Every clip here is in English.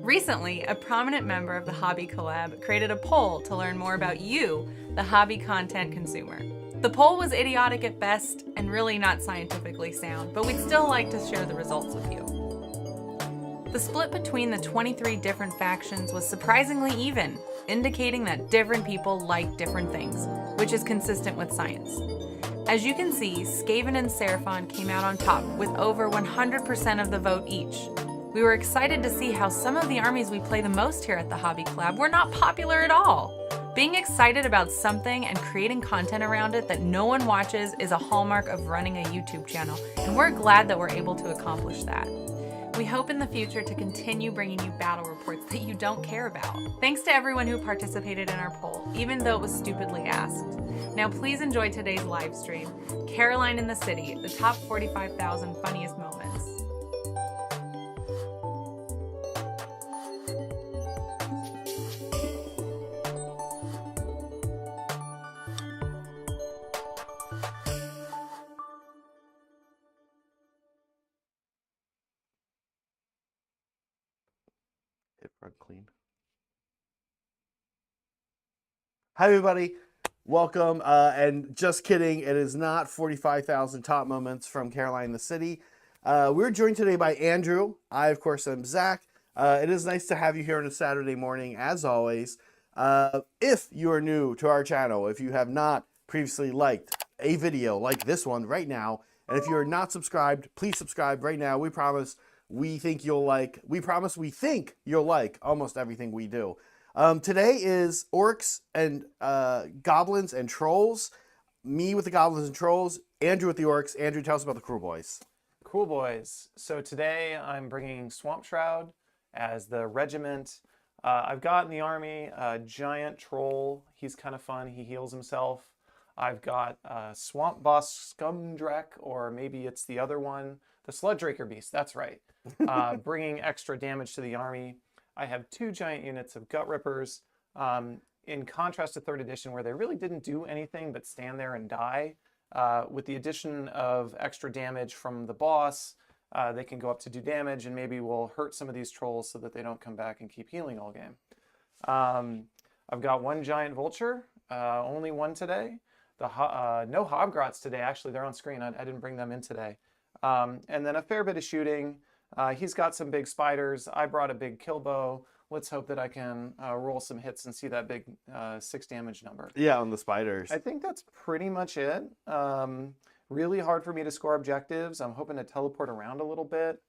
Recently, a prominent member of the Hobby Collab created a poll to learn more about you, the hobby content consumer. The poll was idiotic at best and really not scientifically sound, but we'd still like to share the results with you. The split between the 23 different factions was surprisingly even, indicating that different people like different things, which is consistent with science. As you can see, Skaven and Seraphon came out on top with over 100% of the vote each. We were excited to see how some of the armies we play the most here at the Hobby Collab were not popular at all. Being excited about something and creating content around it that no one watches is a hallmark of running a YouTube channel, and we're glad that we're able to accomplish that. We hope in the future to continue bringing you battle reports that you don't care about. Thanks to everyone who participated in our poll, even though it was stupidly asked. Now please enjoy today's live stream, Caroline in the City, the top 45,000 funniest moments. Hit front clean. Hi everybody, welcome. And just kidding, it is not 45,000 top moments from Caroline in the City. We're joined today by Andrew. I, of course, am Zach. It is nice to have you here on a Saturday morning, as always. If you are new to our channel, if you have not previously liked a video like this one right now, and if you're not subscribed, please subscribe right now. We promise we think you'll like almost everything we do. Today is orcs and goblins and trolls. Me with the goblins and trolls, Andrew with the orcs. Andrew, tell us about the Kruleboyz. Kruleboyz. So today I'm bringing Swamp Shroud as the regiment. I've got in the army a giant troll. He's kind of fun. He heals himself. I've got Swamp Boss Scumdrek, or maybe it's the other one, the Sludge Raker Beast. That's right. Bringing extra damage to the army. I have 2 giant units of Gut Rippers. In contrast to 3rd edition, where they really didn't do anything but stand there and die. With the addition of extra damage from the boss, they can go up to do damage, and maybe we'll hurt some of these trolls so that they don't come back and keep healing all game. I've got 1 giant vulture, only 1 today. No Hobgrots today, actually. They're on screen. I didn't bring them in today. And then a fair bit of shooting. He's got some big spiders. I brought a big kill bow. Let's hope that I can roll some hits and see that big 6 damage number. Yeah, on the spiders. I think that's pretty much it. Really hard for me to score objectives. I'm hoping to teleport around a little bit.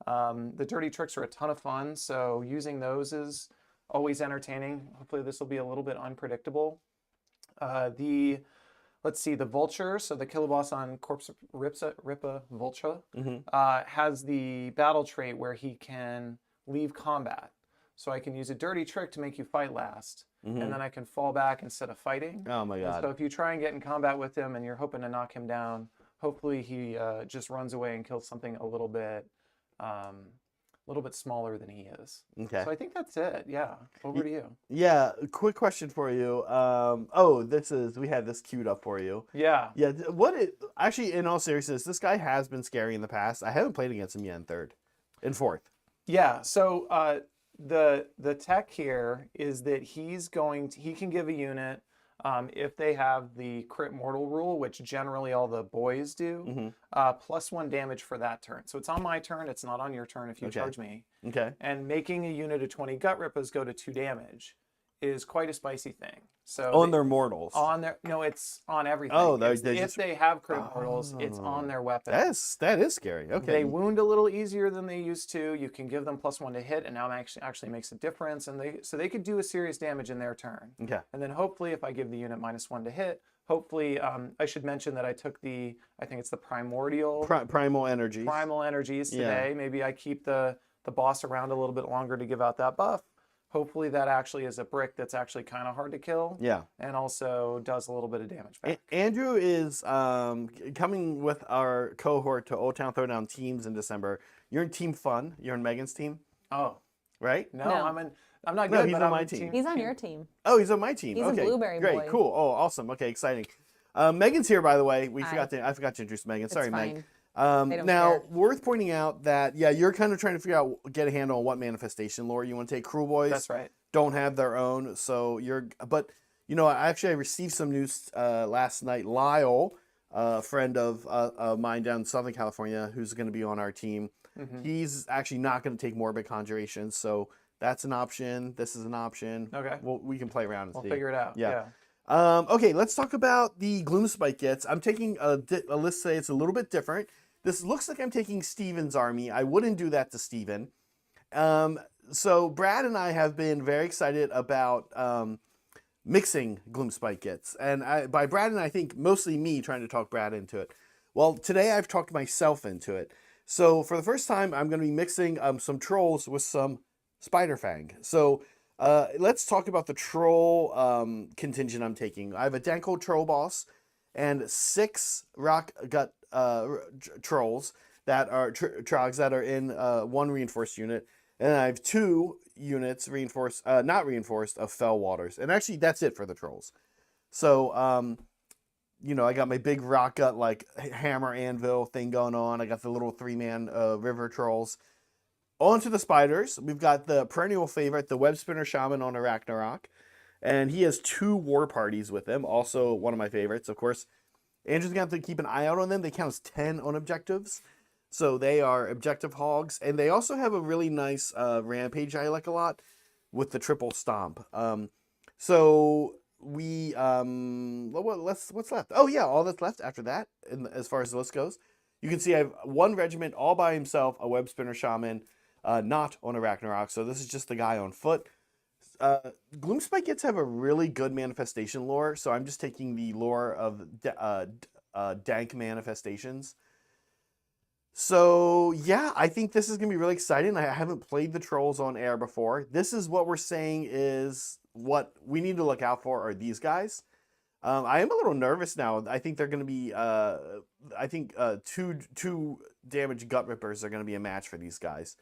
The dirty tricks are a ton of fun, so using those is always entertaining. Hopefully this will be a little bit unpredictable. Let's see, the Vulture, so the killer boss on Corpse Ripa Vulture, has the battle trait where he can leave combat. So I can use a dirty trick to make you fight last, and then I can fall back instead of fighting. Oh my god. And so if you try and get in combat with him and you're hoping to knock him down, hopefully he just runs away and kills something a little bit smaller than he is. Okay. So I think that's it. Yeah. Over to you. Yeah. Quick question for you. We had this queued up for you. Yeah. Yeah. Actually, in all seriousness, this guy has been scary in the past. I haven't played against him yet in 4th. Yeah. So the tech here is that he can give a unit if they have the crit mortal rule, which generally all the boys do, +1 damage for that turn. So it's on my turn. It's not on your turn if you charge me. Okay. And making a unit of 20 Gut Rippers go to 2 damage is quite a spicy thing. So on their mortals. No, it's on everything. Oh, if they have crit mortals, it's on their weapon. That is scary. Okay. They wound a little easier than they used to. You can give them +1 to hit, and now it actually makes a difference. And they could do a serious damage in their turn. Okay. And then hopefully, if I give the unit -1 to hit, hopefully I should mention that I took I think it's the primordial primal energies. Primal energies today. Yeah. Maybe I keep the boss around a little bit longer to give out that buff. Hopefully that actually is a brick that's actually kind of hard to kill. Yeah. And also does a little bit of damage back. Andrew is coming with our cohort to Old Town Throwdown teams in December. You're in Team Fun. You're in Megan's team. Oh. Right? No. I'm not good, he's but on I'm my team. He's on your team. Oh, he's on my team. He's okay. a blueberry Great. boy. Cool. Oh, awesome. Okay, exciting. Megan's here, by the way. I forgot to introduce Megan. Sorry, Meg. They don't Now, care. worth pointing out that, yeah, you're kind of trying to figure out, get a handle on what manifestation lore you want to take. Kruleboyz That's right. don't have their own, so but, I received some news last night. Lyle, a friend of mine down in Southern California, who's going to be on our team, he's actually not going to take Morbid Conjuration, so that's an option. This is an option. Okay. Well, we can play around and We'll see. figure it out. Yeah. Yeah. Okay, let's talk about the Gloomspite Gitz. I'm taking a list today. It's a little bit different. This looks like I'm taking Steven's army. I wouldn't do that to Steven. So Brad and I have been very excited about mixing Gloomspite Gitz. And by Brad and I think mostly me trying to talk Brad into it. Well, today I've talked myself into it. So for the first time, I'm going to be mixing some trolls with some Spider Fang. So let's talk about the troll contingent I'm taking. I have a Danko troll boss and 6 rock gut trolls that are Troggs that are in 1 reinforced unit, and I have 2 units reinforced, not reinforced, of Fell Waters. And actually, that's it for the trolls. So, I got my big rock gut like hammer anvil thing going on. I got the little 3-man river trolls. On to the spiders. We've got the perennial favorite, the Web Spinner Shaman on a Ragnarok. And he has 2 war parties with him. Also one of my favorites, of course. Andrew's going to have to keep an eye out on them. They count as 10 on objectives. So they are objective hogs. And they also have a really nice rampage I like a lot with the triple stomp. So we, what's left? Oh yeah, all that's left after that, as far as the list goes. You can see I have 1 regiment all by himself, a Web Spinner Shaman, not on a Ragnarok. So this is just the guy on foot. Gloomspite Gitz have a really good manifestation lore, so I'm just taking the lore of dank manifestations. So yeah, I think this is gonna be really exciting. I haven't played the trolls on air before. This is what we're saying is what we need to look out for are these guys. I am a little nervous now. I think they're going to be. Two damage gut rippers are going to be a match for these guys.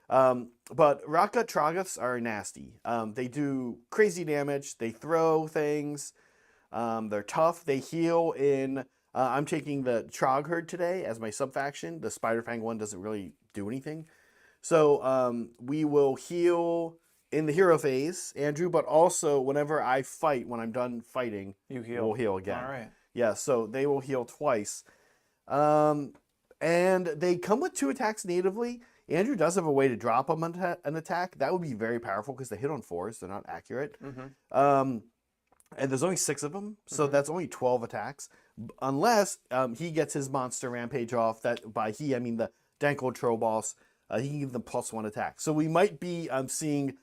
But rock gut Troggs are nasty. They do crazy damage. They throw things. They're tough. They heal in. I'm taking the Trogg herd today as my sub faction. The Spider Fang one doesn't really do anything, so we will heal in the hero phase, Andrew, but also whenever I fight, when I'm done fighting, we'll heal again. All right. Yeah, so they will heal twice. And they come with 2 attacks natively. Andrew does have a way to drop them an attack. That would be very powerful because they hit on 4s. They're not accurate. And there's only 6 of them, so that's only 12 attacks. Unless he gets his monster rampage off. That by he, I mean the Danko troll boss. He can give them +1 attack. So we might be seeing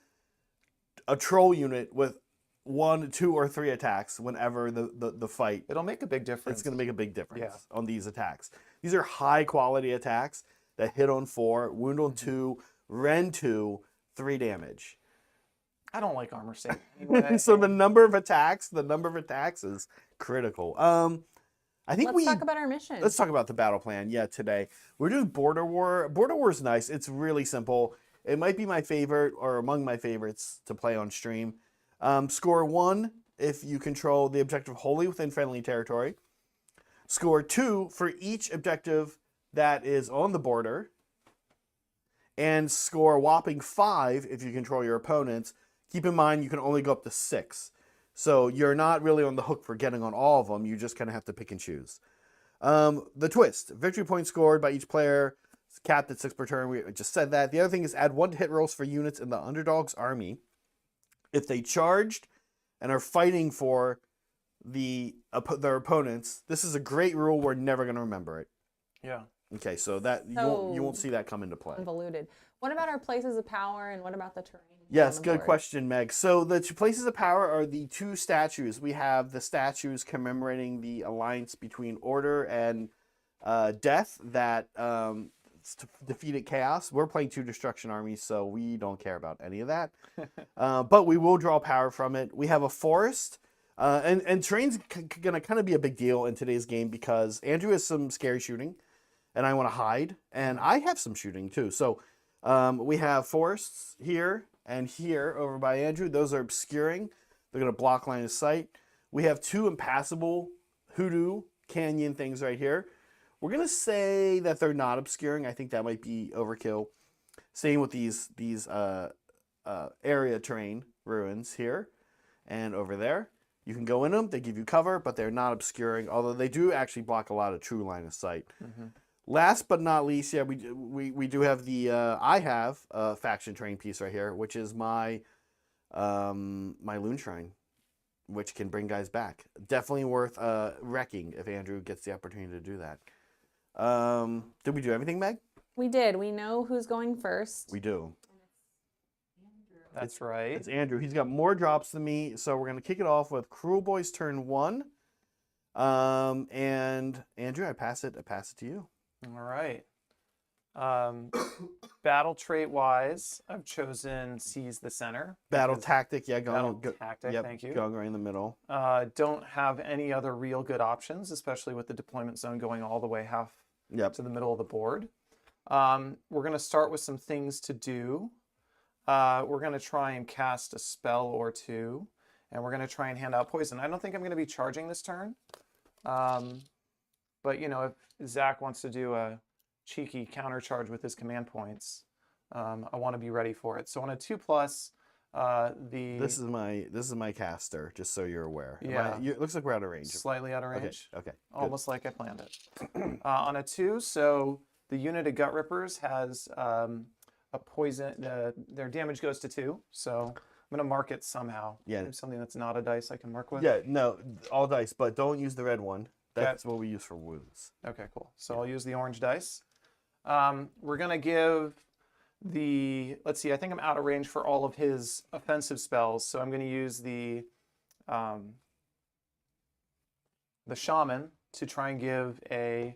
a troll unit with 1, 2, or 3 attacks whenever the fight. It'll make a big difference. It's going to make a big difference Yeah. on these attacks. These are high quality attacks that hit on 4, wound on 2, rend 2, 3 damage. I don't like armor save anyway. So the number of attacks is critical. I think Let's talk about our mission. Let's talk about the battle plan. Yeah, today we're doing Border War. Border War is nice. It's really simple. It might be my favorite or among my favorites to play on stream. Score 1 if you control the objective wholly within friendly territory. Score 2 for each objective that is on the border. And score a whopping 5 if you control your opponents. Keep in mind you can only go up to 6. So you're not really on the hook for getting on all of them. You just kind of have to pick and choose. The twist. Victory points scored by each player. It's capped at 6 per turn. We just said that. The other thing is add 1 to hit rolls for units in the underdog's army. If they charged and are fighting for their opponents, this is a great rule. We're never going to remember it. Yeah. Okay, so you won't see that come into play. Convoluted. What about our places of power and what about the terrain? Yes, on the good board? question, Meg. So the 2 places of power are the 2 statues. We have the statues commemorating the alliance between Order and Death that defeated Chaos. We're playing 2 destruction armies, so we don't care about any of that. But we will draw power from it. We have a forest. And terrain's going to kind of be a big deal in today's game because Andrew has some scary shooting, and I want to hide. And I have some shooting, too. So we have forests here and here over by Andrew. Those are obscuring. They're going to block line of sight. We have 2 impassable hoodoo canyon things right here. We're gonna say that they're not obscuring. I think that might be overkill. Same with these area terrain ruins here and over there. You can go in them. They give you cover, but they're not obscuring. Although they do actually block a lot of true line of sight. Last but not least, yeah, we do have the I have a faction terrain piece right here, which is my my Loon Shrine, which can bring guys back. Definitely worth wrecking if Andrew gets the opportunity to do that. Did we do everything, Meg? We did. We know who's going first. We do. That's right. It's Andrew. He's got more drops than me, so we're gonna kick it off with Kruleboyz turn 1. And Andrew, I pass it to you. All right. Battle trait wise, I've chosen Seize the Center. Battle because- tactic, yeah, Tactic, yep, thank you. Going right in the middle. Don't have any other real good options, especially with the deployment zone going all the way half Yep. to the middle of the board. We're going to start with some things to do. We're going to try and cast a spell or two, and we're going to try and hand out poison. I don't think I'm going to be charging this turn, but you know, if Zach wants to do a cheeky counter charge with his command points, I want to be ready for it. So on a 2+, This is my caster, just so you're aware. Yeah. It looks like we're out of range. slightly out of range, Okay. almost like I planned it. On a 2, so the unit of Gut Rippers has a poison. Their damage goes to 2, so I'm gonna mark it somehow. Yeah. There's something that's not a dice I can mark with. Yeah, no, all dice, but don't use the red one. That's what we use for wounds. Okay, cool. So I'll use the orange dice. We're gonna give let's see, I think I'm out of range for all of his offensive spells, so I'm gonna use the shaman to try and give a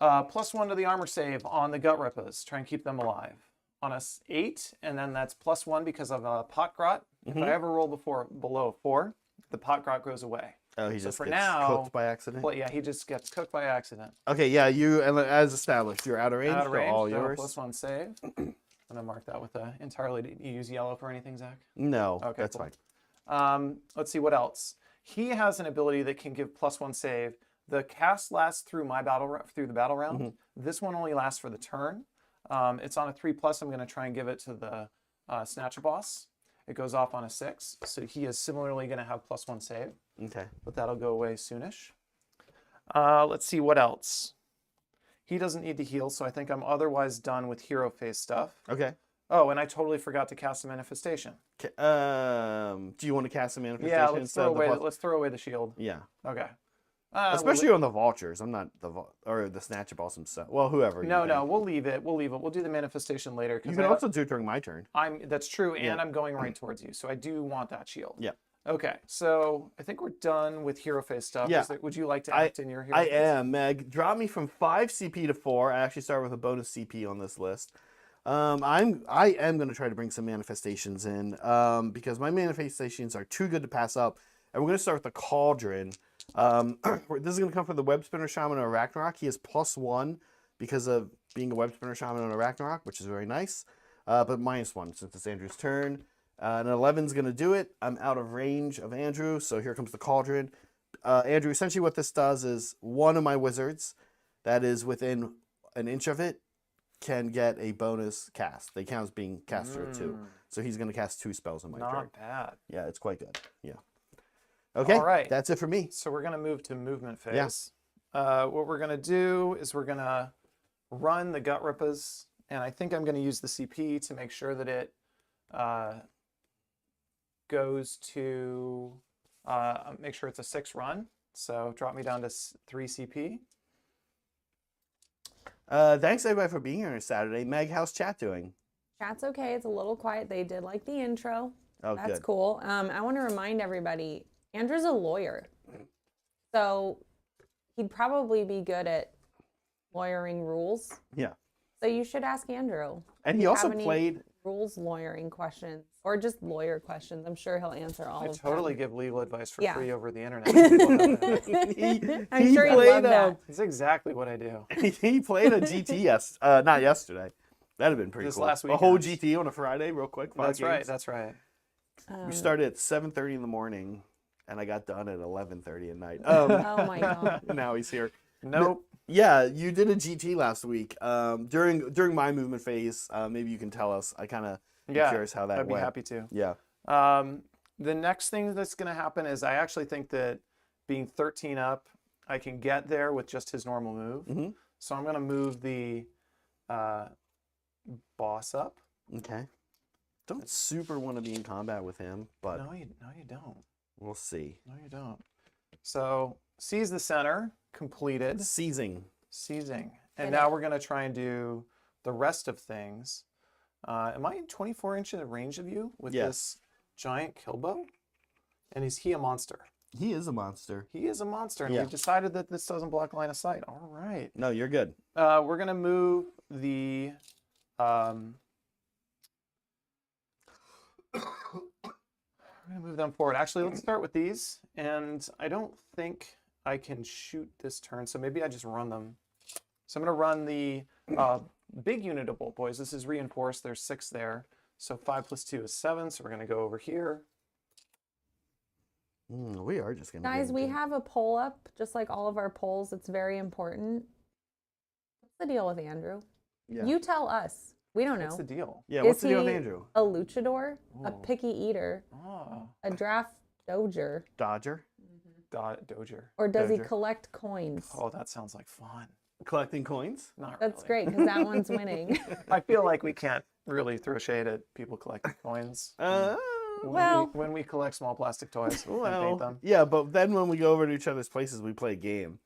+1 to the armor save on the Gut Rippers. Try and keep them alive. On a 8, and then that's +1 because of a pot grot. If I ever roll below 4, the pot grot goes away. Oh, he So just for gets now- cooked by accident? Well, yeah, he just gets cooked by accident. Okay, yeah, you, as established, you're out of range. Out of They're range, all so yours. +1 save. I'm gonna mark that with entirely. Do you use yellow for anything, Zach? No, Okay, that's cool. fine. Let's see what else. He has an ability that can give +1 save. The cast lasts through the battle round. This one only lasts for the turn. It's on a 3+. I'm going to try and give it to the Snatcher Boss. It goes off on a 6, so he is similarly going to have +1 save, Okay. but that'll go away soonish. Let's see what else. He doesn't need to heal, so I think I'm otherwise done with hero phase stuff. Okay. Oh, and I totally forgot to cast a manifestation. Do you want to cast a manifestation Yeah, let's instead throw of the away. plus- Let's throw away the shield. Yeah. Okay. Especially on the vultures. I'm not or the Snatcher Boss himself. Well, whoever. No, you no, think. we'll leave it. We'll leave it. We'll do the manifestation later. You 'Cause can also do it during my turn. That's true, and Yeah. I'm going right towards you, so I do want that shield. Yeah. Okay, so I think we're done with hero phase stuff. Yeah. Would you like to act in your hero I phase? am, Meg. Drop me from 5 CP to 4. I actually start with a bonus CP on this list. I am going to try to bring some manifestations in because my manifestations are too good to pass up. And we're going to start with the Cauldron. This is going to come from the Web Spinner Shaman on Ragnarok. He has +1 because of being a Web Spinner Shaman on a Ragnarok, which is very nice. But -1 since it's Andrew's turn. An 11's going to do it. I'm out of range of Andrew, so here comes the Cauldron. Andrew, essentially what this does is one of my wizards that is within an inch of it can get a bonus cast. They count as being caster at 2. So he's going to cast 2 spells on my turn. Not bad. Yeah, it's quite good. Yeah. Okay, All right. that's it for me. So we're going to move to movement Yeah. phase. What we're going to do is we're going to run the Gut Rippers, and I think I'm going to use the CP to make sure that it goes to, make sure it's a 6 run. So drop me down to 3 CP. Thanks everybody for being here on a Saturday. Meg, how's chat doing? Chat's okay. It's a little quiet. They did like the intro. Oh, That's good. cool. I want to remind everybody, Andrew's a lawyer. So he'd probably be good at lawyering rules. Yeah. So you should ask Andrew. And If he you also have any played. rules lawyering questions or just lawyer questions. I'm sure he'll answer all I of totally them. give legal advice for Yeah. free over the internet. People love it. I'm sure he'd love that. That's exactly what I do. He played a GT not yesterday. That'd have been pretty This cool. last A whole weekend. GT on a Friday, real quick. 5 That's right. games. That's right. We started at 7:30 in the morning, and I got done at 11:30 at night. Oh my God. Now he's here. Nope. Yeah, you did a GT last week. During my movement phase, maybe you can tell us. I kind of Yeah, curious how that I'd be went. happy to. Yeah. The next thing that's going to happen is I actually think that being 13 up, I can get there with just his normal move. Mhm. So I'm going to move the boss up. Okay. Don't super want to be in combat with him, but No, you don't. we'll see. No, you don't. So seize the center, completed, Seizing. seizing. And now we're going to try and do the rest of things. Am I in 24 inches range of you with this giant killbow? And is he a monster? He is a monster. He is a monster, and Yeah. we've decided that this doesn't block line of sight. All right. No, you're good. We're going to move the... we're going to move them forward. Actually, let's start with these. And I don't think I can shoot this turn, so maybe I just run them. So I'm going to run the big unit of bolt boys. This is reinforced. There's 6 there. So 5 + 2 is 7. So we're going to go over here. We are just going to Guys, we have a poll up, just like all of our polls. It's very important. What's the deal with Andrew? Yeah. You tell us. We don't know. What's the deal? Yeah, what's Is the deal with he Andrew? a luchador, a Oh. picky eater, Oh, a draft doger, Dodger. Doger. or does he Doger. collect coins? Oh, that sounds like fun. Collecting coins? Not That's really. great because that one's winning. I feel like we can't really throw shade at people collecting coins. Well- when we collect small plastic toys and paint well, them. yeah, but then when we go over to each other's places, we play a game.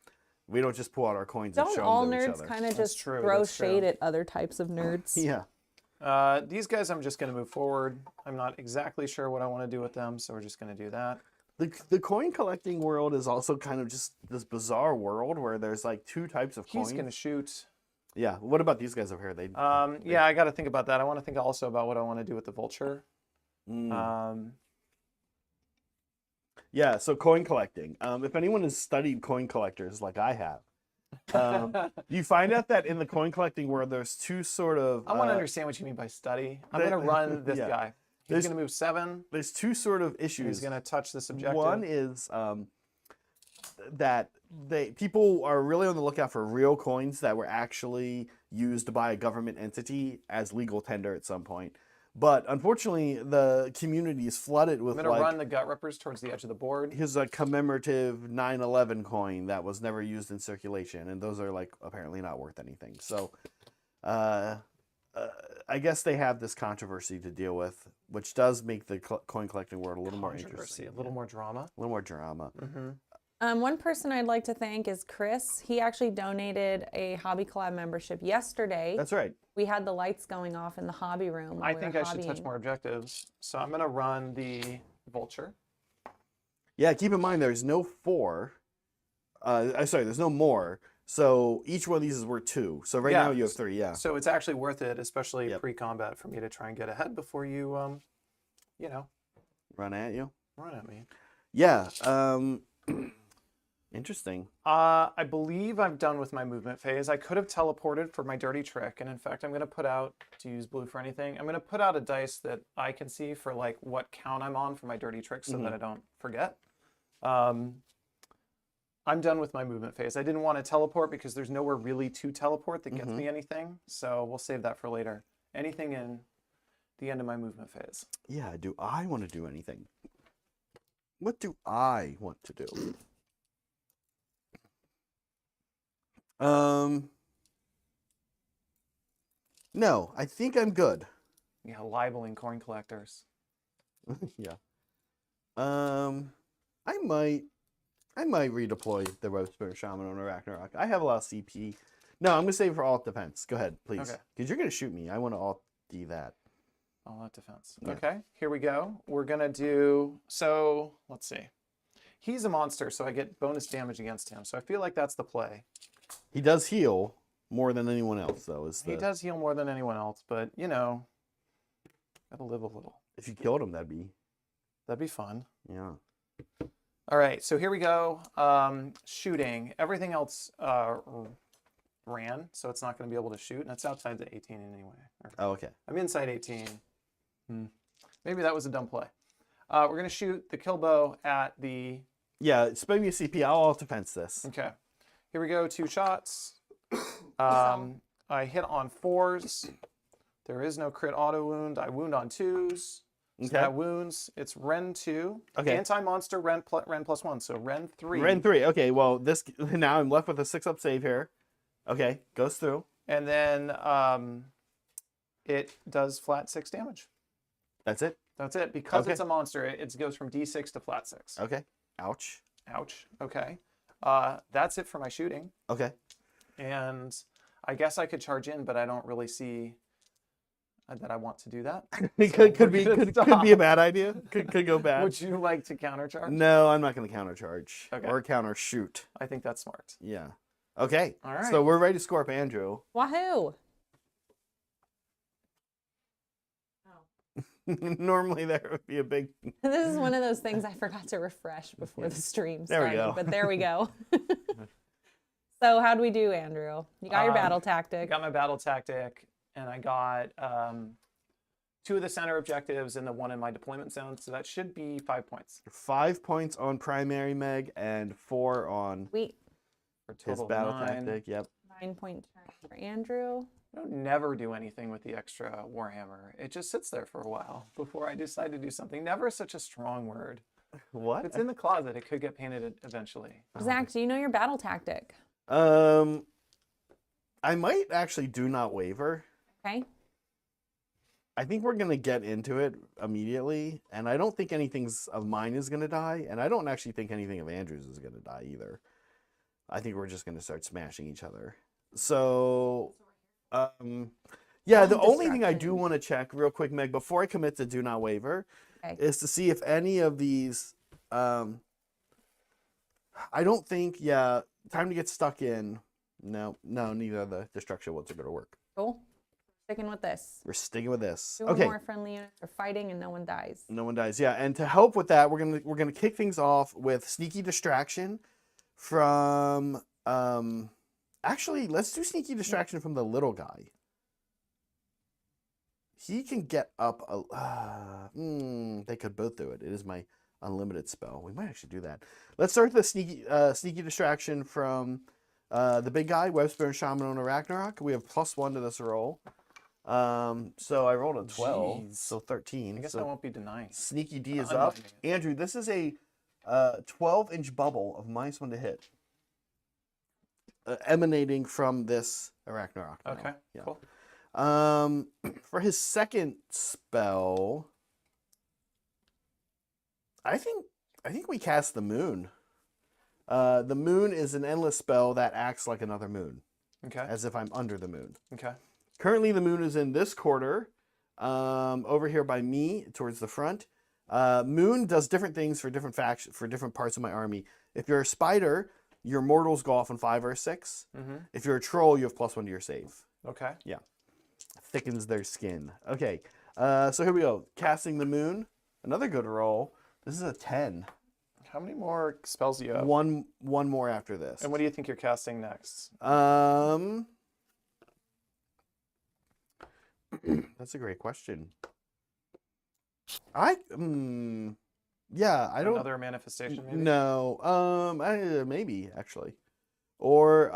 We don't just pull out our coins and Don't show all them to each nerds other. kind of That's just true, throw that's true. shade at other types of nerds? Yeah. These guys, I'm just going to move forward. I'm not exactly sure what I want to do with them, so we're just going to do that. The coin collecting world is also kind of just this bizarre world where there's like 2 types of coins. He's going to shoot. Yeah. What about these guys over here? They. Yeah, I got to think about that. I want to think also about what I want to do with the vulture. Yeah. So coin collecting. If anyone has studied coin collectors like I have, you find out that in the coin collecting world, there's 2 sort of. I want to understand what you mean by study. I'm they- going to run this yeah. guy. He's There's- going to move 7. There's 2 sort of And issues. he's going to touch this objective. One is that people are really on the lookout for real coins that were actually used by a government entity as legal tender at some point. But unfortunately, the community is flooded with I'm going to run the gut rippers towards the edge of the board. here's a commemorative 9/11 coin that was never used in circulation, and those are like apparently not worth anything. So, I guess they have this controversy to deal with, which does make the coin collecting world a little more interesting, A little more drama. a little more drama. One person I'd like to thank is Chris. He actually donated a Hobby Collab membership yesterday. That's right. We had the lights going off in the hobby room. while I we think were I should touch hobbying. more objectives. So I'm going to run the vulture. Yeah, keep in mind there's no 4. Sorry, there's no more. So each one of these is worth 2. So right Yeah. now you have 3. Yeah. So it's actually worth it, especially Yep. pre-combat, for me to try and get ahead before you, Run at you. run at me. Yeah. Interesting. I believe I'm done with my movement phase. I could have teleported for my dirty trick, and in fact, I'm going to put out, to use blue for anything, I'm going to put out a dice that I can see for like what count I'm on for my dirty trick so that I don't forget. I'm done with my movement phase. I didn't want to teleport because there's nowhere really to teleport that gets me anything, so we'll save that for later. Anything in the end of my movement phase. Yeah. Do I want to do anything? What do I want to do? No, I think I'm good. Yeah, libeling coin collectors. Yeah. I might redeploy the Rope Spirit Shaman on a Ragnarok. I have a lot of CP. No, I'm gonna save it for alt defense. Go ahead, please. Okay. Because you're gonna shoot me. I want to alt D that. All out defense. Yeah. Okay, here we go. We're gonna do, so let's see. He's a monster, so I get bonus damage against him. So I feel like that's the play. He does heal more than anyone else, though. He does heal more than anyone else, but you know, gotta live a little. If you killed him, that'd be fun. yeah. All right, so here we go. Shooting. Everything else ran, so it's not going to be able to shoot, and it's outside the 18 anyway. Oh, okay. I'm inside 18. Maybe that was a dumb play. We're going to shoot the kill bow at the... Yeah, spend me a CP. I'll alt defense this. Okay. Here we go, 2 shots. I hit on 4s. There is no crit auto wound. I wound on 2s. So Okay. that wounds. It's Ren 2. Okay. Anti-monster Ren plus 1. So Ren 3. Ren 3. Okay, well, this now I'm left with a 6-up save here. Okay, goes through. And then it does flat 6 damage. That's it? That's it. Because Okay. it's a monster, it goes from D6 to flat 6. Okay. Ouch. Ouch. Okay. That's it for my shooting. Okay. And I guess I could charge in, but I don't really see that I want to do that. It So could we're gonna be a bad idea. Could go bad. Would you like to countercharge? No, I'm not going to countercharge Okay. or counter shoot. I think that's smart. Yeah. Okay. All right. So we're ready to score up Andrew. Wahoo! Normally there would be a big. This is one of those things I forgot to refresh before the stream There we started, go. but there we go. So how'd we do, Andrew? You got your battle I tactic. got my battle tactic, and I got 2 of the center objectives and the 1 in my deployment zone. So that should be 5 points 5 points on primary Meg and 4 on Sweet. for a his total battle of 9. tactic. Yep. 9-point turn for Andrew. I don't never do anything with the extra Warhammer. It just sits there for a while before I decide to do something. Never is such a strong word. What? It's in the closet. It could get painted eventually. Zach, do you know your battle tactic? I might actually do not waver. Okay. I think we're gonna get into it immediately, and I don't think anything of mine is gonna die, and I don't actually think anything of Andrew's is gonna die either. I think we're just gonna start smashing each other. So, yeah, the only thing I do Distraction. want to check real quick, Meg, before I commit to do not waver, Okay. is to see if any of these. I don't think. Yeah, time to get stuck in. No, neither of the destruction ones are gonna work. Cool. Sticking with this. We're sticking with this. 2 Okay. more friendly units are fighting and no one dies. No one dies. Yeah, and to help with that, we're gonna kick things off with sneaky distraction from actually, let's do sneaky distraction from the little guy. He can get up they could both do it. It is my unlimited spell. We might actually do that. Let's start the sneaky distraction from the big guy, Webspear Shaman on a Ragnarok. We have +1 to this roll. So I rolled a 12, Jeez. so 13. I guess so I won't be denying. Sneaky D is I'm up. minding it. Andrew, this is a 12-inch bubble of -1 to hit, emanating from this Arachnarok. now. Okay, Yeah. cool. For his second spell, I think we cast the moon. The moon is an endless spell that acts like another moon, Okay, as if I'm under the moon. okay. Currently, the moon is in this quarter, over here by me, towards the front. Moon does different things for different factions, for different parts of my army. If you're a spider, your mortals go off on 5 or 6. Mm-hmm. If you're a troll, you have +1 to your save. Okay. Thickens their skin. Okay, so here we go. Casting the moon. Another good roll. This is a 10. How many more spells do you have? One more after this. And what do you think you're casting next? That's a great question. Yeah, I don't. Another manifestation, maybe? No, maybe actually, or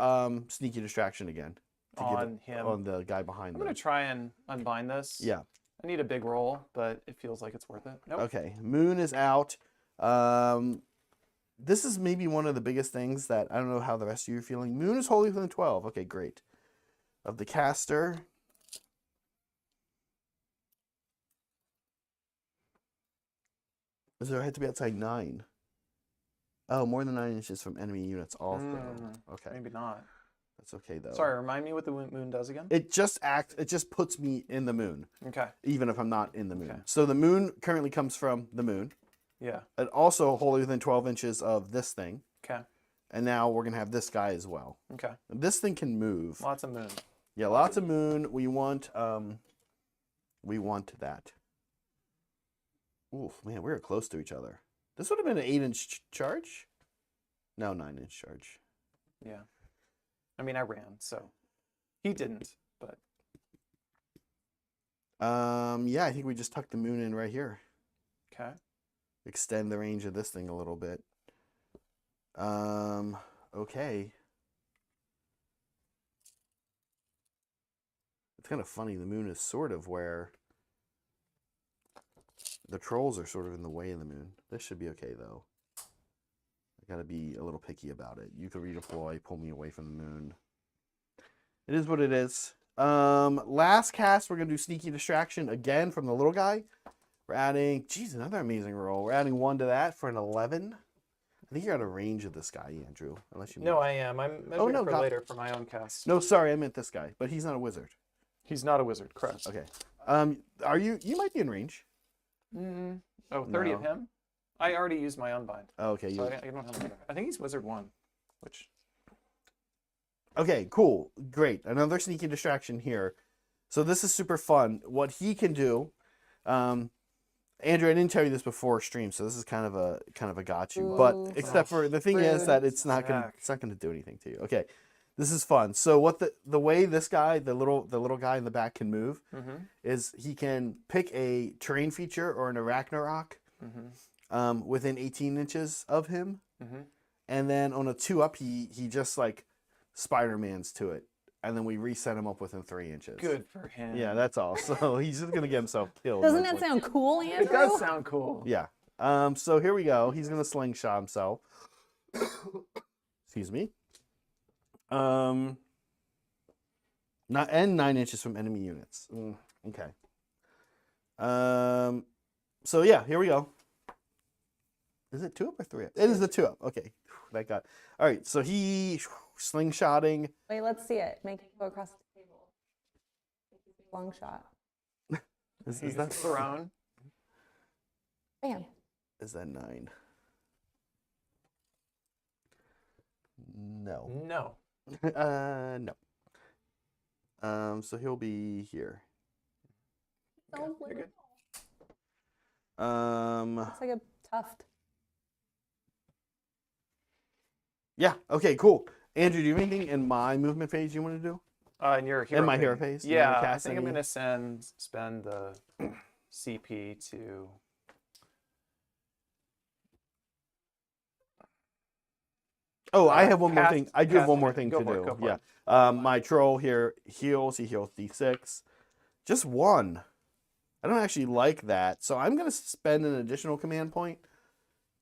sneaky distraction again to give On it him. on the guy behind I'm them. going to try and unbind this. Yeah. I need a big roll, but it feels like it's worth it. Nope. Okay. Moon is out. This is maybe one of the biggest things that I don't know how the rest of you are feeling. Moon is wholly within 12. Okay, great. Of the caster. Does it have to be outside 9? Oh, more than 9 inches from enemy units also. Okay, Maybe not. that's okay though. Sorry, remind me what the moon does again? It just puts me in the moon, Okay. even if I'm not in the moon. Okay. So the moon currently comes from the moon. Yeah. It also wholly within 12 inches of this thing. Okay. And now we're gonna have this guy as well. Okay. This thing can move. Lots of moon. Yeah, lots of moon. We want that. Oof, man, we were close to each other. This would have been an 8-inch charge. No, 9-inch charge. Yeah. I mean, I ran, so he didn't, but Yeah, I think we just tuck the moon in right here. okay. Extend the range of this thing a little bit. Okay. It's kind of funny. The moon is sort of where the trolls are sort of in the way of the moon. This should be okay, though. I gotta be a little picky about it. You could redeploy, pull me away from the moon. It is what it is. Last cast, we're gonna do Sneaky Distraction again from the little guy. We're adding, geez, another amazing roll. We're adding 1 to that for an 11. I think you're out of range of this guy, Andrew. Unless you. No, I am. I'm measuring for later for my own cast. No, sorry, I meant this guy, but he's not a wizard. He's not a wizard, correct? Okay. Are you? You might be in range. Oh, 30 of him? I already used my unbind. Oh, okay. So I don't have another. I think he's wizard 1, which. Okay, cool, great. Another Sneaky Distraction here. So this is super fun. What he can do, Andrew, I didn't tell you this before stream, so this is kind of a got you. But except for the thing is that it's not gonna do anything to you. Okay, this is fun. So what the way this guy, the little guy in the back can move, is he can pick a terrain feature or an Arachnarok within 18 inches of him, and then on a 2-up, he just like Spider-Man's to it. And then we reset him up within 3 inches. Good for him. Yeah, that's all. So he's just gonna get himself killed. Doesn't that sound cool, Andrew? It does sound cool. Yeah. So here we go. He's gonna slingshot himself. Excuse me. Not 9 inches from enemy units. Okay. So yeah, here we go. Is it 2-up or 3-up? It is the 2-up. Okay. That got. All right. So he slingshotting. Wait, let's see it. Make it go across the table. Long shot. Is that thrown? Bam. Is that 9? No. No. No. So he'll be here. Okay, you're good. It's like a tuft. Yeah. Okay. Cool. Andrew, do you have anything in my movement phase you want to do? In your hero In my phase? hero phase? You Yeah, wanna I cast think I'm any? going to spend the CP to... Oh, I have one more thing. I do have cast one more it. thing Go to for it, do. go for Yeah. it. My troll here heals. He heals D6. Just 1. I don't actually like that. So I'm going to spend an additional command point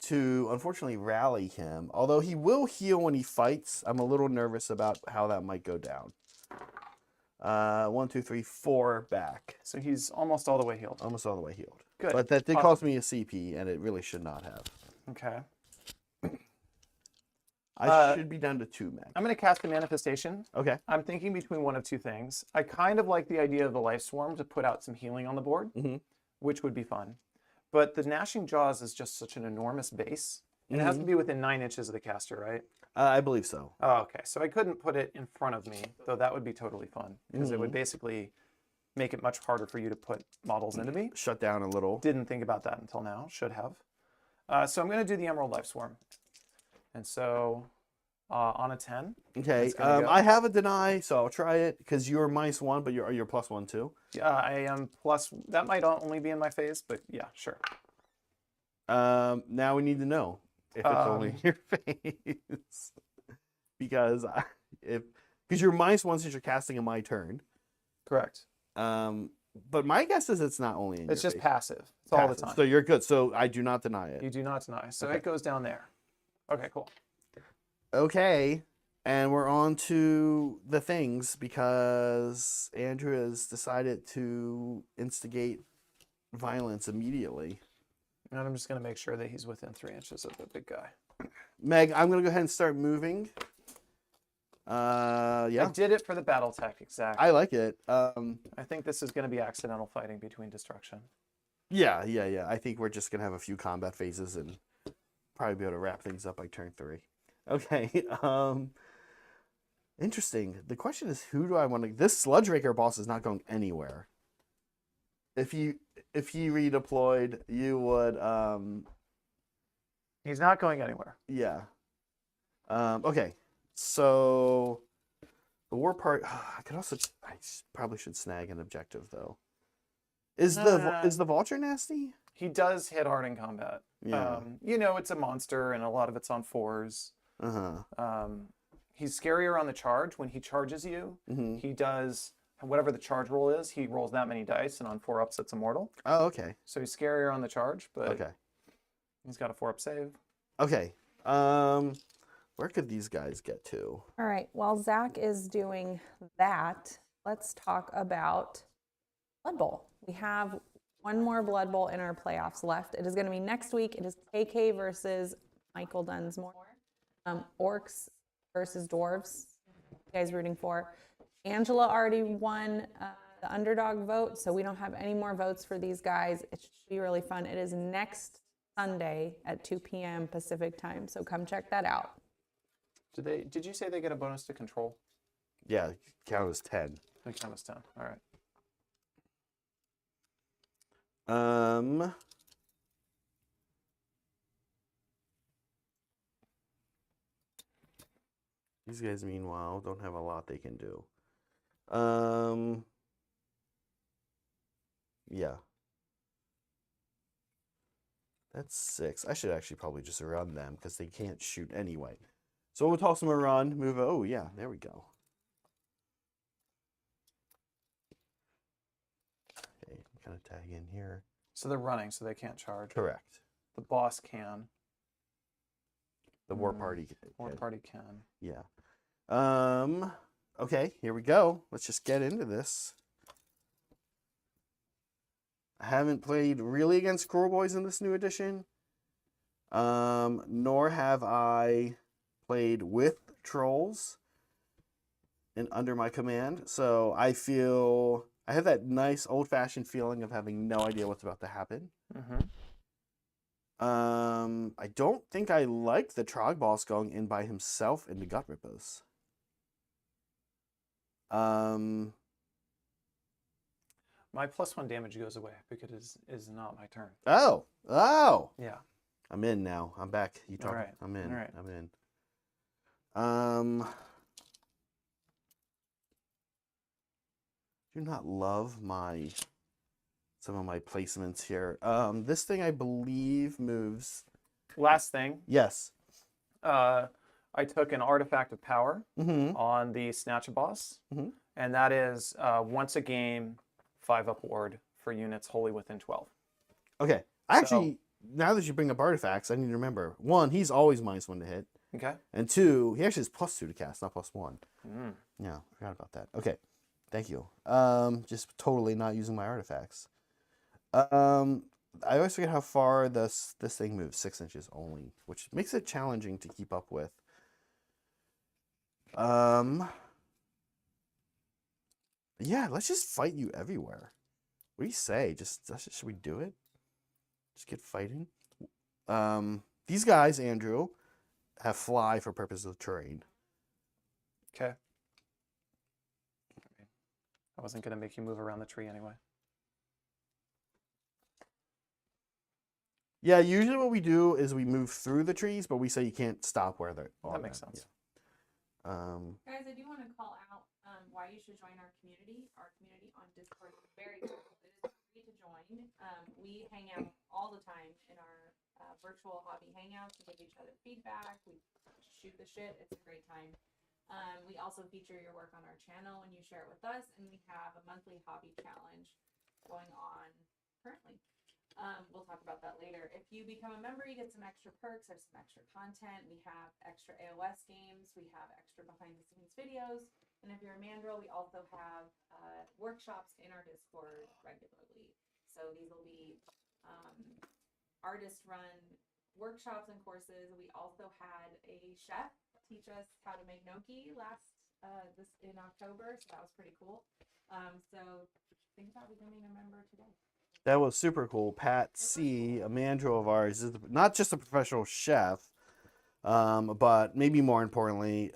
to, unfortunately, rally him. Although he will heal when he fights. I'm a little nervous about how that might go down. 1, 2, 3, 4 back. So he's almost all the way healed. Almost all the way healed. Good. But that did Awesome. cost me a CP, and it really should not have. Okay. I should be down to 2 max. I'm going to cast the Manifestation. Okay. I'm thinking between one of two things. I kind of like the idea of the Life Swarm to put out some healing on the board, which would be fun. But the Gnashing Jaws is just such an enormous base. And it has to be within 9 inches of the caster, right? I believe so. Oh, okay. So I couldn't put it in front of me, though that would be totally fun. Because it would basically make it much harder for you to put models into me. Shut down a little. Didn't think about that until now. Should have. So I'm going to do the Emerald Life Swarm. And so on a 10. Okay. It's gonna go. I have a deny, so I'll try it because you're -1, but you're +1 too. I am plus. That might only be in my phase, but yeah, sure. Now we need to know if it's only in your phase because you're -1 since you're casting in my turn. Correct. But my guess is it's not only in It's your just phase. passive. It's all the Passive. time. So you're good. So I do not deny it. You do not deny. So Okay. it goes down there. Okay, cool. Okay. And we're on to the things because Andrew has decided to instigate violence immediately. And I'm just going to make sure that he's within 3 inches of the big guy. Meg, I'm going to go ahead and start moving. Yeah. I did it for the battle tactic, Zach. I like it. I think this is going to be accidental fighting between destruction. Yeah. I think we're just going to have a few combat phases and probably be able to wrap things up by turn 3. Okay. Interesting. The question is, who do I want to... This Sludge Raker boss is not going anywhere. If he redeployed, you would... He's not going anywhere. Yeah. Okay. So the war part... I could also... I probably should snag an objective, though. Is the Vulture nasty? He does hit hard in combat. Yeah. It's a monster, and a lot of it's on 4s. Uh-huh. He's scarier on the charge. When he charges you, he does whatever the charge roll is, he rolls that many dice, and on 4-ups, it's immortal. Oh, okay. So he's scarier on the charge, but Okay. he's got a 4-up save. Okay. Where could these guys get to? All right, while Zach is doing that, let's talk about Blood Bowl. We have one more Blood Bowl in our playoffs left. It is going to be next week. It is KK versus Michael Dunsmore. Orcs versus Dwarves. You guys rooting for? Angela already won the underdog vote, so we don't have any more votes for these guys. It should be really fun. It is next Sunday at 2 p.m. Pacific time, so come check that out. Did you say they get a bonus to control? Yeah, count as 10. They count as 10. All right. These guys, meanwhile, don't have a lot they can do. Yeah. That's 6. I should actually probably just run them because they can't shoot anyway. So we'll toss them a run, move. Oh, yeah, there we go. Okay, kind of tag in here. So they're running, so they can't charge. Correct. The boss can. The war party. War party can. Yeah. Okay, here we go. Let's just get into this. I haven't played really against Kruleboyz in this new edition. Nor have I played with trolls and under my command. So I feel I have that nice old-fashioned feeling of having no idea what's about to happen. Mm-hmm. I don't think I like the Trogg boss going in by himself into Gut Rippers. My +1 damage goes away because it is not my turn. Oh. Yeah. I'm in now. I'm back. You talk. Alright. I'm in. Alright. I'm in. Do not love some of my placements here. This thing I believe moves. Last thing. Yes. I took an artifact of power Mm-hmm. on the Snatch boss, Mhm. and that is once a game, 5-up ward for units wholly within 12. Okay. Actually, now that you bring up artifacts, I need to remember. 1, he's always -1 to hit. Okay. And 2, he actually has +2 to cast, not +1. Mm. Yeah, I forgot about that. Okay. Thank you. Just totally not using my artifacts. I always forget how far this thing moves. 6 inches only, which makes it challenging to keep up with. Yeah, let's just fight you everywhere. What do you say? Should we do it? Just get fighting. These guys, Andrew, have fly for purposes of terrain. Okay. I wasn't going to make you move around the tree anyway. Yeah, usually what we do is we move through the trees, but we say you can't stop where they're. That makes sense. Yeah. Guys, I do want to call out why you should join our community. Our community on Discord is very cool. It is free to join. We hang out all the time in our virtual hobby hangouts. We give each other feedback. We shoot the shit. It's a great time. We also feature your work on our channel when you share it with us, and we have a monthly hobby challenge going on currently. We'll talk about that later. If you become a member, you get some extra perks. There's some extra content. We have extra AOS games. We have extra behind-the-scenes videos. And if you're a mandrill, we also have workshops in our Discord regularly. So these will be artist-run workshops and courses. We also had a chef teach us how to make gnocchi this in October, so that was pretty cool. So think about becoming a member today. That was super cool. Pat C, a mandrill of ours, is not just a professional chef, but maybe more importantly,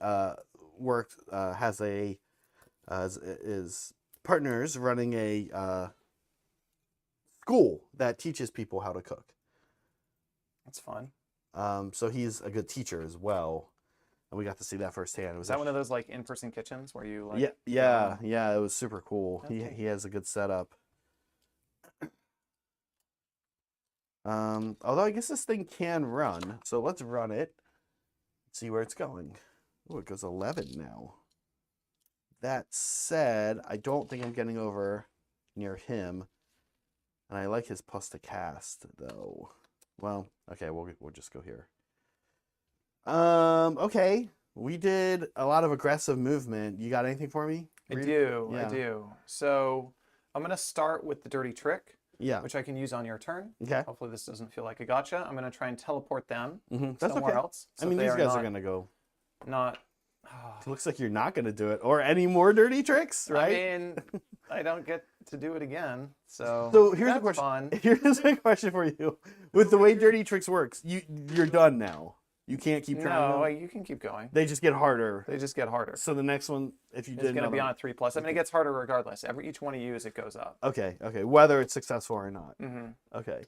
is partners running a school that teaches people how to cook. That's fun. So he's a good teacher as well, and we got to see that firsthand. It was Is that one of those like in-person kitchens where you like? Yeah. It was super cool. Okay. He has a good setup. Although I guess this thing can run, so let's run it. See where it's going. Oh, it goes 11 now. that said, I don't think I'm getting over near him. And I like his plus to cast, though. Well, okay, we'll just go here. Okay. We did a lot of aggressive movement. You got anything for me? I do. Yeah. I do. So I'm going to start with the dirty trick, Yeah. which I can use on your turn. Okay. Hopefully this doesn't feel like a gotcha. I'm going to try and teleport them That's somewhere okay. else. I mean, they these guys are not- going to go. Not. It looks like you're not going to do it. Or any more dirty tricks, right? I mean, I don't get to do it again. So here's the that's question. fun. Here's a question for you. With the way dirty tricks works, you're done now. You can't keep trying No, them. you can keep going. They just get harder. They just get harder. So the next one, if you It's did going to be another- on a 3+. I mean, it gets harder regardless. Each one you use, it goes up. Okay, whether it's successful or not. Mm-hmm. Okay.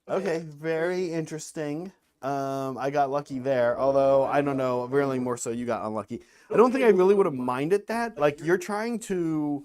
Okay, very interesting. I got lucky there, although I don't know, really more so you got unlucky. I don't think I really would have minded that. Like, you're trying to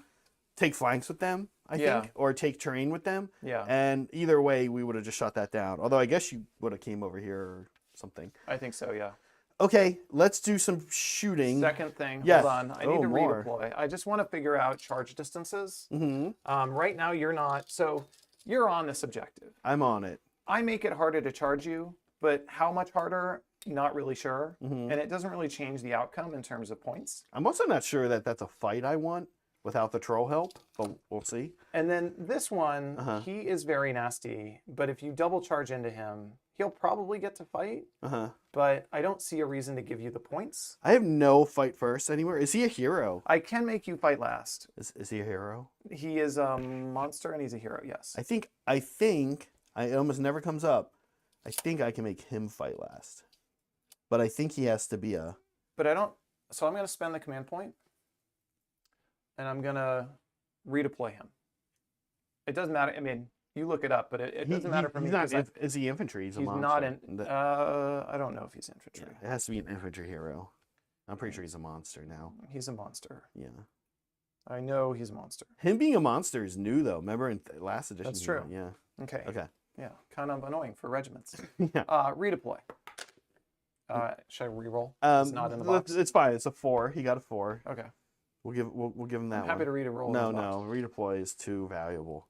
take flanks with them, I Yeah. think, or take terrain with them. Yeah, And either way, we would have just shut that down. Although I guess you would have came over here or something. I think so, yeah. Okay, let's do some shooting. Second thing, Yes. hold on. I need to more. redeploy. I just want to figure out charge distances. Mm-hmm. Right now, you're not. So you're on this objective. I'm on it. I make it harder to charge you, but how much harder? Not really sure. Mhm. And it doesn't really change the outcome in terms of points. I'm also not sure that that's a fight I want without the troll help, but we'll see. And then this one, Uh-huh. he is very nasty, but if you double charge into him, he'll probably get to fight, Uh-huh. but I don't see a reason to give you the points. I have no fight first anywhere. Is he a hero? I can make you fight last. Is he a hero? He is a monster and he's a hero, yes. I think it almost never comes up. I think I can make him fight last. But I think he has to be a But I don't, so I'm going to spend the command point and I'm going to redeploy him. It doesn't matter. I mean, you look it up, but it doesn't matter for me. He's not, 'cause is he infantry? He's a he's monster. not in, I don't know if he's infantry. Yeah, it has to be an infantry hero. I'm pretty sure he's a monster now. He's a monster. Yeah. I know he's a monster. Him being a monster is new though. Remember in last edition? That's he true. was- Yeah. Okay. Okay. Yeah, kind of annoying for regiments. Yeah. Redeploy. Should I reroll? It's not in the box. It's fine. It's a 4. He got a 4. Okay. We'll give him that I'm happy one. to read a roll. No, in the box. no. Redeploy is too valuable.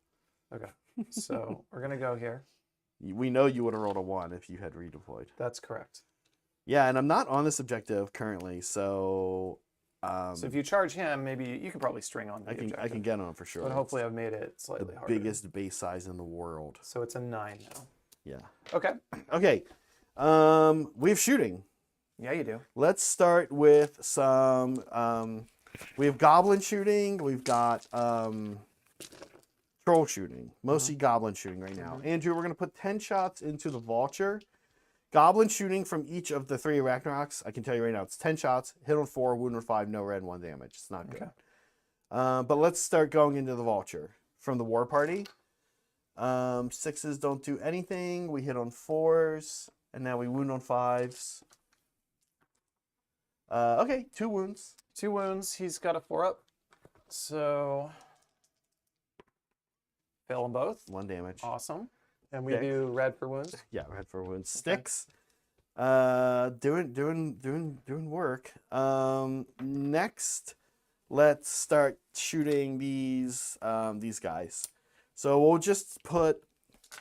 Okay. So we're gonna go here. We know you would have rolled a 1 if you had redeployed. That's correct. Yeah, and I'm not on this objective currently, so So if you charge him, maybe you can probably string on the I objective. can get on for sure. But hopefully I've made it It's slightly the harder. biggest base size in the world. So it's a 9 now. Yeah. Okay. Okay. We have shooting. Yeah, you do. Let's start with some. We have goblin shooting. We've got troll shooting. Mostly goblin shooting right now. Andrew, we're gonna put 10 shots into the vulture. Goblin shooting from each of the 3 Arachnox. I can tell you right now, it's 10 shots. Hit on 4, wound on 5, no red, 1 damage. It's not good. Okay. But let's start going into the vulture from the war party. 6s don't do anything. We hit on 4s, and now we wound on 5s. Okay, 2 wounds. 2 wounds. He's got a 4 up. So fail them both. 1 damage. Awesome. And we Okay. do red for wounds. Yeah, red for wounds. Okay. Sticks. Doing work. Next, let's start shooting these guys. So we'll just put.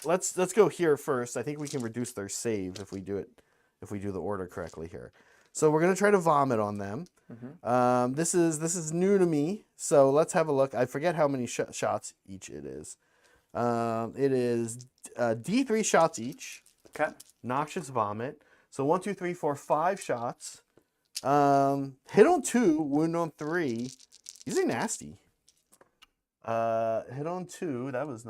Let's go here first. I think we can reduce their save if we do the order correctly here. So we're gonna try to vomit on them. This is new to me. So let's have a look. I forget how many shots each it is. It is D3 shots each. Okay. Noxious vomit. So 1, 2, 3, 4, 5 shots. Hit on 2, wound on 3. These are nasty. Hit on 2. That was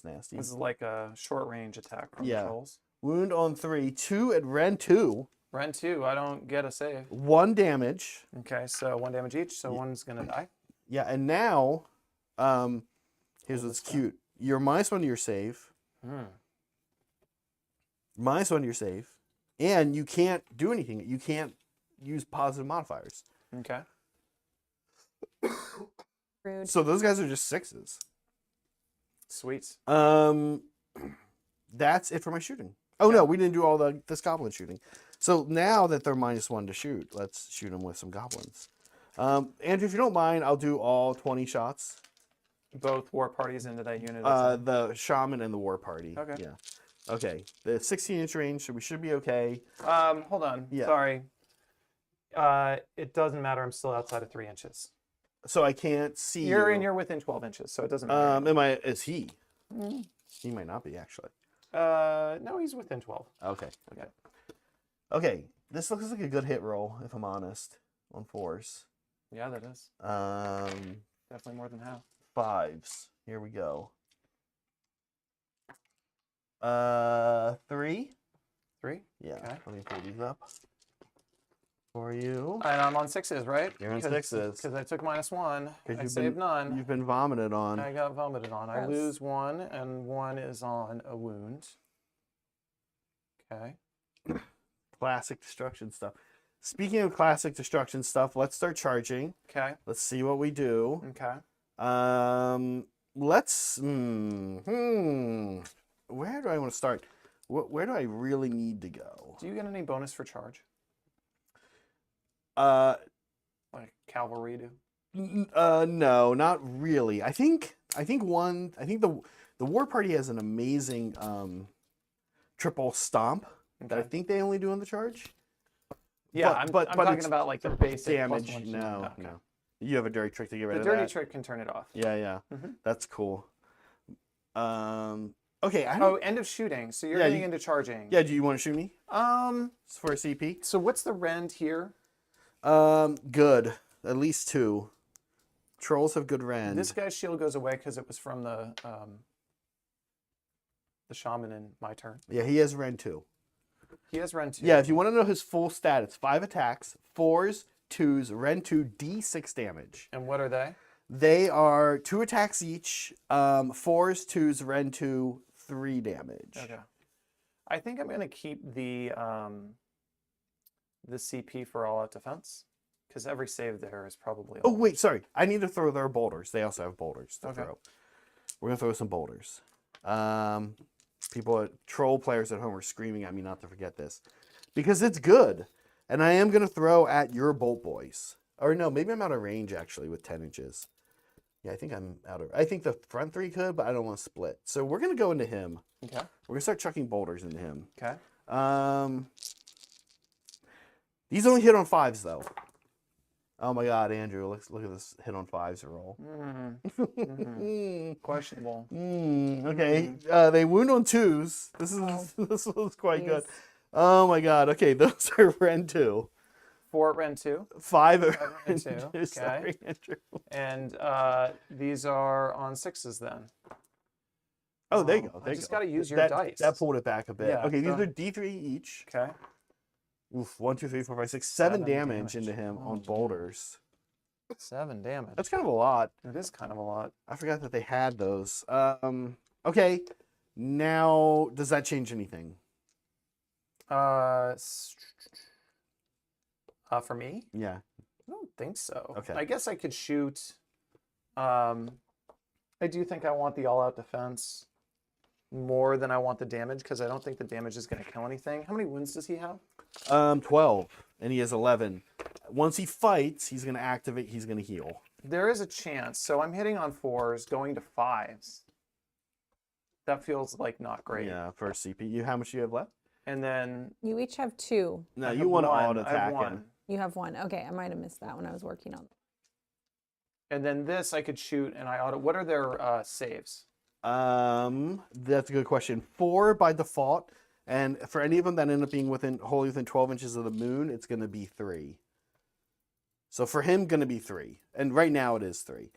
nasty. This is like a short range attack from Yeah. trolls. Wound on 3. 2 at Ren 2. Ren 2, I don't get a save. 1 damage. Okay, so 1 damage each, so one's gonna die. Yeah, and now, here's what's cute. You're -1 to your save. -1 to your save. And you can't do anything. You can't use positive modifiers. Okay. Rude. So those guys are just 6s. Sweet. That's it for my shooting. Oh no, we didn't do all this goblin shooting. So now that they're -1 to shoot, let's shoot them with some goblins. Andrew, if you don't mind, I'll do all 20 shots. Both war parties into that unit. The shaman and the war party. Okay. Yeah. Okay. The 16-inch range, so we should be okay. Hold on. Yeah. Sorry. It doesn't matter. I'm still outside of 3 inches. So I can't see You're within 12 inches, so it doesn't matter. Is he? He might not be, actually. No, he's within 12. Okay. Okay. This looks like a good hit roll, if I'm honest, on 4s. Yeah, that is definitely more than half. 5s. Here we go. 3. 3. Yeah. Okay. Let me pull these up for you. And I'm on 6s, right? You're on 6s. Because I took -1. I You've saved none. You've been vomited on. I got vomited on. I Gross. lose 1, and 1 is on a wound. Okay. Classic destruction stuff. Speaking of classic destruction stuff, let's start charging. Okay. Let's see what we do. Okay. Let's. Where do I want to start? Where do I really need to go? Do you get any bonus for charge? Like cavalry do? No, not really. I think the war party has an amazing triple stomp that I Okay. think they only do on the charge. Yeah, I'm but talking it's about like the basic damage. +1. No, Okay. no. You have a dirty trick to get rid The of dirty that. trick can turn it off. Yeah. Mhm. That's cool. Okay. I Oh, don't, end of shooting. So you're Yeah, getting you- into charging. yeah. Do you want to shoot me Um. for a CP? So what's the rend here? Good. At least 2. Trolls have good rend. This guy's shield goes away because it was from the shaman in my turn. Yeah, he has rend 2. He has rend 2. Yeah, if you want to know his full stat, it's 5 attacks, 4s, 2s, rend 2, D6 damage. And what are they? They are 2 attacks each, 4s, 2s, rend 2, 3 damage. Okay. I think I'm gonna keep the CP for all out defense because every save there is probably. Oh, wait, sorry. I need to throw their boulders. They also have boulders to Okay. throw. We're going to throw some boulders. Troll players at home are screaming at me not to forget this because it's good. And I am going to throw at your bolt boys. Or no, maybe I'm out of range actually with 10 inches. Yeah, I think I think the front 3 could, but I don't want to split. So we're going to go into him. Okay. We're going to start chucking boulders into him. Okay. These only hit on 5s though. Oh my God, Andrew, look at this hit on 5s roll. Questionable. Okay, they wound on 2s. This was quite good. Oh my God. Okay, those are rend 2. 4 rend 2. 5 are Rend rend 2. 2. Okay. Sorry, Andrew. And these are on 6s then. Oh, there you go. I just got to use your that, dice. That pulled it back a bit. Yeah, Okay, these so- are D3 each. Okay. Oof, 1, 2, 3, 4, 5, 6, 7 7 damage damage. into him Oh, on boulders. 7 damage. That's kind of a lot. It is kind of a lot. I forgot that they had those. Okay, now does that change anything? For me, Yeah. I don't think so. Okay. I guess I could shoot. I do think I want the all-out defense more than I want the damage because I don't think the damage is going to kill anything. How many wounds does he have? 12, and he has 11. Once he fights, he's going to activate. He's going to heal. There is a chance. So I'm hitting on 4s, going to 5s. That feels like not great. Yeah, for CP. How much do you have left? And then You each have 2. No, I you have want to one. auto I have attack one. him. You have 1. Okay, I might have missed that when I was working on it. And then this I could shoot and I auto. What are their saves? That's a good question. 4 by default, and for any of them that end up being wholly within 12 inches of the moon, it's going to be 3. So for him, going to be 3, and right now it is 3.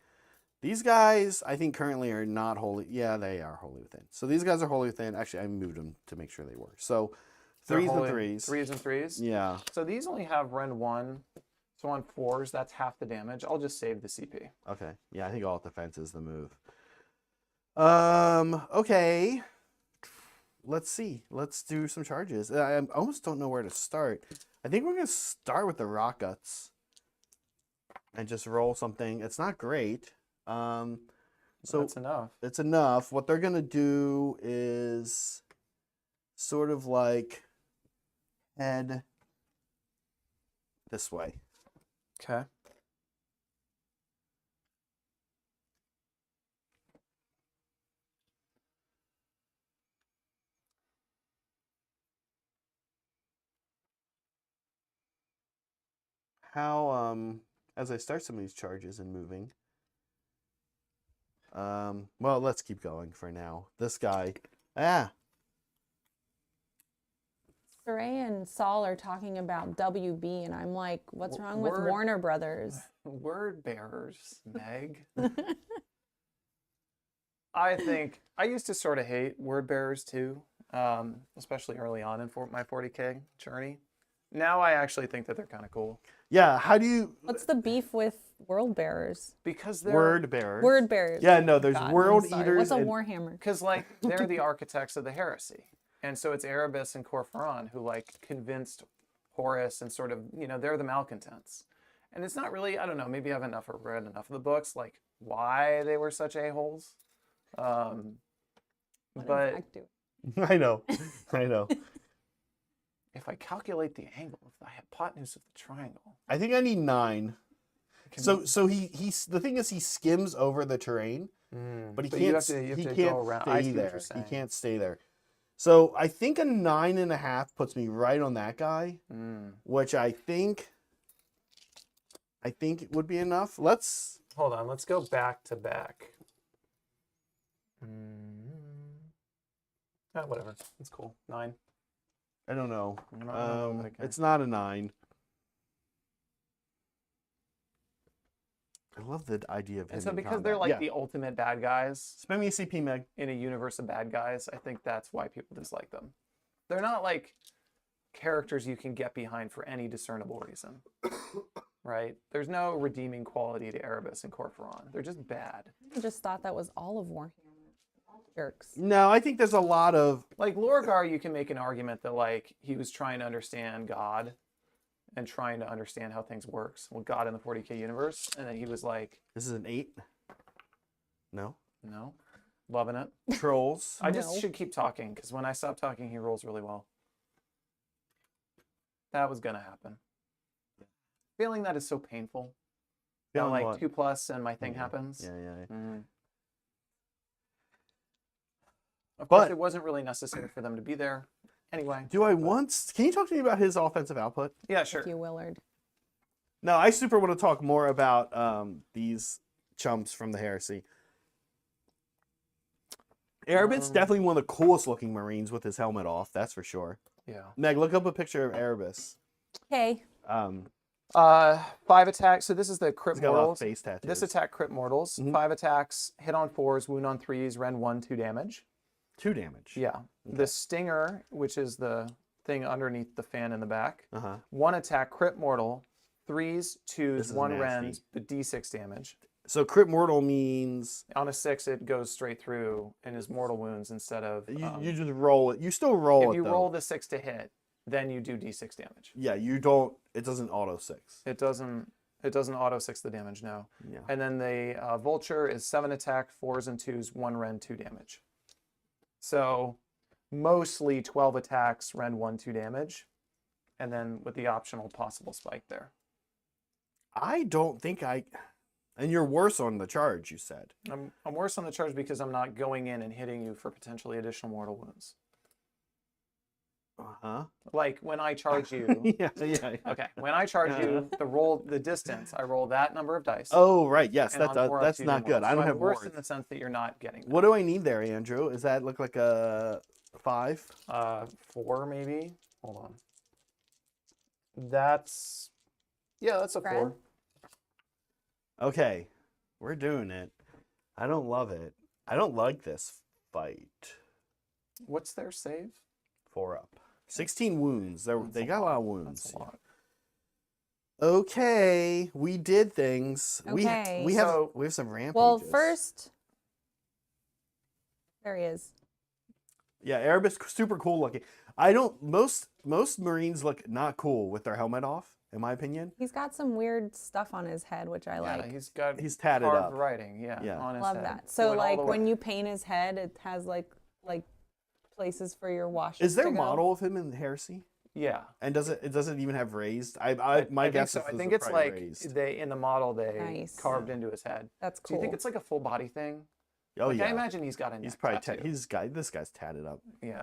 These guys, I think currently are not wholly. Yeah, they are wholly within. So these guys are wholly within. Actually, I moved them to make sure they were. So They're 3s and holding 3s. 3s and 3s? Yeah. So these only have rend 1. So on 4s, that's half the damage. I'll just save the CP. Okay. Yeah, I think all defense is the move. Okay. Let's see. Let's do some charges. I almost don't know where to start. I think we're going to start with the rock guts and just roll something. It's not great. So That's enough. it's enough. What they're going to do is sort of like head this way. Okay. how as I start some of these charges and moving. Well, let's keep going for now. This guy, Saray and Saul are talking about WB, and I'm like, what's wrong with Warner Brothers? Word bearers, Meg. I think I used to sort of hate word bearers too, especially early on in my 40K journey. Now I actually think that they're kind of cool. Yeah, how do you... What's the beef with world bearers? Because they're... Word bearers. Word bearers. Yeah, no, there's God, world I'm sorry. eaters. What's a and- warhammer? Because, like, they're the architects of the heresy. And so it's Erebus and Corferon who, like, convinced Horus and sort of, you know, they're the malcontents. And it's not really, I don't know, maybe I haven't read enough of the books, like, why they were such a-holes. What But... does Zach do? I know. I know. If I calculate the angle of the hypotenuse of the triangle... I think I need 9. So he's the thing is he skims over the terrain, but he can't. You have to can't go around. I stay see what there. you're saying. He can't stay there. So I think a 9.5 puts me right on that guy, which I think would be enough. Let's Hold on. Let's go back to back. Whatever. It's cool. 9. I don't know. I don't know what I can- It's not a 9. I love the idea of him. And so in because combat. they're like Yeah. the ultimate bad guys Spend me a CP, Meg. in a universe of bad guys, I think that's why people dislike them. They're not like characters you can get behind for any discernible reason. Right? There's no redeeming quality to Erebus and Corferon. They're just bad. I just thought that was all of Warhammer. Jerks. No, I think there's a lot of Like Lorgar, you can make an argument that like he was trying to understand God and trying to understand how things works. Well, God in the 40K universe, and then he was like, This is an 8. No. no, loving it. Trolls. I just No. should keep talking because when I stop talking, he rolls really well. That was gonna happen. Feeling that is so painful. Now, Feeling like what? 2+ and my thing Yeah. happens. Yeah. Mhm. Of But- course, it wasn't really necessary for them to be there. Anyway. Do I want? Can you talk to me about his offensive output? Yeah, sure. Thank you, Willard. No, I super want to talk more about these chumps from the Heresy. Erebus definitely one of the coolest looking Marines with his helmet off. That's for sure. Yeah. Meg, look up a picture of Erebus. Okay. 5 attacks. So this is the crit He's got a lot of mortals. face tattoos. This attack crit mortals. 5 attacks, hit on 4s, wound on 3s, rend 1, 2 damage. 2 damage. Yeah. The stinger, which is the thing underneath the fan in the back. 1 attack, crit mortal, 3s, 2s, This is 1 nasty. rend, but d6 damage. So crit mortal means On a 6, it goes straight through and is mortal wounds instead of. you just roll it. You still roll if it you though. roll the 6 to hit, then you do d6 damage. Yeah, you don't. It doesn't auto 6. It doesn't auto 6 the damage, no. Yeah. And then the vulture is 7 attack, 4s and 2s, 1 rend, 2 damage. So mostly 12 attacks, rend 1, 2 damage, and then with the optional possible spike there. I don't think I. And you're worse on the charge. You said. I'm worse on the charge because I'm not going in and hitting you for potentially additional mortal wounds. Like when I charge you. yeah. Okay, when I charge you, the distance, I roll that number of dice. Oh right, yes, and on 4 up that's to not do good. more. I So don't I'm have worse wars. in the sense that you're not getting that. What do I need there, Andrew? Does that look like a 5? 4 maybe. Hold on. That's a Fred? 4. Okay, we're doing it. I don't love it. I don't like this fight. What's their save? 4 up. 16 wounds. They got a lot of wounds. That's a lot. Okay, we did things. Okay. We have some rampages. Well, first, there he is. Yeah, Erebus super cool looking. I don't most Marines look not cool with their helmet off, in my opinion. He's got some weird stuff on his head, which I like. He's tatted carved up. writing, Yeah. on his Love head. that. So Went all like the when way. you paint his head, it has like places for your washes. Is there to a go. model of him in Heresy? Yeah. And does it doesn't even have raised? My I guess think so. is I think this it's is like probably raised. in the model they Nice. carved into his head. Oh, That's Do cool. you think it's like a full body thing? Oh Like, yeah. I imagine he's got a He's neck probably tattoo. this guy's tatted up. Yeah.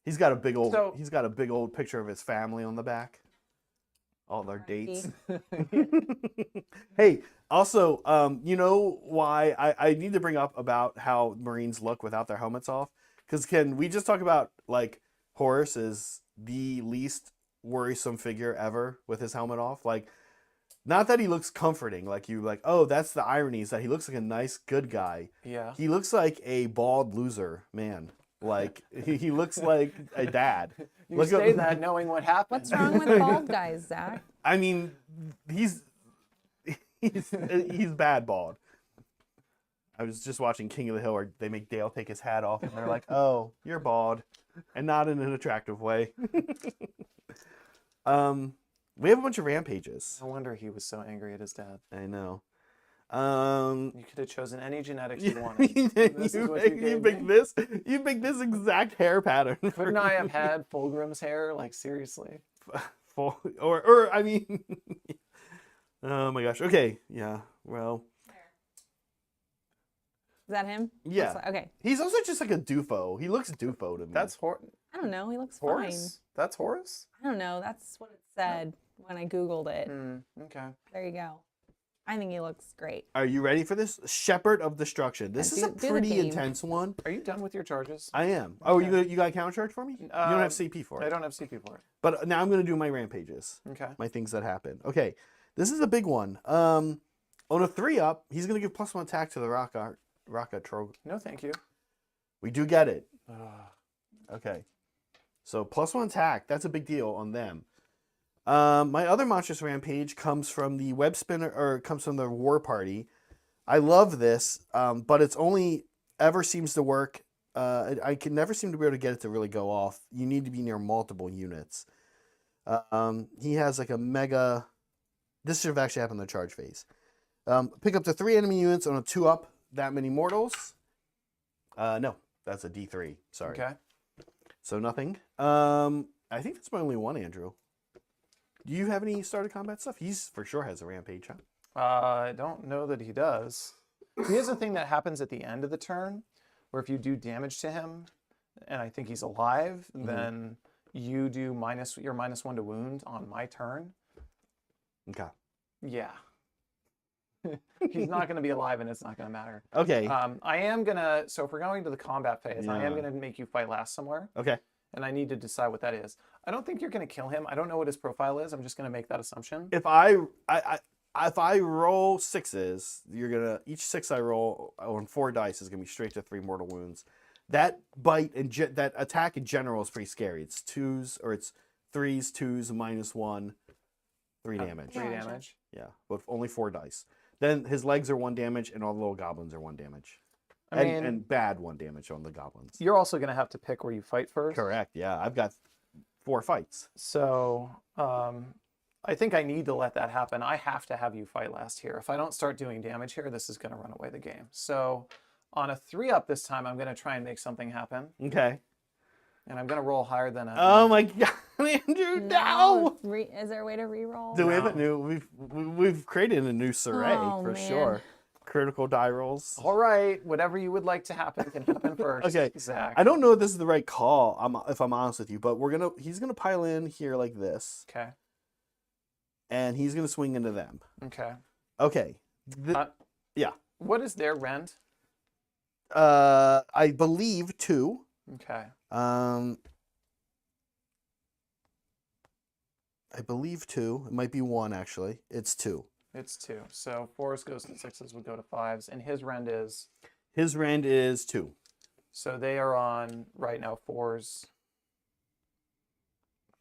He's got a big old So- he's got a big old picture of his family on the back. all our dates. Frankie. Hey, also, you know why I need to bring up about how Marines look without their helmets off? Because can we just talk about like Horus is the least worrisome figure ever with his helmet off? Like, not that he looks comforting, like you like, oh, that's the irony, is that he looks like a nice, good guy. Yeah. He looks like a bald loser man. Like he looks like a dad. You Look say up- that knowing what happened. What's wrong with bald guys, Zach? I mean, he's bad bald. I was just watching King of the Hill where they make Dale take his hat off and they're like, "Oh, you're bald," and not in an attractive way. We have a bunch of rampages. No wonder he was so angry at his dad. I know. You could have chosen any genetics you wanted. you This is what you gave picked me. this. You picked this exact hair pattern. for Couldn't I have me. had Fulgrim's hair? Like, seriously. or I mean, oh my gosh. Okay, yeah. Well, Is that him? yeah. Looks like- okay. He's also just like a doofo. He looks doofo to me. That's I don't know. He looks Horus? That's Horus? fine. I don't know. That's what it said when I Googled it. Okay. There you go. I think he looks great. Are you ready for this? Shepherd of Destruction. This Yeah, is a do the pretty theme. intense one. Are you done with your charges? I am. Oh, Okay. you got a counter charge for me? You don't have CP for it. I don't have CP for it. But now I'm going to do my rampages. Okay. My things that happen. Okay. This is a big one. On a 3-up, he's going to give +1 attack to the Raka Troggs. No, thank you. We do get it. Ugh. Okay. So +1 attack. That's a big deal on them. My other monstrous rampage comes from the web spinner, or comes from the war party. I love this, but it's only ever seems to work. I can never seem to be able to get it to really go off. You need to be near multiple units. He has like a mega. This should have actually happened in the charge phase. Pick up to 3 enemy units on a 2-up. That many mortals. No, that's a D3. Sorry. Okay. So nothing. I think that's my only one, Andrew. Do you have any started combat stuff? He's for sure has a rampage, huh? I don't know that he does. He has a thing that happens at the end of the turn, where if you do damage to him, and I think he's alive, then you do your -1 to wound on my turn. Okay. Yeah. He's not going to be alive, and it's not going to matter. Okay. I am going to, so if we're going to the combat phase, I am Yeah. going to make you fight last somewhere, Okay. and I need to decide what that is. I don't think you're going to kill him. I don't know what his profile is. I'm just going to make that assumption. If I roll 6s, you're gonna each 6 I roll on 4 dice is gonna be straight to 3 mortal wounds. That bite and that attack in general is pretty scary. It's 2s or it's 3s, 2s, -1, 3 damage. 3 Yeah. damage. Yeah, but only 4 dice. Then his legs are 1 damage, and all the little goblins are 1 damage. I mean, And bad 1 damage on the goblins. you're also going to have to pick where you fight first. Correct. Yeah, I've got 4 fights. So I think I need to let that happen. I have to have you fight last here. If I don't start doing damage here, this is going to run away the game. So on a 3-up this time, I'm going to try and make something happen. Okay. And I'm going to roll higher than a... Oh my God, Andrew! No. Is there a way to re-roll? Do we have a No. new? We've created a new Saray Oh, for man. sure. Critical die rolls. All right, whatever you would like to happen can happen first. Okay. Zach. I don't know if this is the right call. If I'm honest with you, but he's gonna pile in here like this, Okay. and he's gonna swing into them. Okay. Okay. Yeah. What is their rend? I believe 2. Okay. I believe 2. It might be 1 actually. It's 2. It's 2. So 4s goes to 6s would go to 5s, and his rend is... His rend is 2. So they are on, right now, 4s,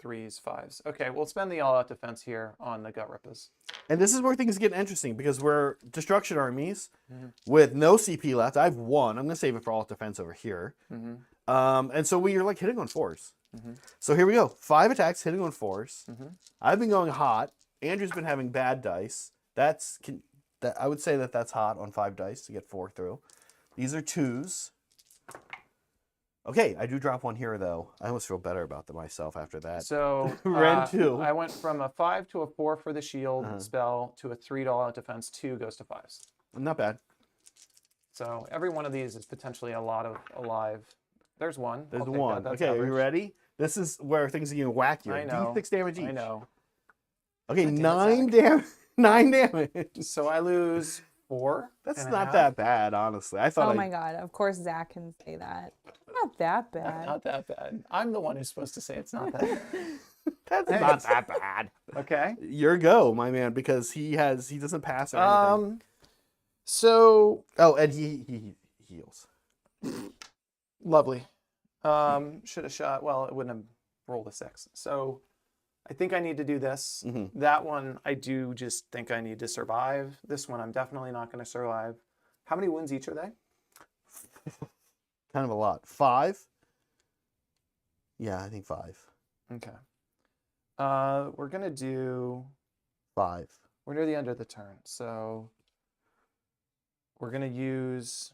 3s, 5s. Okay, we'll spend the all-out defense here on the Gut Rippers. And this is where things get interesting because we're destruction armies Mhm. with no CP left. I have 1. I'm gonna save it for all defense over here. Mm-hmm. And so we are like hitting on 4s. Mhm. So here we go. 5 attacks hitting on 4s. Mhm. I've been going hot. Andrew's been having bad dice. I would say that's hot on 5 dice to get 4 through. These are 2s. Okay, I do drop 1 here though. I almost feel better about myself after that. So Rend 2. I went from a 5 to a 4 for the shield Uh-huh. spell to a 3 all-out defense. 2 goes to 5s. Not bad. So every one of these is potentially a lot of alive. There's 1. There's I'll take 1. that. That's Okay, are you average. ready? This is where things are gonna whack you. I know. D6 damage each. I know. Okay, God damn it, 9 Zach. damage. 9 damage. So I lose 4. That's and a not half. that bad, honestly. I thought Oh my God. Of course, Zach can say that. Not that bad. Not that bad. I'm the one who's supposed to say it's not that bad. that's not that bad. Okay. Your go, my man, because he doesn't pass or anything. So Oh, and he heals. lovely. Should have shot. Well, it wouldn't have rolled a 6. So I think I need to do this. Mm-hmm. That one I do just think I need to survive. This one I'm definitely not going to survive. How many wounds each are they? Kind of a lot. 5? Yeah, I think 5. Okay. We're gonna do. 5. We're near the end of the turn, so we're gonna use.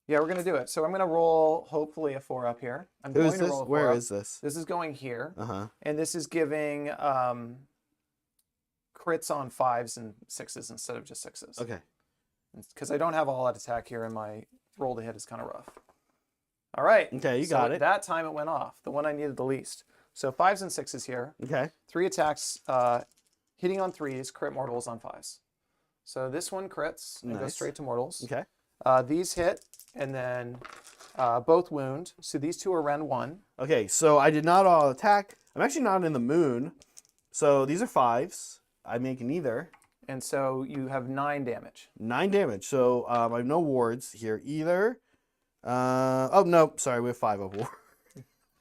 Yeah, we're gonna do it. So I'm gonna roll hopefully a 4 up here. I'm Who going is to this? roll a 4 Where up. is this? This is going here, Uh-huh. and this is giving crits on 5s and 6s instead of just 6s. Okay. Because I don't have all that attack here, and my roll to hit is kind of rough. All right. Okay, you so got it. That time it went off, the one I needed the least. So 5s and 6s here. Okay. 3 attacks, hitting on 3s, crit mortals on 5s. So this one crits and goes Nice. straight to mortals. Okay. These hit, and then both wound. So these 2 are Ren 1. Okay, so I did not all attack. I'm actually not in the moon. So these are 5s. I make neither. And so you have 9 damage. 9 damage. So I have no wards here either. Oh, no. Sorry, we have 5 up ward.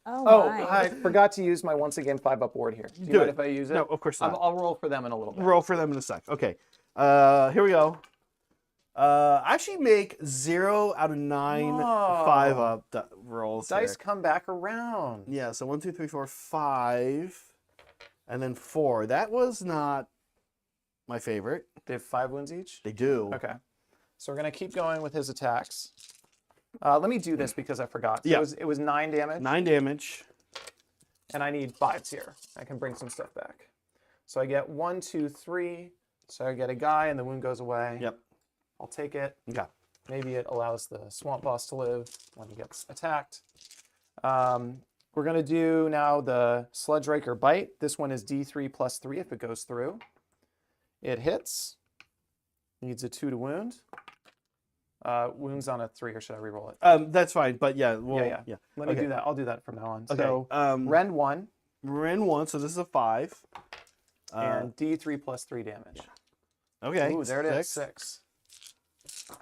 Oh, my. I forgot to use my once again 5-up ward here. Do you Do mind it. if I use it? No, of course not. I'll roll for them in a little bit. Roll for them in a sec. Okay. Here we go. I actually make 0 out of 9 Whoa. 5-up rolls. Dice here. come back around. Yeah, so 1, 2, 3, 4, 5. And then 4. That was not my favorite. They have 5 wounds each? They do. Okay. So we're going to keep going with his attacks. Let me do this because I forgot. So Yeah. it was 9 damage. 9 damage. And I need 5s here. I can bring some stuff back. So I get 1, 2, 3. So I get a guy and the wound goes away. Yep. I'll take it. Okay. Maybe it allows the swamp boss to live when he gets attacked. We're going to do now the Sludge Raker Bite. This one is D3 plus 3 if it goes through. It hits. Needs a 2 to wound. Wounds on a 3, or should I reroll it? That's fine, but yeah, we'll, Yeah. Let me Okay. do that. I'll do that from now on. Okay. So Ren Ren 1 1, so this is a 5. and D3 plus 3 damage. Okay. Ooh, there it is. 6. 6.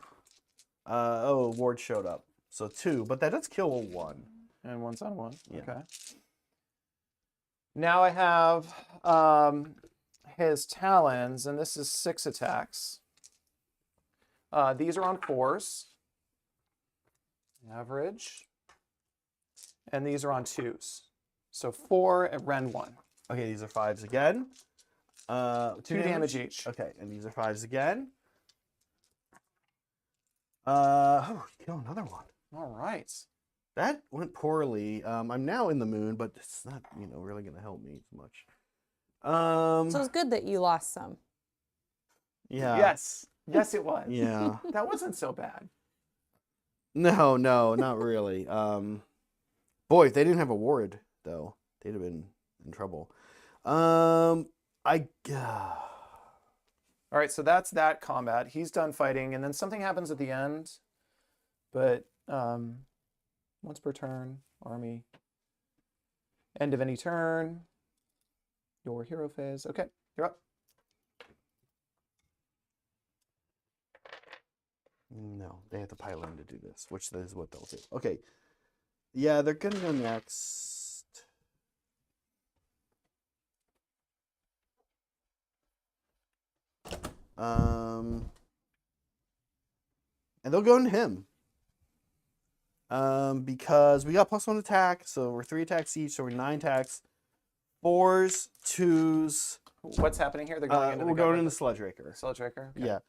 Oh, ward showed up. So 2, but that does kill a 1. And 1's on 1. Yeah. Okay. Now I have his talons, and this is 6 attacks. These are on 4s. Average. And these are on 2s. So 4 at Ren 1. Okay, these are 5s again. 2 damage each. Okay, and these are 5s again. Kill another one. All right. That went poorly. I'm now in the moon, but it's not, really going to help me much. So it's good that you lost some. Yeah. Yes. Yes, it was. Yeah. That wasn't so bad. No, not really. Boy, if they didn't have a ward, though, they'd have been in trouble. All right, so that's that combat. He's done fighting, and then something happens at the end. But once per turn, army. End of any turn. Your hero phase. Okay, you're up. No, they have to pile in to do this, which is what they'll do. Okay. Yeah, they're going to go next. And they'll go into him. Because we got +1 attack, so we're 3 attacks each, so we're 9 attacks. 4s, 2s. What's happening here? They're going into We're the going into Sludge Raker. Sludge Raker? Okay. Yeah.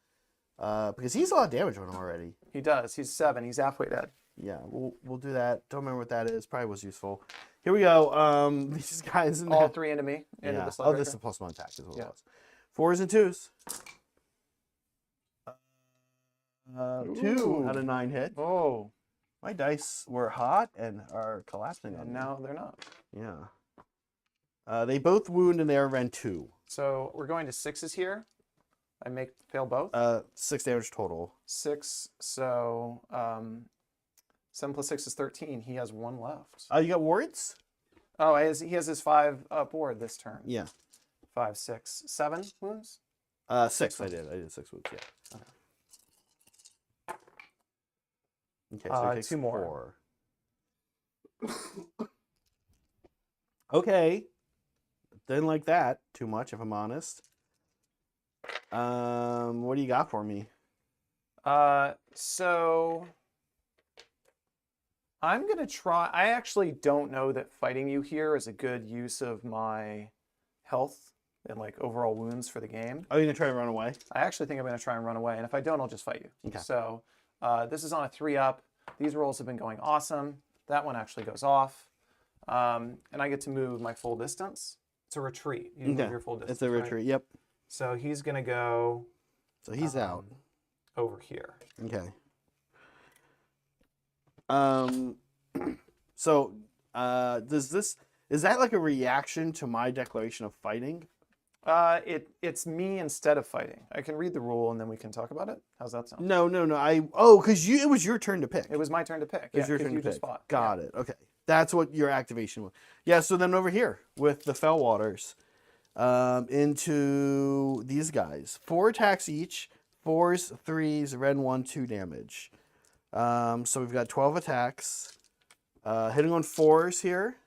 Because he's a lot of damage on him already. He does. He's 7. He's halfway dead. Yeah, we'll do that. Don't remember what that is. Probably was useful. Here we go. These guys. All 3 into me. Into Yeah. the Sludge Oh, Raker. this is a +1 attack. Is what Yeah. it was. 4s and 2s. 2 Ooh. out of 9 hit. Oh. My dice were hot and are collapsing on And me. now they're not. Yeah. They both wound and they are ran 2. So we're going to 6s here. I fail both. 6 damage total. 6. So 7 plus 6 is 13. He has 1 left. You got wards? Oh, he has his 5 board this turn. Yeah. 5, 6, 7 wounds. 6. I did 6 wounds. Yeah. Okay. So he takes 2 more. 4. Okay. Didn't like that too much, if I'm honest. What do you got for me? So I'm gonna try. I actually don't know that fighting you here is a good use of my health and like overall wounds for the game. Are you gonna try to run away? I actually think I'm gonna try and run away, and if I don't, I'll just fight you. Okay. So this is on a 3-up. These rolls have been going awesome. That one actually goes off, and I get to move my full distance. It's a retreat. You move your full distance. It's a retreat. Right? Yep. So he's gonna go. So he's out. Over here. Okay. So is that like a reaction to my declaration of fighting? It's me instead of fighting. I can read the rule and then we can talk about it. How's that sound? No. Because it was your turn to pick. It was my turn to pick. It was your 'cause turn you to just pick. fought. Got it. Okay. That's what your activation was. Yeah, so then over here with the Fell Waters, into these guys. 4 attacks each, 4s, 3s, ren 1, 2 damage. So we've got 12 attacks. Hitting on 4s here.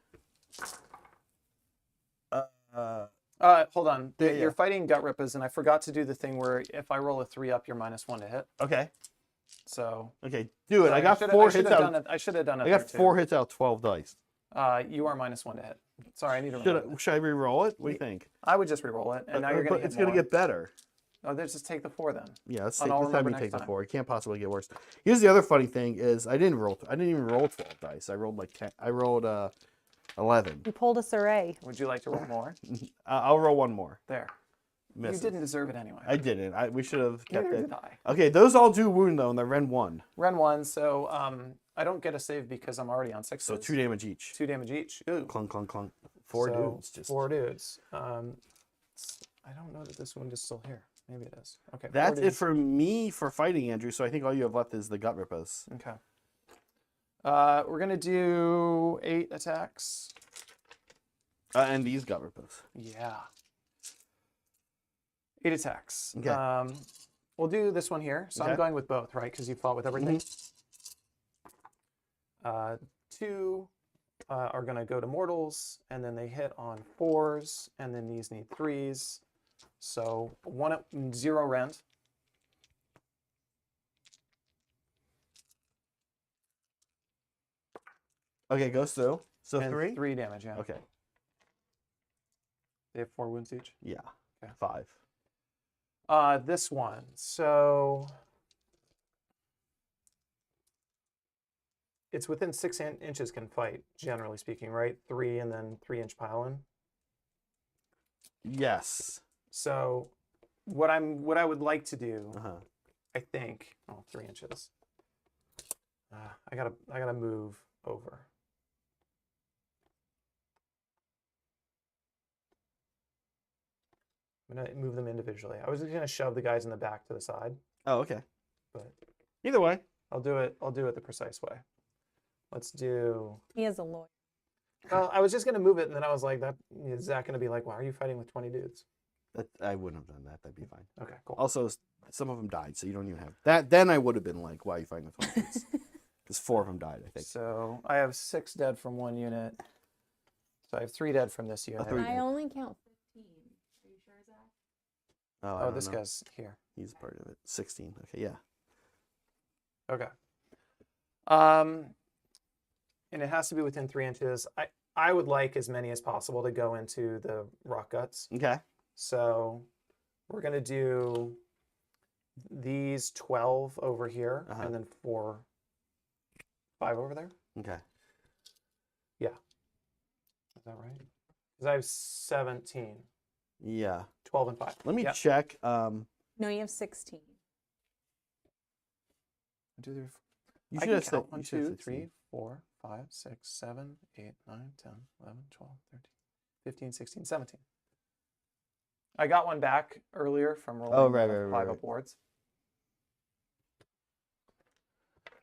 Hold on. Yeah. You're fighting gut rippers, and I forgot to do the thing where if I roll a 3-up, you're -1 to hit. Okay. So Okay, do it. sorry, I got 4 hits out. I should have done it. I got 4 hits out of 12 dice. You are -1 to hit. Sorry, I need to. Should I re-roll it? What do you think? I would just re-roll it, and now you're gonna. It's gonna get better. Oh, let's just take the 4 then. Yeah, let's And have I'll remember me take next the time. 4. It can't possibly get worse. Here's the other funny thing is I didn't even roll 12 dice. I rolled like 10. I rolled 11. You pulled a Saray. Would you like to roll more? I'll roll 1 more. There. Misses. You didn't deserve it anyway. I didn't. We should have kept Neither it. did I. Okay, those all do wound though, and they're ren 1. Ren 1, so I don't get a save because I'm already on 6. So 2 damage each. 2 damage each. Ooh. Clunk, clunk, clunk. 4 So, dudes. Just 4 dudes. I don't know that this one is still here. Maybe it is. Okay. 4 That's it dudes. for me for fighting, Andrew. So I think all you have left is the gut rippers. Okay. We're gonna do 8 attacks. And these gut rippers. Yeah. 8 attacks. Okay. We'll do this one here. So Okay. I'm going with both, right? Because you fought with everything. 2 are going to go to mortals, and then they hit on 4s, and then these need 3s. So 0 rend. Okay, goes through. So And 3? 3 damage, yeah. Okay. They have 4 wounds each. Yeah. Okay. 5. This one. So it's within 6 inches can fight, generally speaking, right? 3 and then 3-inch pile-in. Yes. So what I would like to do, Uh-huh. I think, 3 inches. I gotta move over. I'm gonna move them individually. I was just gonna shove the guys in the back to the side, Oh, okay. but Either way. I'll do it the precise way. Let's do. He is a lawyer. Well, I was just gonna move it, and then I was like, "That is Zach gonna be like, why are you fighting with 20 dudes?" I wouldn't have done that. That'd be fine. Okay, cool. Also, some of them died, so you don't even have that. Then I would have been like, "Why are you fighting with 20 dudes?" Because 4 of them died, I think. So I have 6 dead from 1 unit. So I have 3 dead from this unit. 3 I only count 15. Are you sure, Zach? Oh, I Oh, don't this know. guy's here. He's part of it. 16. Okay, yeah. Okay. And it has to be within 3 inches. I would like as many as possible to go into the rock guts. Okay. So we're gonna do these 12 over here, Uh-huh. and then 5 over there. Okay. Is that right? Because I have 17, Yeah. 12 and 5. Let me Yeah. check. No, you have 16. You I should can have said count 1, you should have 2, said 3, 16. 4, 5, 6, 7, 8, 9, 10, 11, 12, 13, 15, 16, 17. I got one back earlier from rolling Oh, right, 5 right. up boards.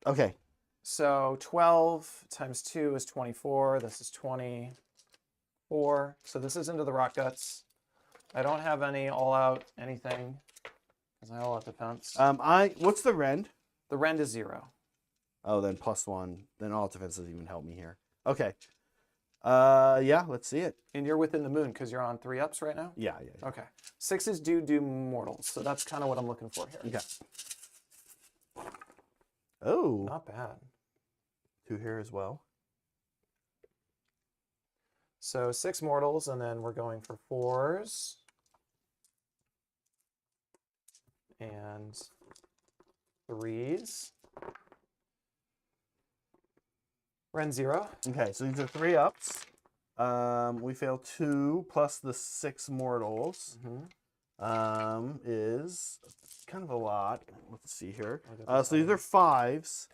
Okay. So 12 times 2 is 24. This is 24. So this is into the rock guts. I don't have any all-out anything because I all-out defense. What's the rend? The rend is 0. Oh, then +1. Then all defense doesn't even help me here. Okay. Yeah, let's see it. And you're within the moon because you're on 3 ups right now? Yeah. Okay. 6s do mortals, so that's kind of what I'm looking for here. Okay. Oh, Not bad. 2 here as well. So 6 mortals, and then we're going for 4s. And 3s. Rend 0. Okay, so these are 3 ups. We fail 2 plus the 6 mortals. Is kind of a lot. Let's see here. So these are 5s.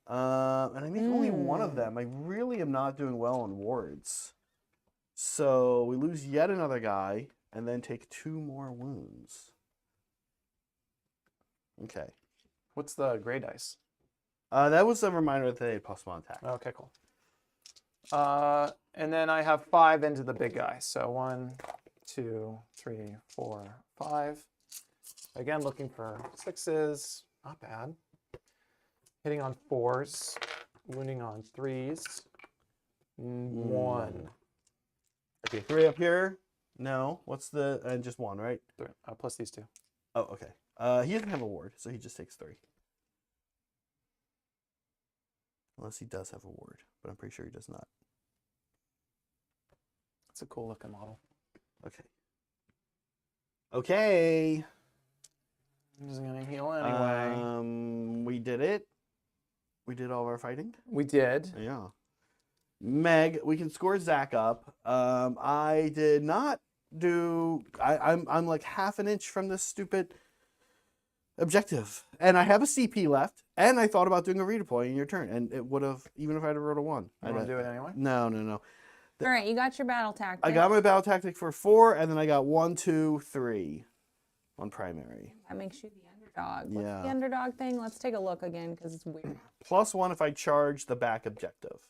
And I make only one of them. I really am not doing well on wards. So we lose yet another guy and then take 2 more wounds. Okay. What's the gray dice? That was a reminder that they had +1 attack. Okay, cool. And then I have 5 into the big guy. So 1, 2, 3, 4, 5. Again, looking for 6s. Not bad. Hitting on 4s. Wounding on 3s. 1. Okay, 3 up here. No. What's the... And just 1, right? Plus these 2. Oh, okay. He doesn't have a ward, so he just takes 3. Unless he does have a ward, but I'm pretty sure he does not. It's a cool looking model. Okay. Okay. I'm just gonna heal anyway. We did it. We did all of our fighting. We did. Yeah. Meg, we can score Zach up. I did not do. I'm like half an inch from this stupid objective, and I have a CP left, and I thought about doing a redeploy in your turn, and it would have, even if I had rolled a 1. You want to do it anyway? No. All right, you got your battle tactic. I got my battle tactic for 4, and then I got 1, 2, 3 on primary. That makes you the underdog. What's Yeah. the underdog thing? Let's take a look again because it's weird. +1 if I charge the back objective.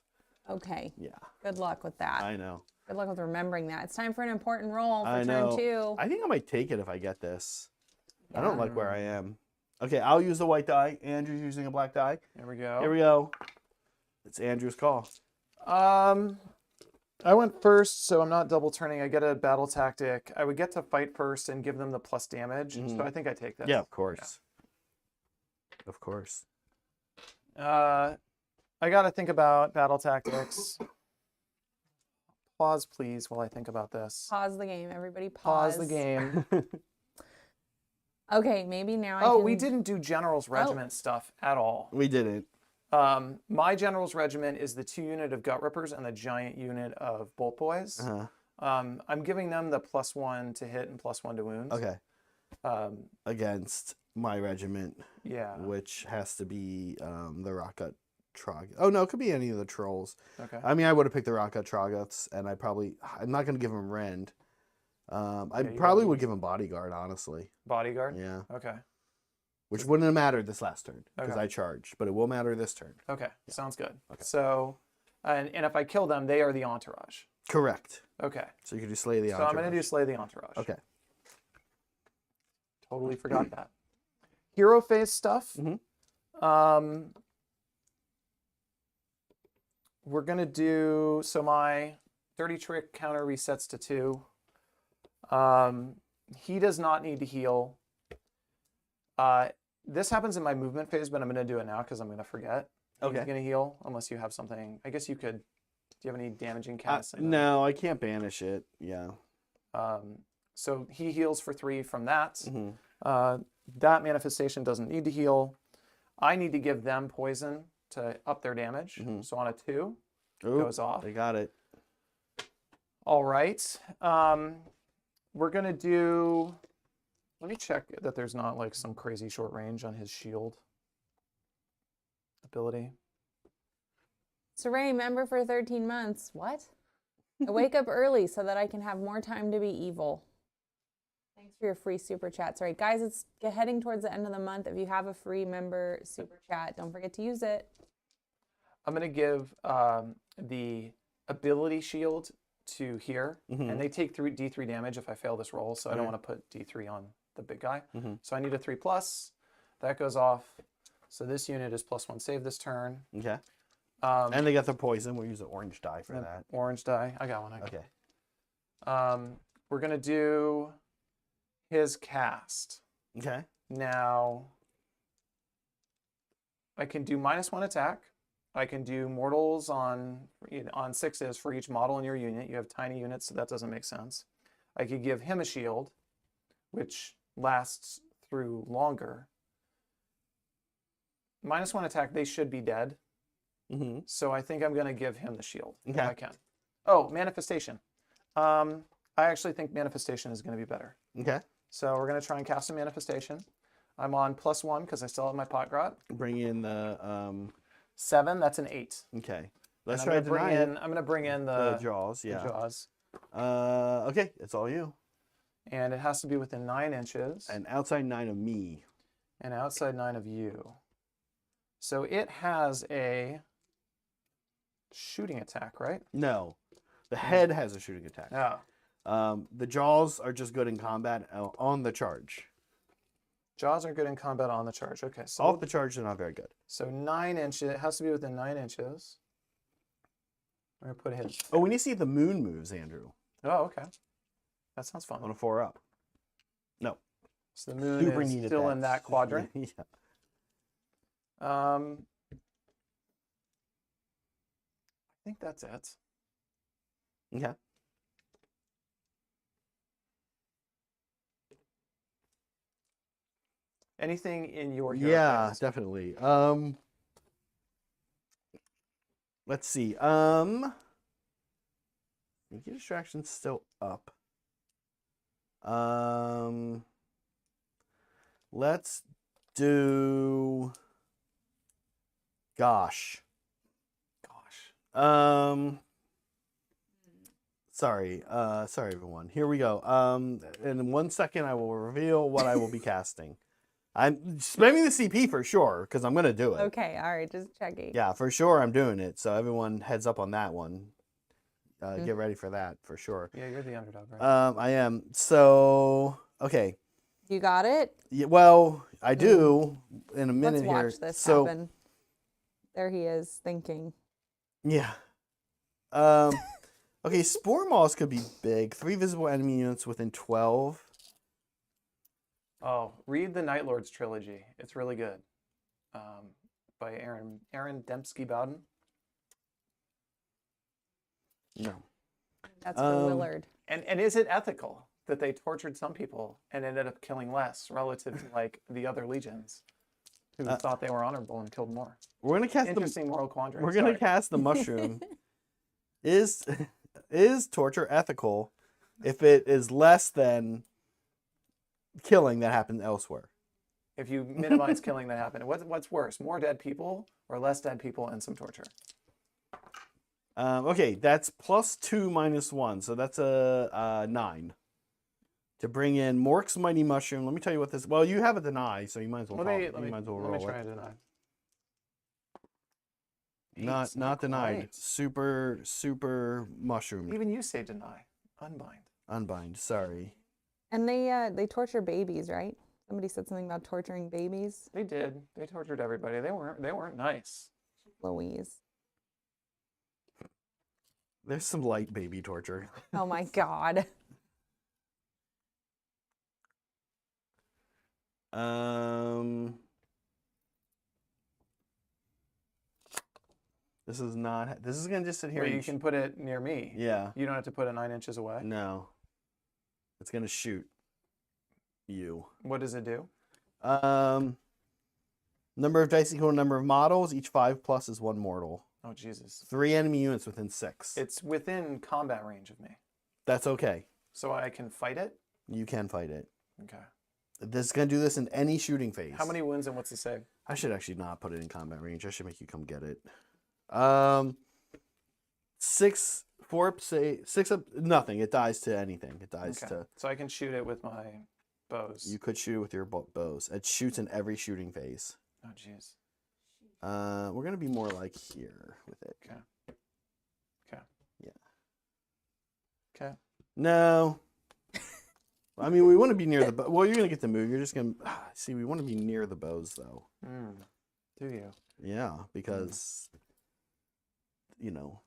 Okay. Yeah, Good luck with that. I know. Good luck with remembering that. It's time for an important roll for I turn know. 2. I think I might take it if I get this. I Yeah. don't like where I am. Okay, I'll use the white die. Andrew's using a black die. Here we go. Here we go. It's Andrew's call. I went first, so I'm not double turning. I get a battle tactic. I would get to fight first and give them the plus damage. So I think I take this. Yeah, of course. Yeah. Of course. I got to think about battle tactics. Pause, please, while I think about this. Pause the game. Everybody Pause pause. the game. Okay, maybe now I Oh, can... we didn't do General's Regiment stuff at all. We didn't. My General's Regiment is the 2 unit of Gut Rippers and the giant unit of Bolt Boys. I'm giving them the +1 to hit and +1 to wounds. Okay. Against my regiment, Yeah. which has to be the Rocket Troggs. Oh, no, it could be any of the trolls. Okay. I mean, I would have picked the Rocket Troggs, and I'm not going to give him Rend. I you probably gotta would give him Bodyguard, honestly. Bodyguard? Yeah. Okay. Which wouldn't have mattered this last turn, because Okay. I charged, but it will matter this turn. Okay. Sounds good. Okay. So, and if I kill them, they are the entourage. Correct. Okay. So you could do Slay the So Entourage. I'm going to do Slay the Entourage. Okay. Totally forgot that. Hero phase stuff. We're going to do, so my Dirty Trick counter resets to 2. He does not need to heal. This happens in my movement phase, but I'm going to do it now because I'm going to forget. Okay. He's going to heal unless you have something. I guess you could. Do you have any damaging casts? No, I can't banish it. Yeah. So he heals for 3 from that. That manifestation doesn't need to heal. I need to give them poison to up their damage. So on a 2, goes off. They got it. All right. We're going to do... Let me check that there's not like some crazy short range on his shield. ability. Saray, member for 13 months. What? I wake up early so that I can have more time to be evil. Thanks for your free super chats. All right, guys, it's heading towards the end of the month. If you have a free member super chat, don't forget to use it. I'm going to give the ability shield to here, and they take D3 damage if I fail this roll, so I don't want to put D3 on the big guy. So I need a 3+. That goes off. So this unit is +1 save this turn. Okay. And they got the poison. We'll use the orange die for that. Orange die. I got one. Okay. We're going to do his cast. Okay. Now, I can do -1 attack. I can do mortals on 6s for each model in your unit. You have tiny units, so that doesn't make sense. I could give him a shield, which lasts through longer. -1 attack, they should be dead. So I think I'm going to give him the shield if I can. Oh, manifestation. I actually think manifestation is going to be better. Okay. So we're going to try and cast a manifestation. I'm on +1 because I still have my pot grot. Bring in the 7, that's an 8. Okay. Let's I'm try gonna to bring deny in. I'm going to bring in the jaws. the Yeah. jaws. Okay, it's all you. And it has to be within 9 inches. And outside 9 of me. And outside 9 of you. So it has a shooting attack, right? No, the head has a shooting attack. Oh. The jaws are just good in combat on the charge. Jaws are good in combat on the charge. Okay, so Off the charge, they're not very good. So 9 inches. It has to be within 9 inches. I'm gonna put his. Oh, we need to see if the moon moves, Andrew. Oh, okay. That sounds fun. On a 4-up. No. So the moon Super is needed still that. in that quadrant. Yeah. I think that's it. Okay. Anything in your hero Yeah, plans? definitely. Let's see. Get distraction's still up. Let's do. Gosh. Sorry, everyone. Here we go. In 1 second, I will reveal what I will be casting. I'm spamming the CP for sure because I'm gonna do it. Okay, all right, just checking. Yeah, for sure, I'm doing it. So everyone, heads up on that one. Get ready for that for sure. Yeah, you're the underdog, right? I am. So okay. You got it? Yeah, well, I do in a minute Let's watch here. this So happen. There he is thinking. yeah. Okay, spore maws could be big. 3 visible enemy units within 12. Oh, read the Night Lords trilogy. It's really good. By Aaron Dembski Bowden. No. That's for Willard. And is it ethical that they tortured some people and ended up killing less relative to like the other legions who thought they were honorable and killed more? We're gonna cast Interesting moral quandary. We're gonna cast the mushroom. Is torture ethical if it is less than killing that happened elsewhere? If you minimize killing that happened, what's worse, more dead people or less dead people and some torture? Okay, that's +2 -1, so that's a 9. To bring in Mork's Mighty Mushroom. Let me tell you what this. Well, you have a deny, so you might as well. Let me roll try it. and deny. Not denied. quite. Super mushroom. Even you say deny. Unbind. Unbind. Sorry. And they torture babies, right? Somebody said something about torturing babies. They did. They tortured everybody. They weren't nice. Louise. There's some light baby torture. Oh my God. This is not. This is gonna just sit here. Where and you can put it near me. Yeah. You don't have to put it 9 inches away. No. It's gonna shoot you. What does it do? Number of dice equal to number of models. Each 5+ is 1 mortal. Oh Jesus. 3 enemy units within 6. It's within combat range of me. That's okay. So I can fight it? You can fight it. Okay. This is gonna do this in any shooting phase. How many wounds and what's the save? I should actually not put it in combat range. I should make you come get it. 6, 4, say 6 up, nothing. It dies to anything. It dies to. So I can shoot it with my bows. You could shoot it with your bows. It shoots in every shooting phase. Oh, jeez. We're gonna be more like here with it. Okay. Okay. Yeah. Okay. No. I mean, we want to be near the bow. Well, you're gonna get the move. You're just gonna see. We want to be near the bows, though. Do you? Yeah, because you know.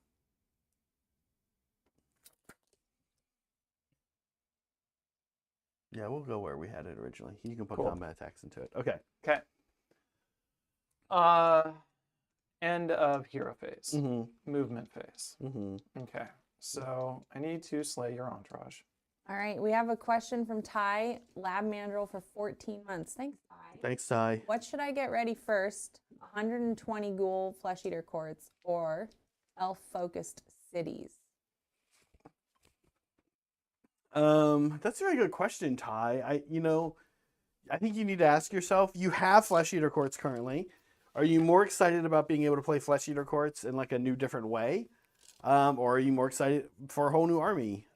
Yeah, we'll go where we had it originally. You can put Cool. combat attacks into it. Okay. Okay. End of hero phase. Mm-hmm. Movement phase. Mm-hmm. Okay. So I need to slay your entourage. All right, we have a question from Ty, lab mandrill for 14 months. Thanks, Ty. Thanks, Ty. What should I get ready first? 120 ghoul flesh eater courts or elf-focused cities? That's a very good question, Ty. I think you need to ask yourself, you have Flesh Eater Courts currently. Are you more excited about being able to play Flesh Eater Courts in like a new, different way? Or are you more excited for a whole new army?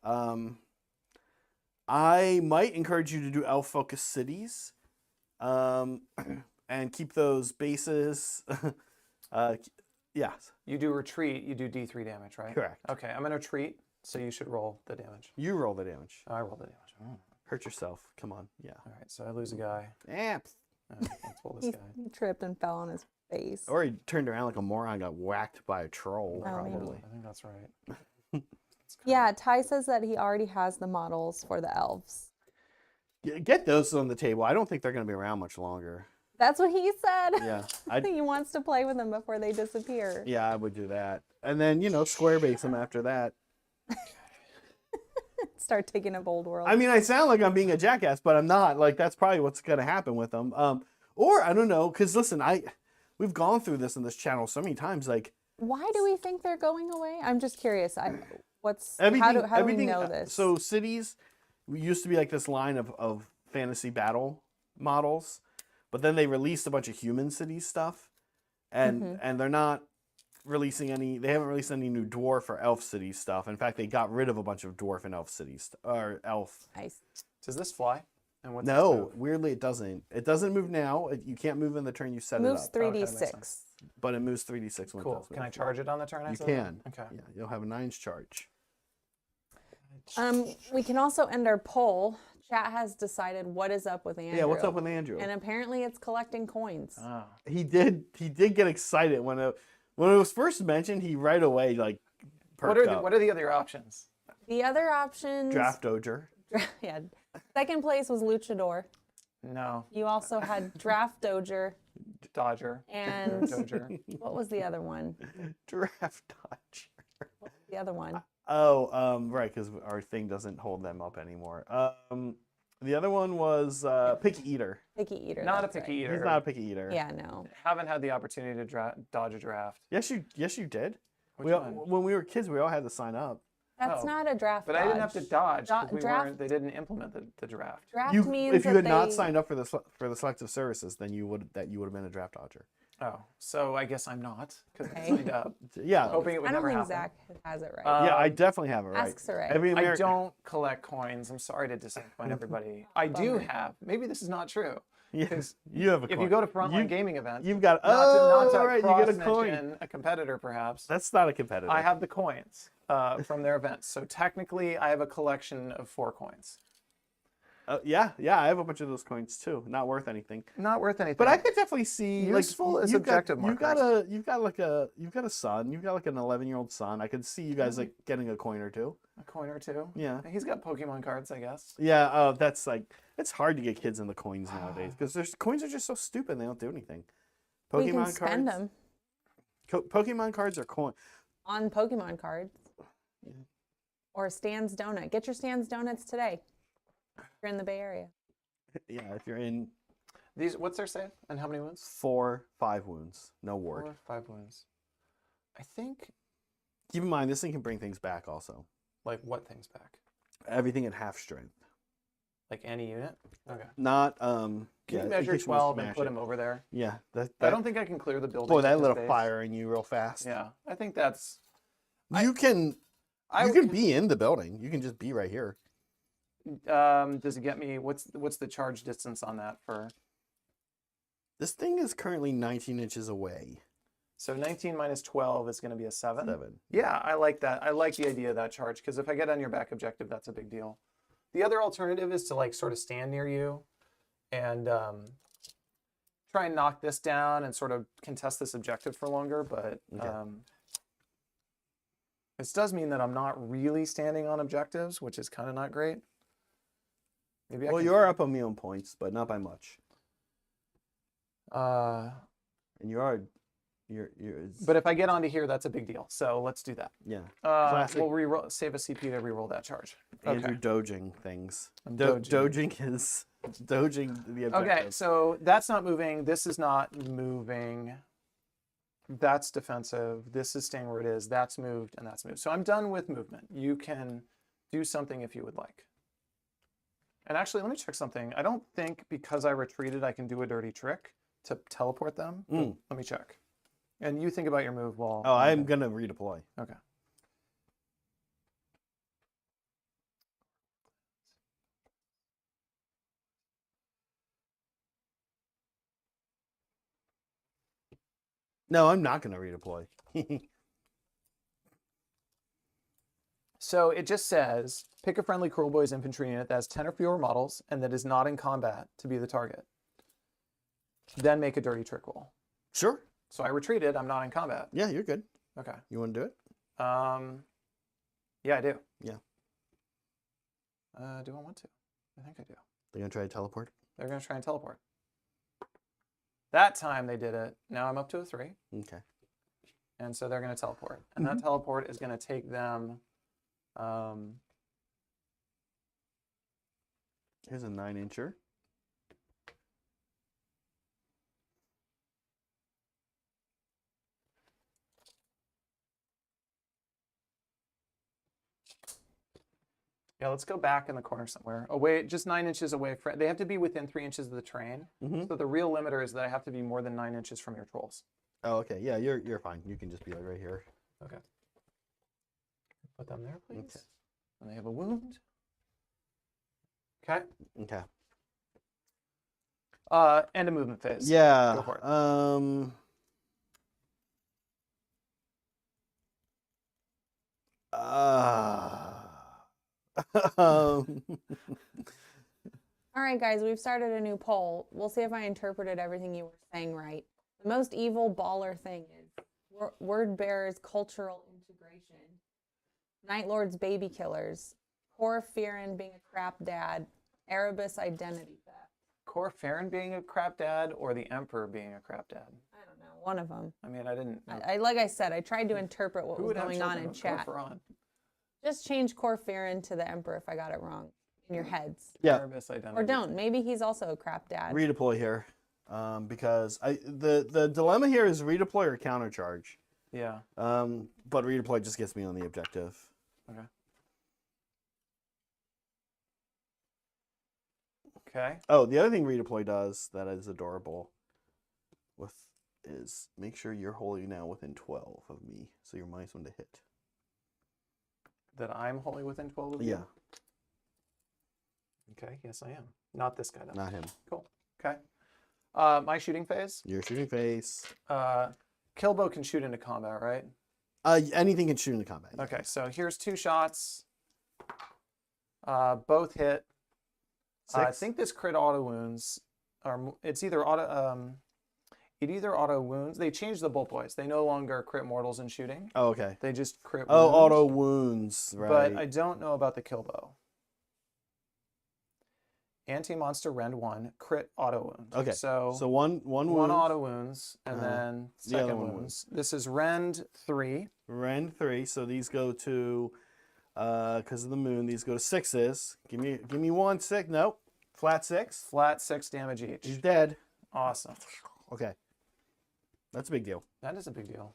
I might encourage you to do elf-focused cities. And keep those bases. Yes. You do retreat, you do D3 damage, right? Correct. Okay, I'm going to retreat, so you should roll the damage. You roll the damage. I roll the damage. Oh. Hurt yourself. Come on. Yeah. All right, so I lose a guy. Amps. Let's pull this guy. He tripped and fell on his face. Or he turned around like a moron and got whacked by a troll, Oh, maybe. probably. I think that's right. Yeah, Ty says that he already has the models for the elves. Get those on the table. I don't think they're going to be around much longer. That's what he said. Yeah. He wants to play with them before they disappear. Yeah, I would do that. And then, square base them after that. Start taking up old world. I mean, I sound like I'm being a jackass, but I'm not. Like, that's probably what's going to happen with them. Or, I don't know, because listen, we've gone through this in this channel so many times. Like, why do we think they're going away? I'm just curious. How do we know this? So cities used to be like this line of fantasy battle models, but then they released a bunch of human city stuff, and they're not releasing any. They haven't released any new dwarf or elf city stuff. In fact, they got rid of a bunch of dwarf and elf cities or elf. Nice. Does this fly? And what's No, this move? weirdly it doesn't. It doesn't move now. You can't move in the turn you set Moves it up. 3d6. Okay, that makes sense. But it moves 3d6 when it Cool. does Can I move. charge it on the turn? I You said? can. Okay. Yeah, you'll have a 9's charge. We can also end our poll. Chat has decided what is up with Andrew. Yeah, what's up with Andrew? And apparently it's collecting coins. Oh. He did get excited when it was first mentioned. He right away like perked up. What are the other options? The other options. Draft Doger. Yeah. Second place was Luchador. No. You also had Draft Doger. Dodger. And Doger. what was the other one? Draft Dodger. The other one. Oh, right, because our thing doesn't hold them up anymore. The other one was Picky Eater. Picky Eater. Not a that's picky right. eater. He's not a picky eater. Yeah, no. Haven't had the opportunity to dodge a draft. Yes, you did. Which one? When we were kids, we all had to sign up. That's Oh. not a draft. But I didn't have to dodge because Draft- they didn't implement the draft. Draft You, means if you that had not they- signed up for the selective services, then you would have been a draft dodger. Oh, so I guess I'm not because I Okay. signed up, Yeah, hoping it would I don't never think happen. Zach has it right. yeah, I definitely have it right. Ask Saray. Every I American. don't collect coins. I'm sorry to disappoint everybody. I do have. Maybe this is not true. Yes, you have a If coin. you go to frontline gaming events, You've got. not to all right, you get a cross-mention coin. a competitor perhaps. That's not a competitor. I have the coins from their events. So technically, I have a collection of 4 coins. Yeah, I have a bunch of those coins too. Not worth anything. Not worth anything. But I could definitely see Useful like, as you've got- objective You've got a son. You've got like an 11-year-old son. I could see you guys like getting a coin or two. a coin or two. Yeah. He's got Pokemon cards, I guess. Yeah. That's like it's hard to get kids in the coins nowadays because coins are just so stupid. They don't do anything. Pokemon we can spend cards. them Pokemon cards are coin. on Pokemon cards. Or Stan's Donut. Get your Stan's Donuts today. If you're in the Bay Area. Yeah, if you're in What's their save and how many wounds? 4, 5 wounds, no ward. 4 or 5 wounds. I think Keep in mind this thing can bring things back also. like what things back? Everything at half strength. Like any unit? Okay. Not Can yeah, you in measure case you wanna 12 and smash put it. him over there? Yeah, I don't think I can clear the building. boy, that with lit his a base. fire in you real fast. Yeah, I think that's. You can I be in the building. You can just be right here. Does it get me? What's the charge distance on that for? This thing is currently 19 inches away. So 19 minus 12 is going to be a 7. 7. Yeah, I like that. I like the idea of that charge because if I get on your back objective, that's a big deal. The other alternative is to like sort of stand near you and try and knock this down and sort of contest this objective for longer. But this does mean that I'm not really standing on objectives, which is kind of not great. Maybe Well, you are up on million points, but not by much. And you are, you're. But if I get onto here, that's a big deal. So let's do that. Yeah. We'll re-roll, save a CP to re-roll that charge. Andrew doging things. I'm Doging is doging the objective. Okay, so that's not moving. This is not moving. That's defensive. This is staying where it is. That's moved and that's moved. So I'm done with movement. You can do something if you would like. And actually, let me check something. I don't think because I retreated, I can do a dirty trick to teleport them. Let me check. And you think about your move while... Oh, I'm going to redeploy. Okay. No, I'm not going to redeploy. So it just says, pick a friendly Kruleboyz infantry unit that has 10 or fewer models and that is not in combat to be the target. Then make a dirty trick roll. Sure. So I retreated. I'm not in combat. Yeah, you're good. Okay. You want to do it? Yeah, I do. Yeah. Do I want to? I think I do. They're going to try to teleport? They're going to try and teleport. That time they did it. Now I'm up to a 3. Okay. And so they're going to teleport. And that teleport is going to take them... Here's a 9-incher. Yeah, let's go back in the corner somewhere. Away, just 9 inches away. They have to be within 3 inches of the train. So the real limiter is that I have to be more than 9 inches from your trolls. Oh, okay. Yeah, you're fine. You can just be like right here. Okay. Put them there, please. Okay. And they have a wound. Okay. Okay. And a movement phase. Yeah. Go for it. All right, guys, we've started a new poll. We'll see if I interpreted everything you were saying right. The most evil baller thing is Word Bearer's cultural integration, Night Lord's baby killers, Cor Fearin being a crap dad, Erebus identity theft. Cor Fearin being a crap dad or the Emperor being a crap dad? I don't know, one of them. I mean, I didn't know. Like I said, I tried to interpret what Who was would have going on children in with Cor chat. Fearin? Just change Cor Fearin to the Emperor if I got it wrong in your heads. Yeah. Erebus identity. Or don't. Maybe he's also a crap dad. Redeploy here. Because the dilemma here is redeploy or countercharge. Yeah. But redeploy just gets me on the objective. Okay. Okay. Oh, the other thing redeploy does that is adorable is make sure you're wholly now within 12 of me. So you're -1 to hit. That I'm wholly within 12 of you? Yeah. Okay, yes I am. Not this guy though. Not him. Cool. Okay. My shooting phase. Your shooting phase. Killbow can shoot into combat, right? Anything can shoot into combat. Okay, so here's 2 shots. Both hit. 6? I think this crit auto wounds are. It's either auto. It either auto wounds. They changed the bolt boys. They no longer crit mortals in shooting. Oh, okay. They just crit. Oh, wounds. auto wounds. Right. But I don't know about the Killbow. Anti-monster rend 1, crit auto wound. Okay. So one wound. 1 auto wounds, and then the other second one wounds. This is rend 3. Rend 3. So these go to, because of the moon, these go to 6s. Give me 1 6. Nope. Flat 6. Flat 6 damage each. He's dead. Awesome. Okay. That's a big deal. That is a big deal.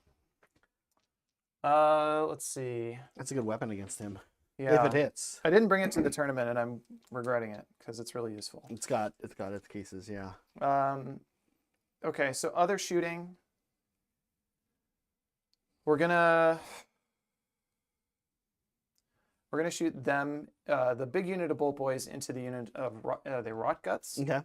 Let's see. That's a good weapon against him. Yeah. if it hits. I didn't bring it to the tournament, and I'm regretting it because it's really useful. It's got its cases, yeah. Okay, so other shooting. We're gonna shoot them, the big unit of Boltboyz into the unit of the Rot Guts. Okay.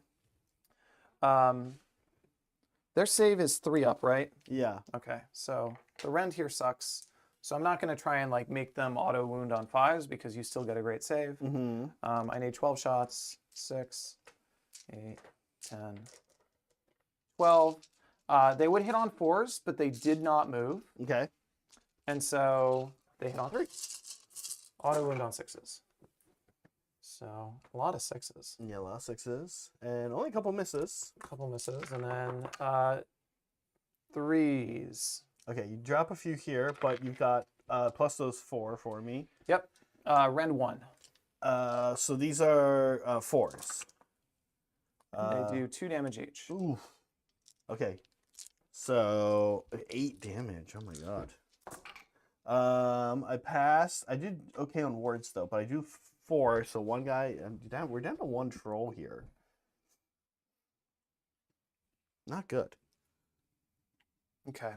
Their save is 3 up, right? Yeah. Okay, so the rend here sucks. So I'm not going to try and like make them auto wound on 5s because you still get a great save. Mm-hmm. I need 12 shots. 6, 8, 10, 12. They would hit on 4s, but they did not move. Okay. And so they hit on 3. Auto wound on 6s. So a lot of 6s. Yeah, a lot of 6s. And only a couple misses. A couple misses. And then 3s. Okay, you drop a few here, but you've got plus those 4 for me. Yep. Rend 1. So these are 4s. They do 2 damage each. Ooh. Okay. So 8 damage. Oh my god. I passed. I did okay on wards though, but I do 4. So one guy. We're down to 1 troll here. Not good. Okay.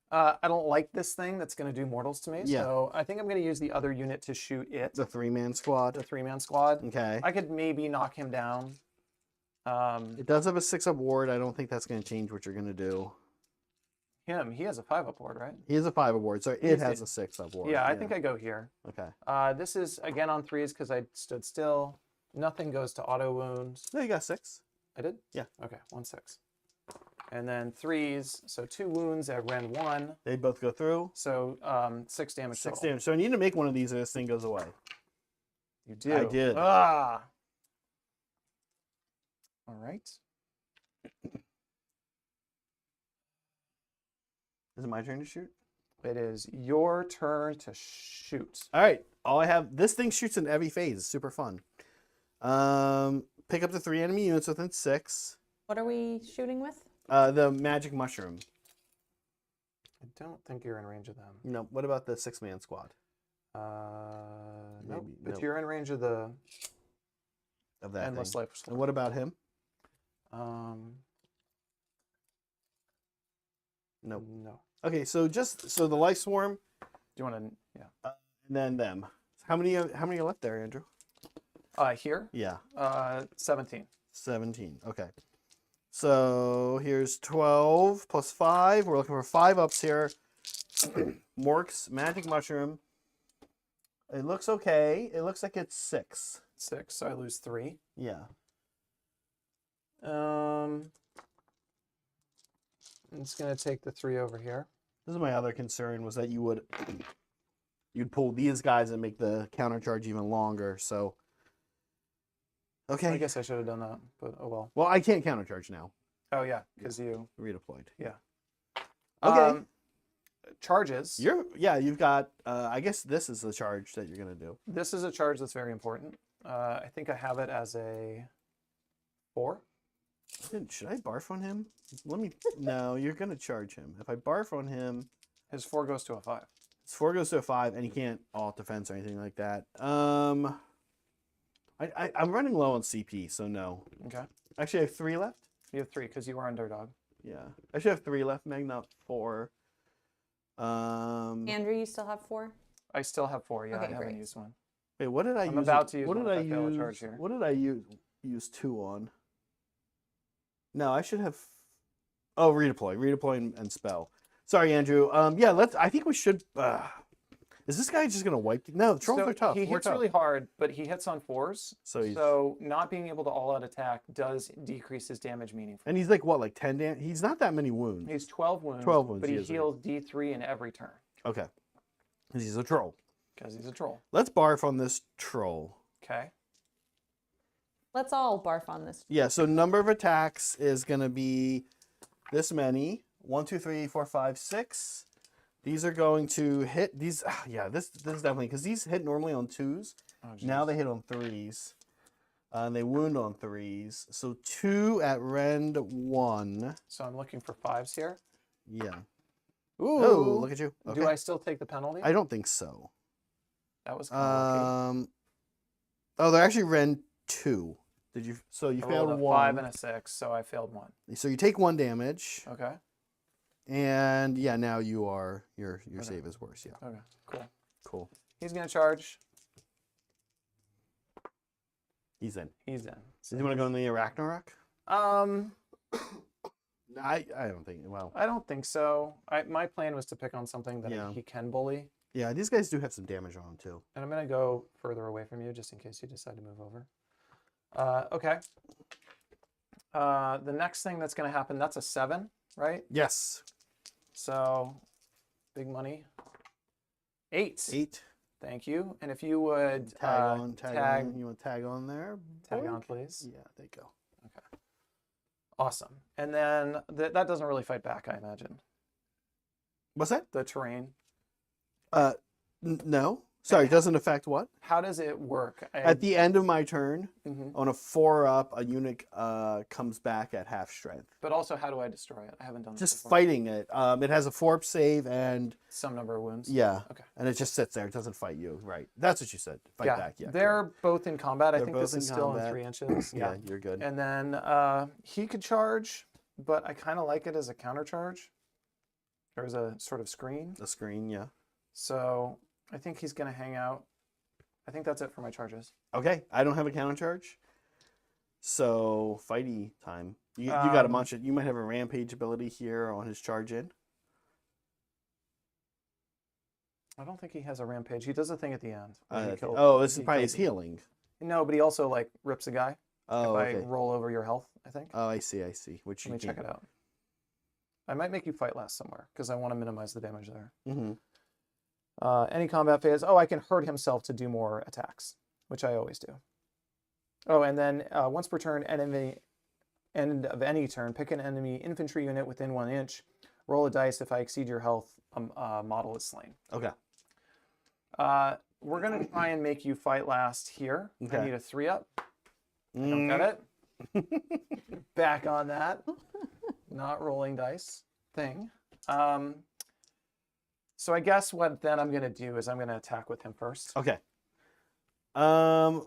I don't like this thing that's going to do mortals to me. Yeah. So I think I'm going to use the other unit to shoot it. The 3-man squad. The 3-man squad. Okay. I could maybe knock him down. It does have a 6-up ward. I don't think that's going to change what you're going to do. He has a 5-up ward, right? He has a 5-up ward, so it has a 6-up ward. Yeah, I think I go here. Okay. This is again on 3s because I stood still. Nothing goes to auto wounds. No, you got 6. I did? Yeah. Okay, 1 6. And then 3s, so 2 wounds at rend 1. They both go through. So 6 damage 6 total. damage. So I need to make one of these and this thing goes away. You do. I did. Ah. All right. Is it my turn to shoot? It is your turn to shoot. All right. All I have, this thing shoots in every phase. It's super fun. Pick up the 3 enemy units within 6. What are we shooting with? The magic mushroom. I don't think you're in range of them. No. What about the 6-man squad? Nope. Maybe, But nope. you're in range of the Of that endless thing. life. And what about him? Nope. No. Okay, so the life swarm, Do you want to? Yeah. and then them. How many are left there, Andrew? Here. Yeah. 17. 17. Okay. So here's 12 plus 5. We're looking for 5 ups here. Mork's magic mushroom. It looks okay. It looks like it's 6. 6. So I lose 3. Yeah. I'm just gonna take the 3 over here. This is my other concern was that you'd pull these guys and make the counter charge even longer. So okay. I guess I should have done that, but oh well. Well, I can't counter charge now. Oh yeah, because you Redeployed. yeah. Okay. Charges. You've got I guess this is the charge that you're gonna do. This is a charge that's very important. I think I have it as a 4. Should I barf on him? No, you're gonna charge him. If I barf on him, His 4 goes to a 5. his 4 goes to a 5, and he can't alt defense or anything like that. I'm running low on CP, so no. Okay. Actually, I have 3 left. You have 3 because you were underdog. Yeah, I should have 3 left. Meg, not 4. Andrew, you still have 4? I still have 4. Yeah, Okay, I haven't great. used one. Wait, what did I use? I'm about to use What one did I if I fail a use? charge here. What did I use 2 on? No, I should have. Oh, redeploy and spell. Sorry, Andrew. Yeah, I think we should. Is this guy just gonna wipe? No, the trolls So are tough. He We're hits tough. really hard, but he hits on 4s. So So not being able to all-out attack does decrease his damage meaningfully. And he's like what, like 10 damage? He's not that many wounds. He's 12 wounds. 12 wounds, But he he is, heals D3 in every turn Okay, because he's a troll. because he's a troll. Let's barf on this troll. Okay. Let's all barf on this. Yeah. So number of attacks is gonna be this many. 1, 2, 3, 4, 5, 6. These are going to hit these. Yeah, this is definitely because these hit normally on 2s. Oh, Now geez. they hit on 3s. And they wound on 3s. So 2 at rend 1. So I'm looking for 5s here. Yeah. Ooh. Oh, look at you. Okay. Do I still take the penalty? I don't think so. That was kind of lucky. Oh, they're actually Ren 2. Did you? So you I failed rolled a 1. 5 and a 6, so I failed 1. So you take 1 damage, Okay. and yeah, now you are your save is worse. Yeah. Okay. Cool. Cool. He's gonna charge. He's in. He's in. Do you want to go in the Ragnarok? Um, I don't think. Well, I don't think so. My plan was to pick on something that Yeah. he can bully, yeah, these guys do have some damage on them too. and I'm gonna go further away from you just in case you decide to move over. Okay. The next thing that's gonna happen, that's a 7, right? Yes. So, big money. 8. 8. Thank you. And if you would Tag on. tag You want to tag on there? on, Borg? please. Yeah, there you go. Okay. Awesome. And then that doesn't really fight back, I imagine. What's that? The terrain. No. Sorry, doesn't affect what? How does it work? At the end of my turn, Mhm. on a 4-up, a unit comes back at half strength. But also, how do I destroy it? I haven't done this Just before. fighting it. It has a 4-up save and Some number of wounds. yeah, Okay. and it just sits there. It doesn't fight you. Right. That's what you said. Fight Yeah. back. Yeah. They're correct. both in combat. I They're think both this is in still in combat. 3 inches. Yeah, you're good. And then he could charge, but I kind of like it as a counter charge. Or as a sort of screen. The screen. Yeah. So I think he's going to hang out. I think that's it for my charges. Okay. I don't have a counter charge. So fighty time. You got a bunch of. You might have a rampage ability here on his charge in. I don't think he has a rampage. He does a thing at the end. where he This is he probably kills his a- healing. No, but he also like rips a guy Oh, if okay. I roll over your health, I think. Oh, I see. Which Let me check it out. I might make you fight last somewhere because I want to minimize the damage there. Mm-hmm. Any combat phase. Oh, I can hurt himself to do more attacks, which I always do. Oh, and then once per turn, end of any turn, pick an enemy infantry unit within 1 inch. Roll a dice. If I exceed your health, a model is slain. Okay. We're going to try and make you fight last here. Okay. I need a 3-up. I don't get it. Back on that. Not rolling dice thing. So I guess what then I'm going to do is I'm going to attack with him first. Okay.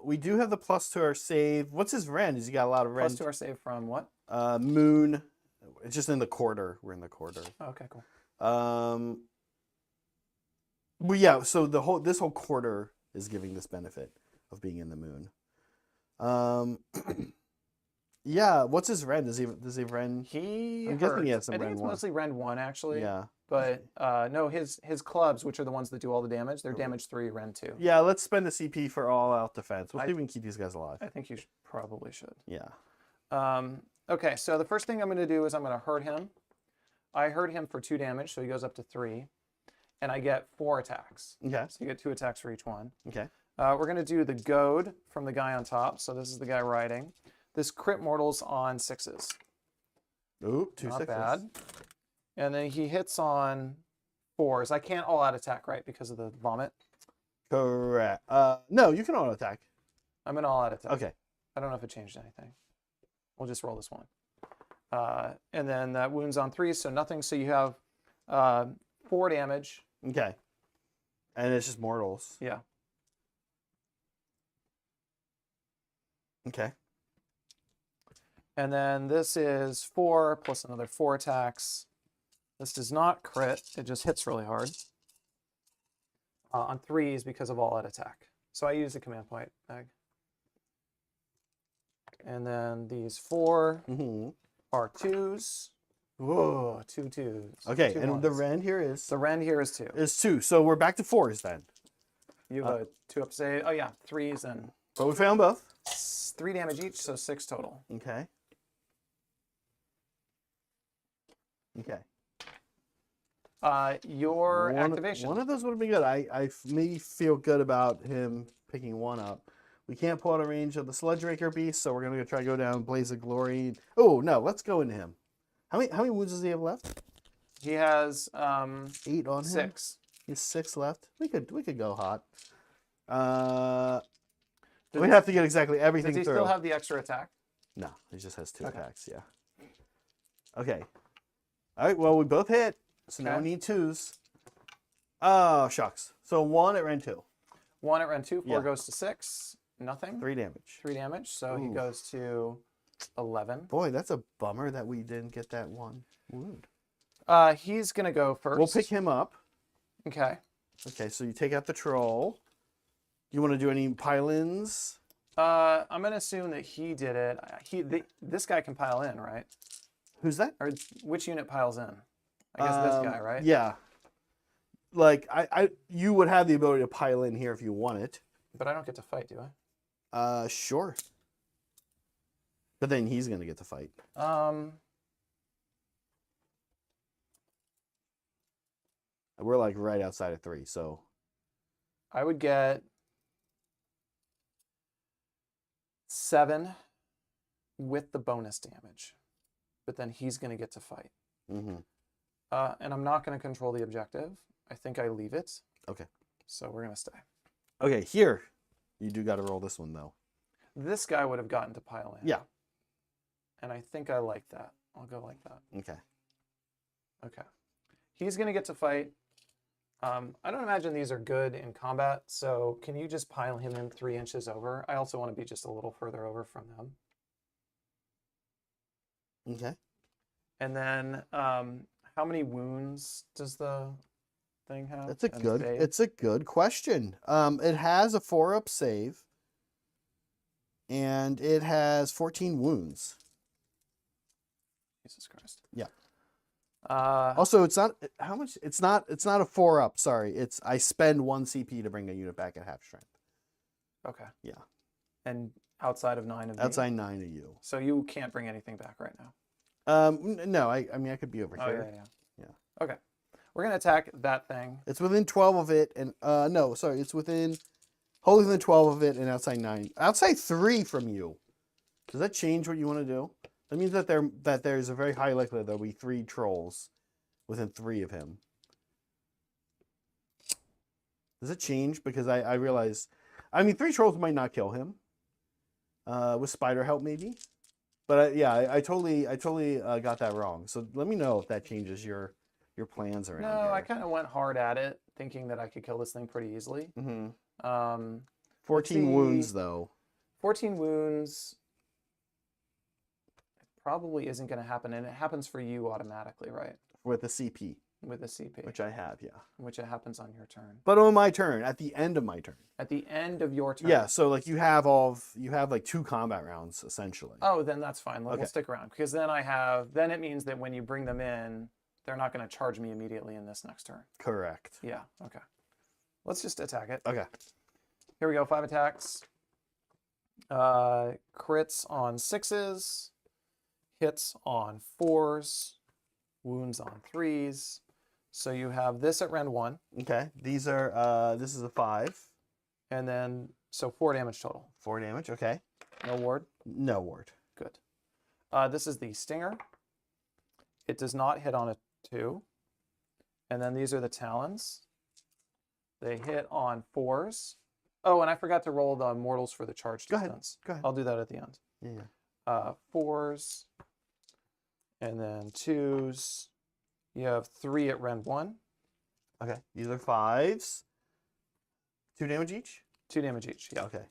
We do have the plus to our save. What's his Ren? Has he got a lot of Ren? Plus to our save from what? Moon. It's just in the quarter. We're in the quarter. Oh, okay, cool. Well, yeah. So this whole quarter is giving this benefit of being in the moon. Yeah. What's his Ren? Does he have Ren? He I'm guessing he hurts. has some I think Ren it's 1. mostly Ren 1 actually. Yeah. But no, his clubs, which are the ones that do all the damage, they're damage 3, Ren 2. Yeah. Let's spend the CP for all out defense. We'll see if we can keep these guys alive. I think you probably should. Yeah. Okay, so the first thing I'm going to do is I'm going to hurt him. I hurt him for 2 damage, so he goes up to 3. And I get 4 attacks. Okay. So you get 2 attacks for each one. Okay. We're going to do the goad from the guy on top. So this is the guy riding. This crit mortals on 6s. Oop. 2 Not 6s. bad. And then he hits on 4s. I can't all out attack, right, because of the vomit? Correct. No, you can auto attack. I'm going to all out attack. Okay. I don't know if it changed anything. We'll just roll this one. And then that wounds on 3s, so nothing. So you have 4 damage. Okay. And it's just mortals. Yeah. Okay. And then this is 4 plus another 4 attacks. This does not crit. It just hits really hard. On 3s because of all out attack. So I use the command point bag. And then these 4 Mm-hmm. are 2s. Whoa, 2 2s. Okay, 2 and the 1s. Ren here is The Ren here is 2. 2. So we're back to 4s then. You have a 2-up save. Oh yeah, 3s and But we found both. 3 damage each, so 6 total. Okay. Okay. Your activation. One of those would have been good. I maybe feel good about him picking 1 up. We can't pull out a range of the Sludge Raker beast, so we're gonna try to go down Blaze of Glory. Oh no, let's go into him. How many wounds does he have left? He has 8 on him. 6. He has 6 left. We could go hot. We'd have to get exactly everything Does he through. still have the extra attack? No, he just has 2 Okay. attacks. Yeah. Okay. All right. Well, we both hit, so now Okay. we need 2s. Oh shucks. So 1 at Ren 2. 1 at rend 2. 4 Yeah. goes to 6. Nothing. 3 damage. 3 damage. So he Ooh. goes to 11. Boy, that's a bummer that we didn't get that one wound. He's going to go first. We'll pick him up. Okay. Okay, so you take out the troll. You want to do any pile-ins? I'm going to assume that he did it. This guy can pile in, right? Who's that? Or which unit piles in? I guess this guy, right? Yeah. Like you would have the ability to pile in here if you want it. But I don't get to fight, do I? Sure. But then he's gonna get to fight. We're like right outside of 3, so I would get 7 with the bonus damage. But then he's going to get to fight. mm-hmm. And I'm not going to control the objective. I think I leave it. Okay. So we're going to stay. Okay, here. You do gotta roll this one though. This guy would have gotten to pile in. Yeah. And I think I like that. I'll go like that. Okay. Okay. He's going to get to fight. I don't imagine these are good in combat, so can you just pile him in 3 inches over? I also want to be just a little further over from them. Okay. And then, how many wounds does the thing have? That's a And good save? it's a good question. It has a 4-up save. And it has 14 wounds. Jesus Christ. Yeah. Uh, Also, it's not how much. It's not a 4-up. Sorry, it's I spend 1 CP to bring a unit back at half strength. okay. Yeah. And outside of 9 of me? Outside 9 of you. So you can't bring anything back right now? No, I mean I could be over Oh, here. yeah. Yeah. Okay. We're going to attack that thing. It's within 12 of it, and no, sorry, it's wholly within 12 of it, and outside 9. Outside 3 from you. Does that change what you want to do? That means that there's a very high likelihood there'll be 3 trolls within 3 of him. Does it change? Because I realize, I mean, 3 trolls might not kill him. With spider help maybe, but I totally got that wrong. So let me know if that changes your plans around No, here. I kind of went hard at it, thinking that I could kill this thing pretty easily. Mm-hmm. 14 see. wounds though. 14 wounds probably isn't going to happen, and it happens for you automatically, right? With the CP, With the CP, which I have, yeah. which it happens on your turn. But on my turn, at the end of my turn. At the end of your turn. Yeah, so like you have like 2 combat rounds essentially. Oh, then that's fine. We'll Okay. stick around, because then then it means that when you bring them in, they're not going to charge me immediately in this next turn. Correct. Yeah. Okay. Let's just attack it. Okay. Here we go. 5 attacks. Crits on 6s, hits on 4s, wounds on 3s. So you have this at rend 1, Okay. These are this is a 5. and then so 4 damage total. 4 damage. Okay. No ward. No ward. Good. This is the stinger. It does not hit on a 2. And then these are the talons. They hit on 4s. Oh, and I forgot to roll the mortals for the charge Go ahead. distance. Go ahead. I'll do that at the end. Yeah. 4s, and then 2s. You have 3 at rend 1. Okay. These are 5s. 2 damage each? 2 damage each. Yeah. Okay.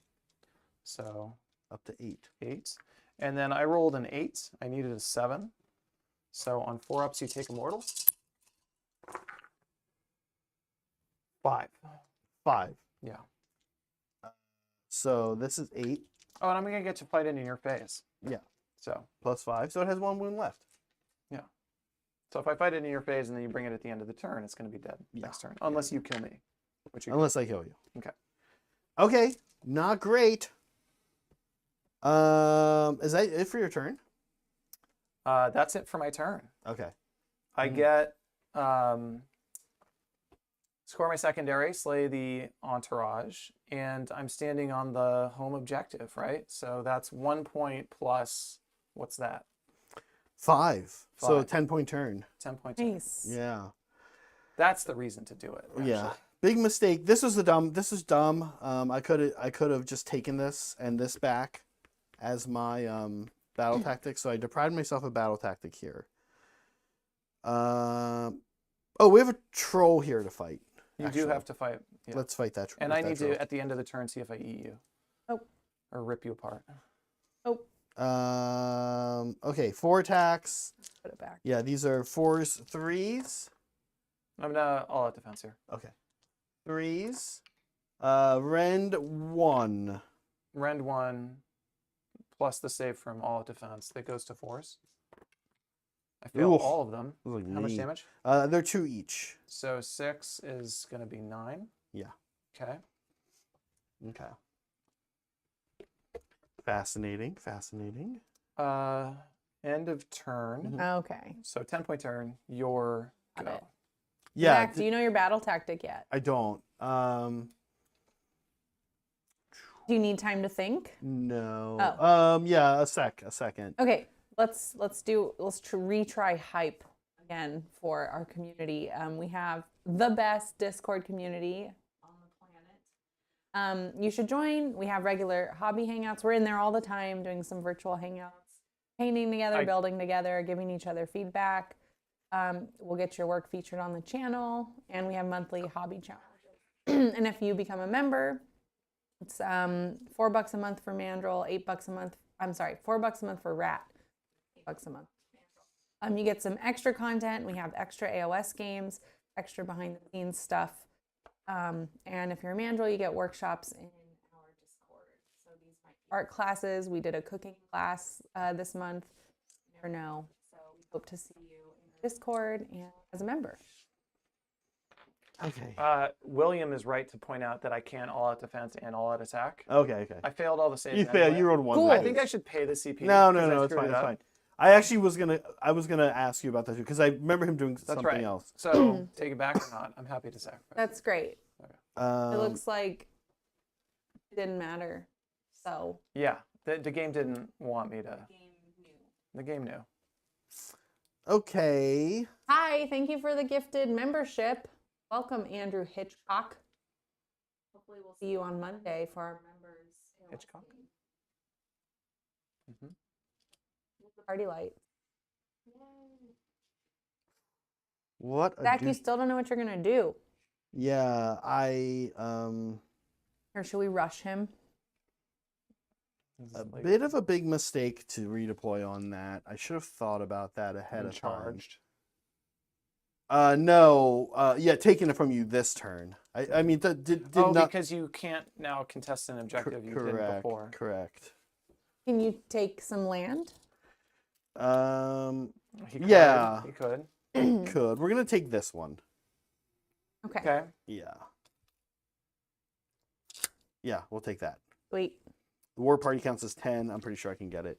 So Up to 8. 8. And then I rolled an 8. I needed a 7. So on 4-ups, you take a mortal. 5. 5. Yeah. So this is 8 Oh, and I'm going to get to fight it in your phase. Yeah. So plus 5. So it has 1 wound left. if I fight it in your phase and then you bring it at the end of the turn, it's going to be dead Yeah. next turn. Unless you kill me. Which you Unless I kill you. Okay. Okay. Not great. Is that it for your turn? That's it for my turn. Okay. I get score my secondary, slay the entourage, and I'm standing on the home objective, right? So that's 1 point plus, what's that? 5. So 5. 10-point turn. 10 points. Nice. Yeah. That's the reason to do it. Actually. Yeah. Big mistake. This is dumb. I could have just taken this and this back as my battle tactic. So I deprived myself of battle tactic here. Oh, we have a troll here to fight. You actually. do have to fight. Yeah. Let's fight that. And with I that need troll. to, at the end of the turn, see if I eat you. Oh. Or rip you apart. Oh, Okay, 4 attacks. put it back. Yeah, these are 4s, 3s. I'm gonna all out defense here. Okay. 3s. Rend 1. Rend 1 plus the save from all out defense. That goes to 4s. I fail Oof. all of them. Look like How much me. damage? They're 2 each. So 6 is gonna be 9. Yeah. Okay. Okay. Fascinating. Fascinating. End of turn. Mhm. Okay. So 10-point turn. Your Got go. it. Yeah. Zach, do you know your battle tactic yet? I don't. Do you need time to think? No. Oh. Yeah, a second. Okay, let's retry hype again for our community. We have the best Discord community on the planet. You should join. We have regular hobby hangouts. We're in there all the time doing some virtual hangouts, painting together, building together, giving each other feedback. We'll get your work featured on the channel, and we have monthly hobby challenges. And if you become a member, it's $4 a month for Mandrill, $8 a month. I'm sorry, $4 a month for Rat, $8 a month. You get some extra content. We have extra AOS games, extra behind the scenes stuff. And if you're a Mandrill, you get workshops in our Discord. So these might be art classes. We did a cooking class this month. You never know. So we hope to see you in our Discord and as a member. Okay. William is right to point out that I can all out defense and all out attack. Okay. I failed all the saves. You failed. anyway. You rolled 1. Cool. I think I should pay the CP. No, 'cause I it's screwed fine. it It's up. fine. I actually was gonna ask you about that too because I remember him doing That's something right. else. So take it back or not? I'm happy to sacrifice. That's great. It Um, looks like it didn't matter. So Yeah, the game didn't want me to. The game knew. Okay. hi, thank you for the gifted membership. Welcome, Andrew Hitchcock. Hopefully we'll see you on Monday for our members. Hitchcock? Mhm. Party light. What? A Zach, you still don't know what you're gonna do. Yeah, Or should we rush him? This is a like bit of a big mistake to redeploy on that. I should have thought about that ahead of charged. time. No. Yeah, taking it from you this turn. I mean, did Oh, not. because you can't now contest an objective you did Correct. before. Correct. Can you take some land? He could, Yeah. He could. Could. We're gonna take this one. Okay. Okay. Yeah. Yeah, we'll take that. Wait. The war party counts as 10. I'm pretty sure I can get it.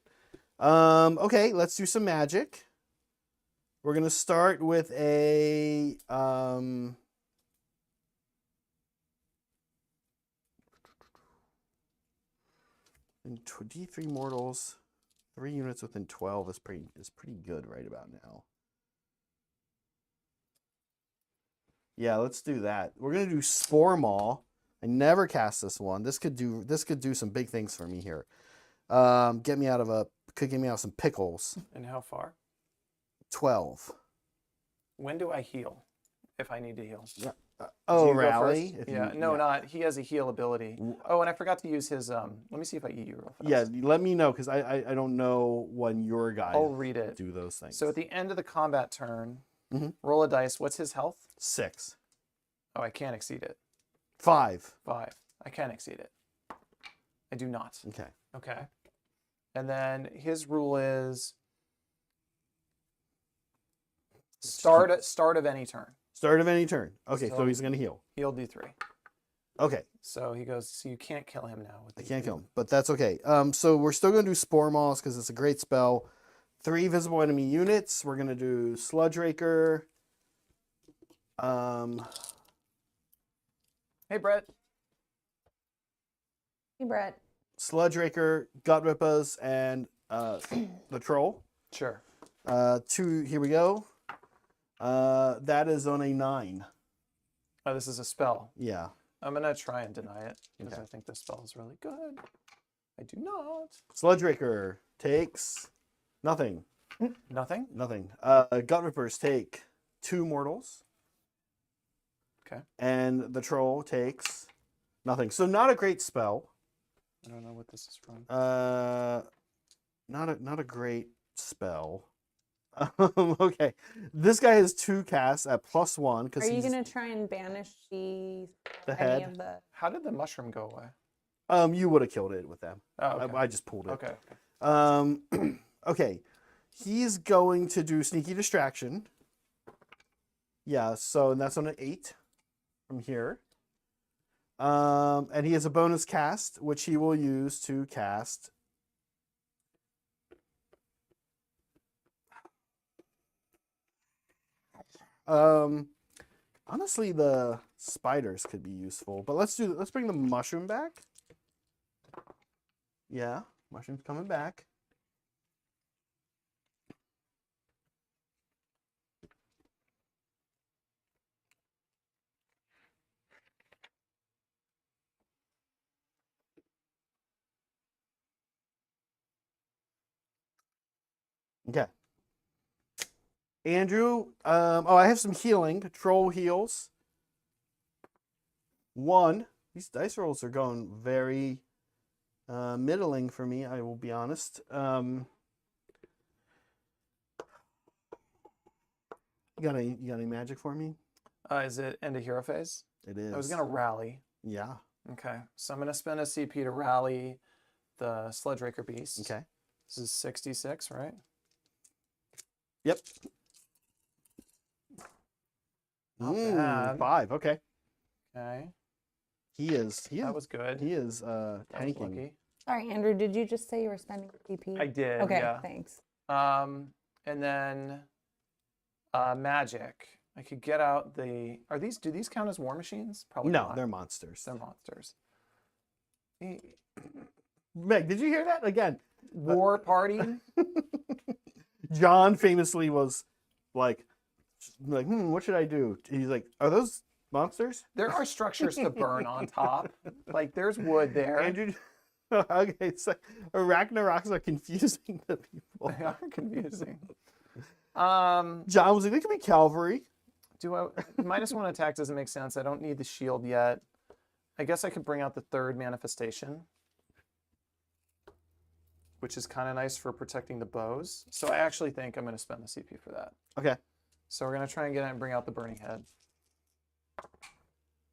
Okay, let's do some magic. We're gonna start with a D3 mortals. 3 units within 12 is pretty good right about now. Yeah, let's do that. We're gonna do Spore Maw. I never cast this one. This could do some big things for me here. Could get me out of some pickles. And how far? 12. When do I heal? If I need to heal. Yeah. Do Oh, you go rally. first? If Yeah. you- No, not. He has a heal ability. Oh, and I forgot to use his. Let me see if I eat you real fast. Yeah, let me know because I don't know when your guys I'll read it. do those things. So at the end of the combat turn, Mhm. roll a dice. What's his health? 6. Oh, I can't exceed it. 5. 5. I can exceed it. I do not. Okay. Okay. And then his rule is start of any turn. Start of any turn. Okay, so So- he's gonna heal. He'll do 3. Okay, So he goes. So you can't kill him now. With I the can't kill three. him, but that's okay. So we're still gonna do Spore Maws because it's a great spell. 3 visible enemy units. We're gonna do Sludge Raker. Hey, Brett. Hey, Brett. Sludge Raker, Gut Rippers, and the Troll. Sure. 2. Here we go. That is on a 9. Oh, this is a spell. Yeah. I'm gonna try and deny it because Okay. I think this spell is really good. I do not. Sludge Raker takes nothing. Nothing. Nothing. Gut Rippers take 2 mortals. Okay. And the troll takes nothing. So not a great spell. I don't know what this is from. Not a great spell. Okay. This guy has 2 casts at +1 because Are you he's gonna try and banish the any head. of the? How did the mushroom go away? You would have killed it with them. Oh, okay. I just pulled it. Okay. Okay. He's going to do sneaky distraction. Yeah, so that's on an 8 from here. And he has a bonus cast, which he will use to cast. Honestly, the spiders could be useful, but let's bring the mushroom back. Yeah, mushroom's coming back. Okay. Andrew, I have some healing. Troll heals. 1. These dice rolls are going very middling for me, I will be honest. You got any magic for me? Is it end of hero phase? It is. I was gonna rally. Yeah. Okay, so I'm gonna spend a CP to rally the Sledge Raker Beast. Okay. This is 66, right? Yep. Not bad. 5. Okay. Okay, That was good. He is That was tanking. lucky. Sorry, Andrew. Did you just say you were spending CP? I did. Okay, Yeah. thanks. And then magic. I could get out the. Do these count as war machines? Probably No, not. they're monsters. They're monsters. Meg, did you hear that again? War party. John famously was like, what should I do? He's like, are those monsters? There are structures to burn on top. Like there's wood there. Andrew, okay, it's like Arachnaroks are confusing to people. They are confusing. John was like, they could be cavalry. -1 attack doesn't make sense. I don't need the shield yet. I guess I could bring out the 3rd manifestation, which is kind of nice for protecting the bows. So I actually think I'm going to spend the CP for that. Okay. So we're going to try and get it and bring out the burning head.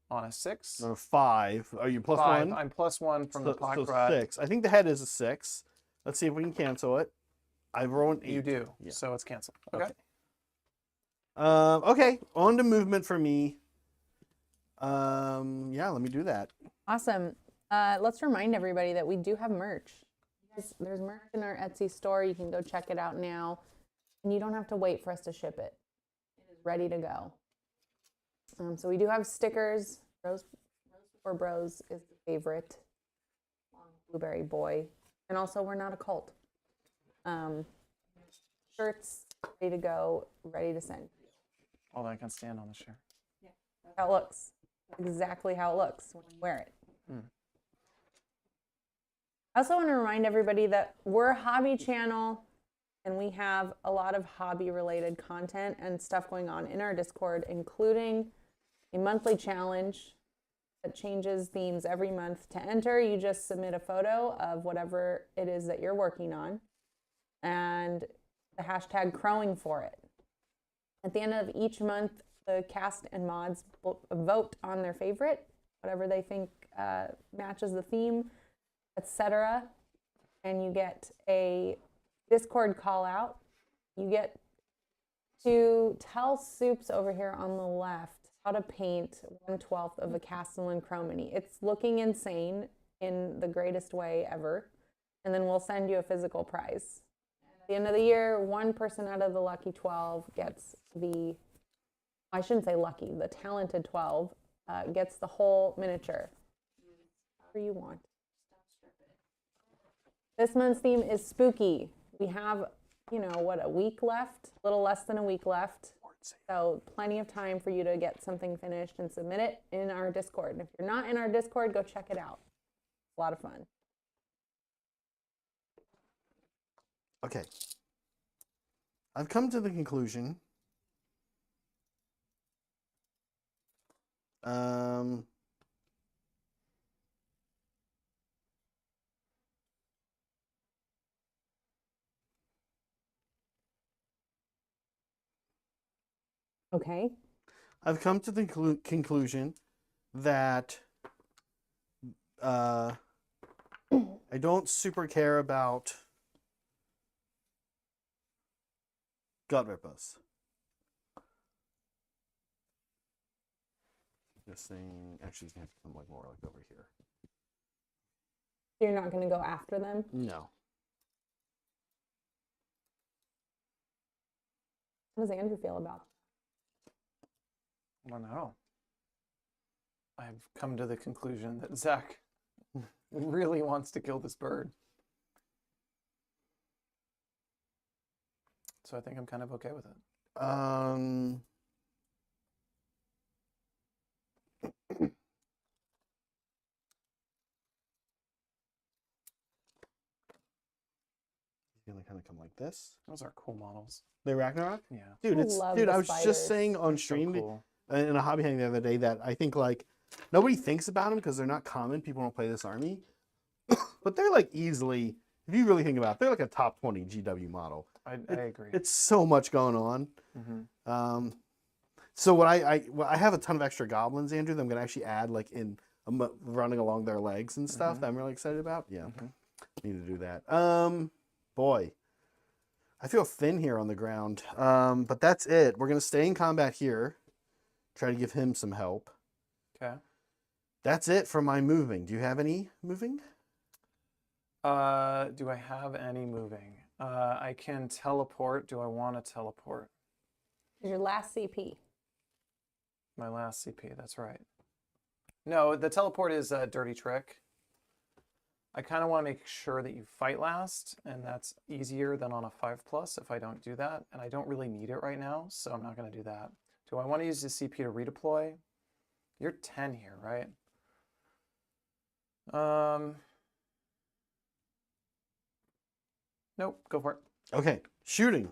On a 6. No, 5. Are you +1? 5. I'm +1 from the so Pakrat. 6. I think the head is a 6. Let's see if we can cancel it. I've rolled an 8. You do. Yeah. So it's canceled. Okay. Okay. On to movement for me. Yeah, let me do that. Awesome. Let's remind everybody that we do have merch. There's merch in our Etsy store. You can go check it out now. And you don't have to wait for us to ship it. It is ready to go. So we do have stickers. Rose for Bros is the favorite. Blueberry Boy. And also, we're not a cult. Shirts ready to go, ready to send. Oh, I can stand on the chair. How it looks. Exactly how it looks when you wear it. I also want to remind everybody that we're a hobby channel and we have a lot of hobby related content and stuff going on in our Discord, including a monthly challenge that changes themes every month. To enter, you just submit a photo of whatever it is that you're working on and the hashtag crowing for it. At the end of each month, the cast and mods vote on their favorite, whatever they think matches the theme, etc. And you get a Discord call out. You get to tell Soups over here on the left how to paint 1/12 of a Castellan Chromany. It's looking insane in the greatest way ever. And then we'll send you a physical prize. At the end of the year, one person out of the lucky 12 gets I shouldn't say lucky, the talented 12 gets the whole miniature. Whatever you want. This month's theme is spooky. We have, a week left, a little less than a week left. So plenty of time for you to get something finished and submit it in our Discord. And if you're not in our Discord, go check it out. It's a lot of fun. Okay. I've come to the conclusion Okay. I've come to the conclusion that I don't super care about gut rippers. This thing actually is gonna have to come like more like over here. You're not going to go after them? No. How does Andrew feel about I don't know. I've come to the conclusion that Zach really wants to kill this bird. So I think I'm kind of okay with it. He's gonna kind of come like this. Those are cool models. The Ragnarok? Yeah. Dude, I it's love dude, the I was spiders. just saying on So stream cool. in a hobby hang the other day that I think like nobody thinks about them because they're not common. People don't play this army. But they're like easily, if you really think about it, they're like a top 20 GW model. I agree. It's so much going on. Mm-hmm. So what I have a ton of extra goblins, Andrew, that I'm gonna actually add like in running along their legs and stuff that I'm really excited about. Yeah. Need to do that. Boy. I feel thin here on the ground. But that's it. We're gonna stay in combat here. Try to give him some help. Okay. That's it for my moving. Do you have any moving? Do I have any moving? I can teleport. Do I want to teleport? your last CP? My last CP, that's right. No, the teleport is a dirty trick. I kind of want to make sure that you fight last, and that's easier than on a 5+ if I don't do that, and I don't really need it right now, so I'm not going to do that. Do I want to use the CP to redeploy? You're 10 here, right? Nope, go for it. Okay, shooting.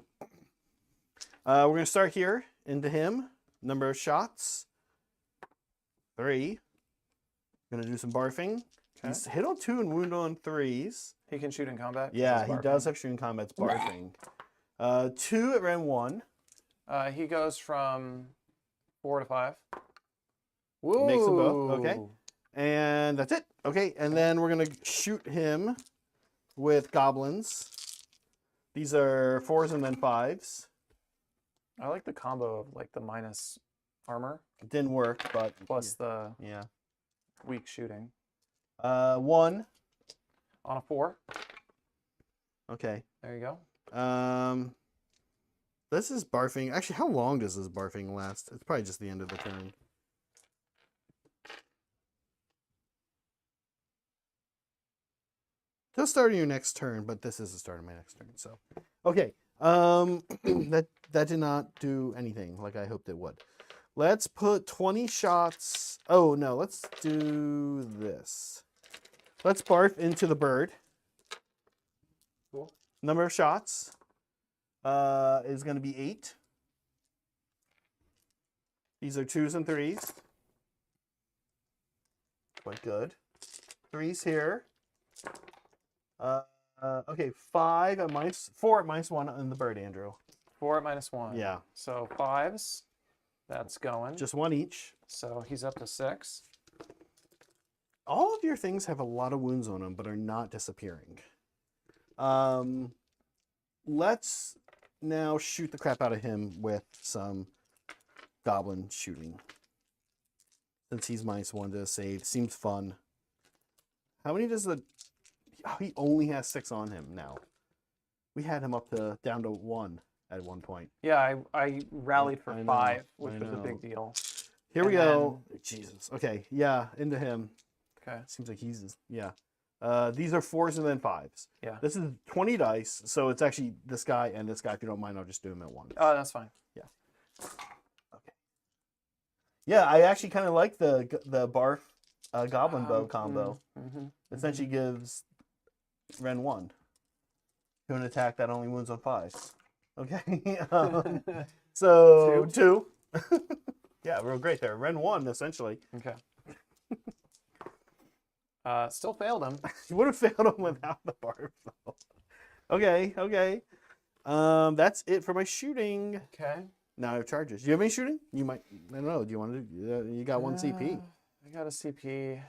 We're gonna start here into him. Number of shots. 3. Gonna do some barfing. Okay. He's hit on 2 and wound on 3s. He can shoot in combat. 'cause Yeah, he's he does barfing. have shooting combat's barfing. 2 at round 1. He goes from 4 to 5. Woo! Makes them both, okay. And that's it. Okay, and then we're gonna shoot him with goblins. These are 4s and then 5s. I like the combo of like the minus armor It didn't work, but plus the yeah. weak shooting. 1. On a 4. Okay. There you go. This is barfing. Actually, how long does this barfing last? It's probably just the end of the turn. Till start of your next turn, but this is the start of my next turn. So, okay. That did not do anything like I hoped it would. Let's put 20 shots. Oh no, let's do this. Let's barf into the bird. Cool. Number of shots is going to be 8. These are 2s and 3s. Quite good. 3s here. Okay, 5 at -4 at -1 on the bird, Andrew. 4 at -1. Yeah. So 5s. That's going. Just 1 each. So he's up to 6. All of your things have a lot of wounds on them, but are not disappearing. Let's now shoot the crap out of him with some goblin shooting. Since he's -1 to save. Seems fun. How many does the... Oh, he only has 6 on him now. We had him up to down to 1 at one point. Yeah, I rallied for I know, 5, which I was a know. big deal. Here we And go. Jesus. Okay. Yeah, into him. Okay. Seems like he's... Yeah. These are 4s and then 5s. Yeah. This is 20 dice, so it's actually this guy and this guy. If you don't mind, I'll just do them at once. Oh, that's fine. Okay. Yeah, I actually kind of like the barf goblin bow combo. Mm-hmm. Essentially gives Ren 1 to an attack that only wounds on 5s. Okay. So 2. Yeah, real great there. Ren 1, essentially. Okay. Still failed him. You would have failed him without the barb, though. Okay, okay. That's it for my shooting. Okay. Now I have charges. Do you have any shooting? You might. I don't know. Do you want to do? You got one CP. I got a CP.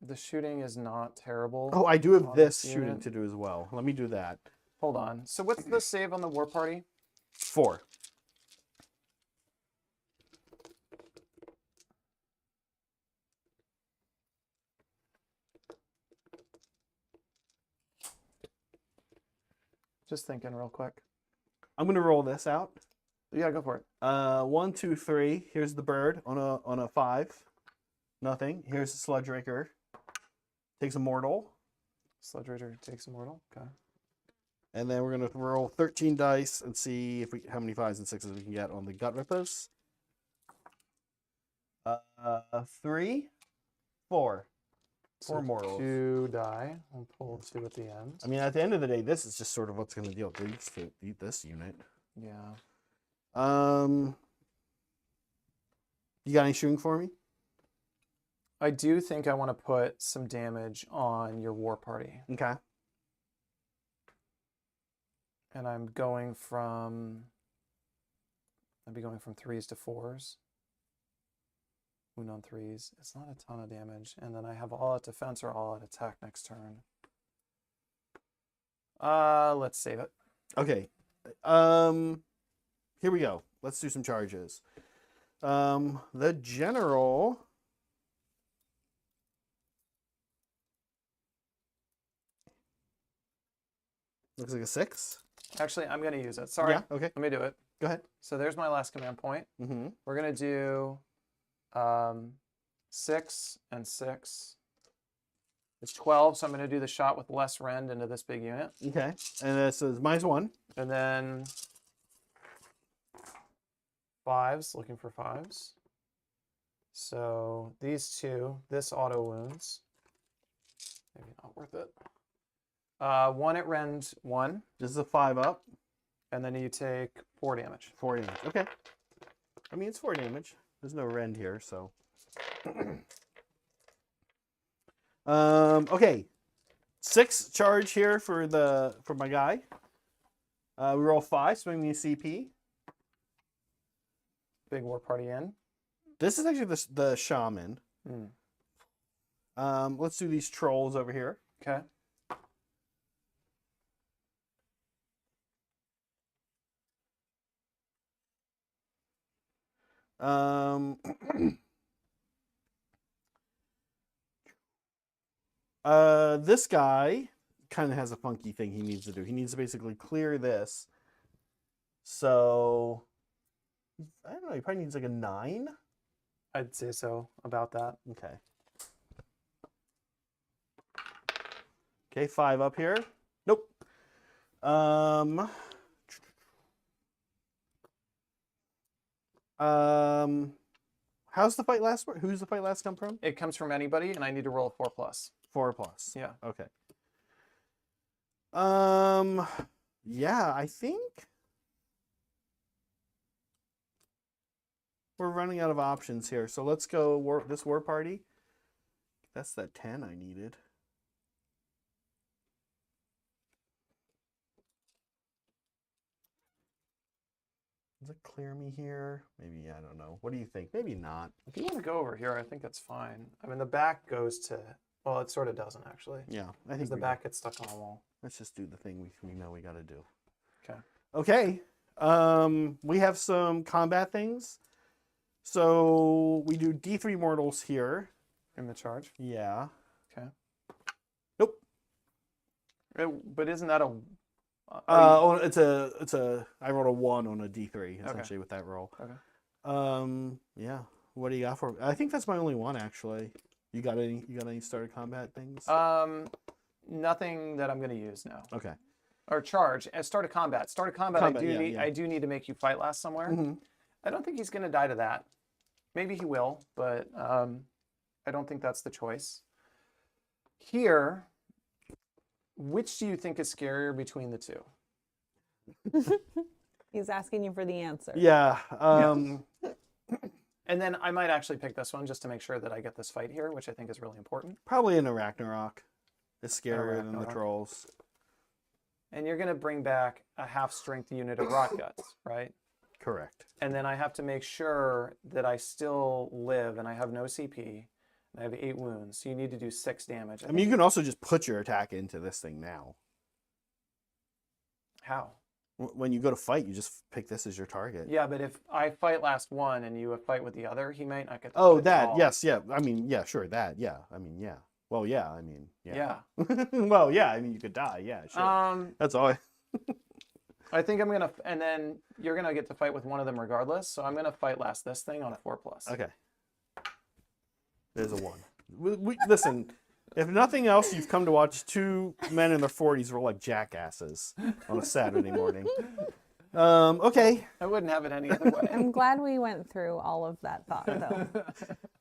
The shooting is not terrible. Oh, I do have on this this shooting unit. to do as well. Let me do that. Hold on. So what's the save on the war party? 4. Just thinking real quick. I'm gonna roll this out. Yeah, go for it. 1, 2, 3. Here's the bird on a 5. Nothing. Here's the sludge raker. Takes a mortal. Sludge Raider takes immortal. Okay. And then we're gonna roll 13 dice and see if how many 5s and 6s we can get on the gut rippers. 3, 4. 4 mortals. 2 die. I'll pull 2 at the end. I mean, at the end of the day, this is just sort of what's gonna deal with this unit. Yeah. You got any shooting for me? I do think I want to put some damage on your war party. Okay. And I'm going from... I'd be going from 3s to 4s. Wound on 3s. It's not a ton of damage. And then I have all out defense or all out attack next turn. Let's save it. Okay. Here we go. Let's do some charges. The general... Looks like a 6. Actually, I'm going to use it. Sorry. Yeah, okay. Let me do it. Go ahead. So there's my last command point. Mm-hmm. We're going to do 6 and 6. It's 12, so I'm going to do the shot with less rend into this big unit. Okay. And this is -1. And then 5s, looking for 5s. So these 2, this auto wounds. Maybe not worth it. 1 at rend 1, This is a 5 up. and then you take 4 damage. 4 damage. Okay. I mean, it's 4 damage. There's no rend here, so. Okay. 6 charge here for my guy. We roll 5, swing me a CP. Big war party in. This is actually the shaman. Hmm. Let's do these trolls over here. Okay. This guy kind of has a funky thing he needs to do. He needs to basically clear this. So, I don't know, he probably needs like a 9. I'd say so about that. Okay. Okay, 5 up here. Nope. How's the fight last? Who's the fight last come from? It comes from anybody, and I need to roll a 4+. 4+. Yeah. Okay. Yeah, I think we're running out of options here. So let's go this war party. That's that 10 I needed. Does it clear me here? Maybe, I don't know. What do you think? Maybe not. If you want to go over here, I think that's fine. I mean, the back goes to... Well, it sort of doesn't, actually. Yeah, I think Because the we back gets stuck on the wall. Let's just do the thing we know we got to do. Okay. Okay. We have some combat things. So we do D3 mortals here. In the charge. Yeah. Okay. Nope. But isn't that a... It's a. I rolled a 1 on a D3 essentially with that roll. Okay. Yeah. What do you got for? I think that's my only one actually. You got any started combat things? Nothing that I'm going to use now. Okay. Or charge. Start a combat. Start a combat. Combat, I do need to make you fight last somewhere. Mhm. I don't think he's going to die to that. Maybe he will, but I don't think that's the choice. Here, which do you think is scarier between the two? He's asking you for the answer. Yeah. And then I might actually pick this one just to make sure that I get this fight here, which I think is really important. Probably an Ragnarok. It's scarier than the Ragnarok. trolls. And you're going to bring back a half-strength unit of Rot Guts, right? Correct. And then I have to make sure that I still live and I have no CP. And I have 8 wounds, so you need to do 6 damage. I mean, you can also just put your attack into this thing now. How? When you go to fight, you just pick this as your target. Yeah, but if I fight last one and you fight with the other, he might not get to Oh, fight at that. all. Yes, yeah. I mean, yeah, sure, that. Yeah. I mean, yeah. Well, yeah. I mean, yeah. Yeah. Well, yeah. I mean, you could die. Yeah, sure. That's all. I think I'm gonna, and then you're gonna get to fight with one of them regardless. So I'm gonna fight last this thing on a 4+. Okay. There's a 1. Listen, if nothing else, you've come to watch 2 men in their 40s roll like jackasses on a Saturday morning. Okay. I wouldn't have it any other way. I'm glad we went through all of that thought, though.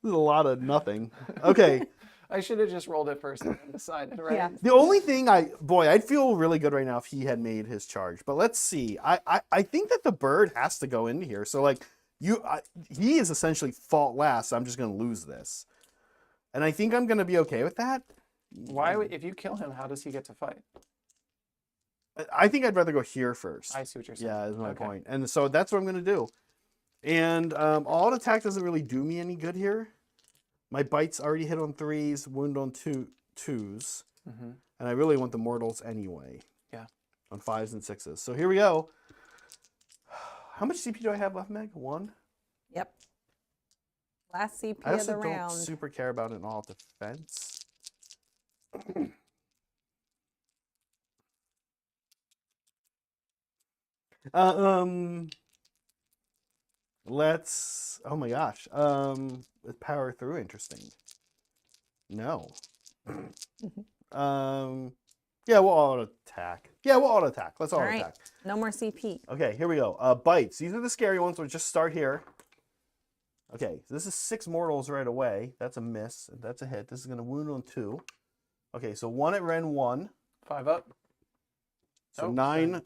There's a lot of nothing. Okay. I should have just rolled it first and then decided, right? Yeah. The only thing I'd feel really good right now if he had made his charge. But let's see. I think that the bird has to go into here. So like he is essentially fault last. So I'm just gonna lose this, and I think I'm gonna be okay with that. Why would, if you kill him, how does he get to fight? I think I'd rather go here first. I see what you're saying. Yeah, is my Okay. point. And so that's what I'm gonna do. And all attack doesn't really do me any good here. My bite's already hit on 3s, wound on 2s. Mm-hmm. And I really want the mortals anyway. Yeah. On 5s and 6s. So here we go. How much CP do I have left, Meg? 1? Yep. Last CP I of also the don't round. super care about an all defense. Let's, oh my gosh. Let's power through, interesting. No. Yeah, we'll auto attack. Yeah, we'll auto attack. Let's auto All right. attack. No more CP. Okay, here we go. Bites. These are the scary ones. We'll just start here. Okay, so this is 6 mortals right away. That's a miss. That's a hit. This is going to wound on 2. Okay, so 1 at Ren 1. 5 up. So Oh, 9.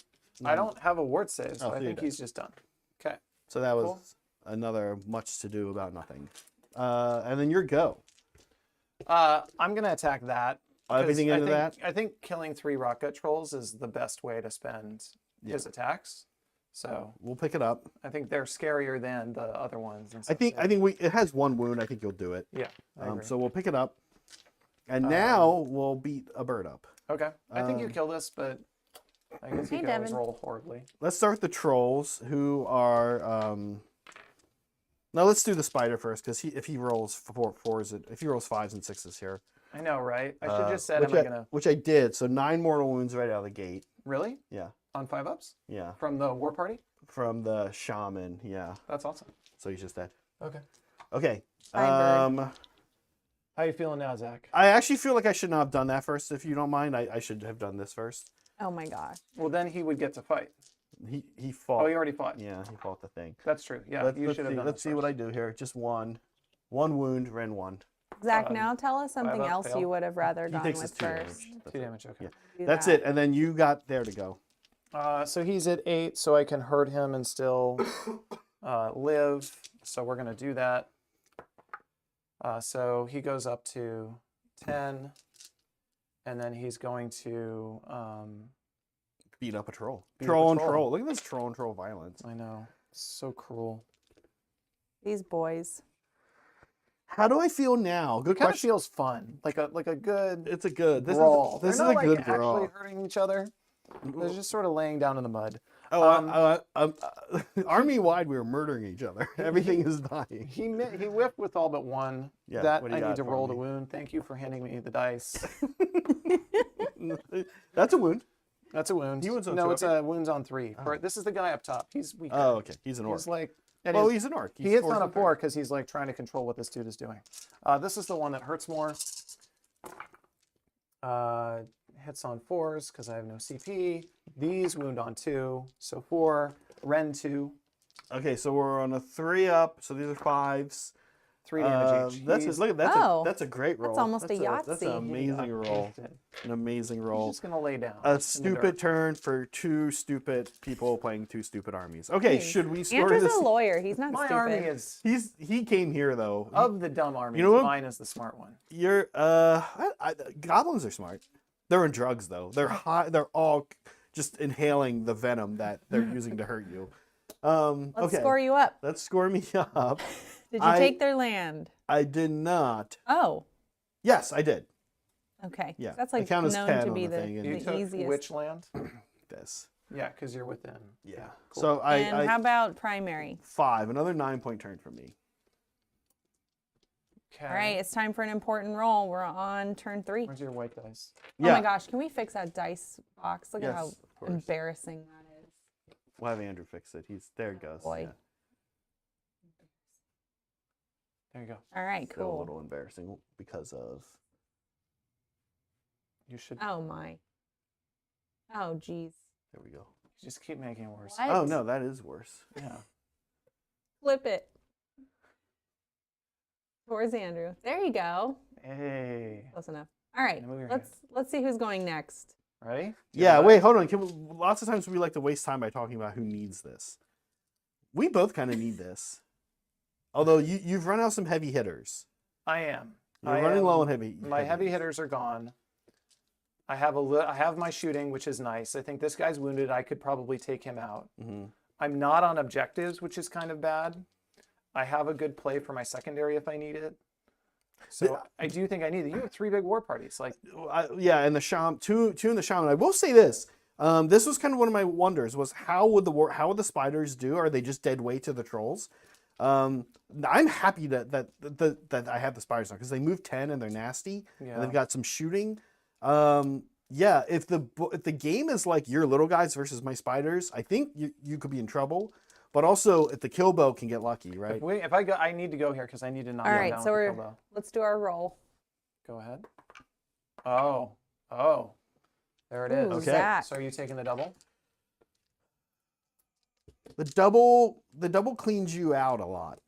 I don't have a ward save, so Oh, I so you think do. he's just done. Okay. So that was Cool. another much to do about nothing. And then your go. I'm gonna attack that. 'cause Everything into that? I think killing 3 rock gut trolls is the best way to spend his attacks. So We'll pick it up. I think they're scarier than the other ones. And I stuff. think it has 1 wound. I think you'll do it. Yeah. I agree. So we'll pick it up. And now we'll beat a bird up. Okay. I think you kill this, but I guess you Hey, can always Devin. roll horribly. Let's start with the trolls, who are. Now let's do the spider first, because if he rolls 4s, if he rolls 5s and 6s here, I know, right? I should just said, which am I gonna which I did. So 9 mortal wounds right out of the gate. really Yeah, on 5 ups yeah. from the war party? From the shaman. Yeah. That's awesome. So he's just dead. Okay. Okay. Bye, bird. How you feeling now, Zach? I actually feel like I should not have done that first. If you don't mind, I should have done this first. Oh my gosh. Well, then he would get to fight. He fought. Oh, he already fought. Yeah, he fought the thing. That's true. Yeah, you should have done. Let's see what I do here. Just 1 wound, Ren 1. Zach, now tell us something up, else fail. you would have rather He gone takes with his 2 first. damage. 2 damage. Okay. Yeah. Do That's that. it. And then you got there to go. So he's at 8, so I can hurt him and still live. So we're gonna do that. So he goes up to 10, and then he's going to. Beat up a troll. Beat up a Troll on troll. troll. Look at this troll on troll violence. I know, so cruel. These boys. How do I feel now? Good Kind of question. feels fun, like a good It's a good. This brawl. is this is They're a not, good like, brawl. actually hurting each other. They're just sort of laying down in the mud. Oh, army wide, we were murdering each other. Everything is dying. He whiffed with all but 1. Yeah, that what do I you need got to for roll me? the wound. Thank you for handing me the dice. That's a wound. That's a wound. He wounds on no, 2, it's okay. a wounds on 3. This is the guy up top. He's weak. Oh, okay. He's an orc. He's like. and Well, he's- he's an orc. He hits on a 4 because he's like trying to control what this dude is doing. This is the one that hurts more. Hits on 4s because I have no CP. These wound on 2, so 4. Ren 2. Okay, so we're on a 3 up. So these are 5s. 3 damage each. That's look at that's a great roll. almost a That's an Yahtzee. amazing roll. An amazing He's roll. just gonna lay down. A in the stupid dirt. turn for 2 stupid people playing 2 stupid armies. Okay, should we score Andrew's this? a lawyer. He's not My stupid. army is He came here though. of the dumb armies. You know what? Mine is the smart one. You're goblins are smart. They're in drugs though. They're high. They're all just inhaling the venom that they're using to hurt you. Let's Okay. score you up. Let's score me up. Did you take their land? I did not. Oh, Yes, I did. okay. Yeah, That's I like count as known 10 to on be the thing, and You the took easiest. which land? This. Yeah, because you're within. Yeah. Cool. So And I how about primary? 5. Another 9-point turn for me. Okay. All right, it's time for an important roll. We're on turn 3. Where's your white dice? Oh my gosh, can we fix that dice box? Look at how Yes, of course. embarrassing that is. We'll have Andrew fix it. There it goes. Boy. Yeah. There you go. All right, Still a cool. little embarrassing because of. You should Oh my. Oh geez. There we go. just keep making it worse. What? Oh no, that is worse. Yeah. Flip it. Towards Andrew. There you go. Hey. Close enough. All right. Now move your Let's see who's going next. Ready? Yeah, wait, hold on. Lots of times we like to waste time by talking about who needs this. We both kind of need this. Although you've run out some heavy hitters. I am. You're running low on heavy. My heavy hitters are gone. I have my shooting, which is nice. I think this guy's wounded. I could probably take him out. Mm-hmm. I'm not on objectives, which is kind of bad. I have a good play for my secondary if I need it. So I do think I need it. You have 3 big war parties. Like, Yeah, and the shaman, two in the shaman. I will say this. This was kind of one of my wonders: was how would the spiders do? Are they just dead weight to the trolls? I'm happy that I have the spiders now because they move 10 and they're nasty yeah. and they've got some shooting. Yeah, if the game is like your little guys versus my spiders, I think you could be in trouble. But also, if the kill bow can get lucky, right? If I go, I need to go here because I need to knock All him right, down so with the kill bow. let's do our roll. Go ahead. Oh. There it is. Ooh, Okay. Zach. So are you taking the double? The double cleans you out a lot.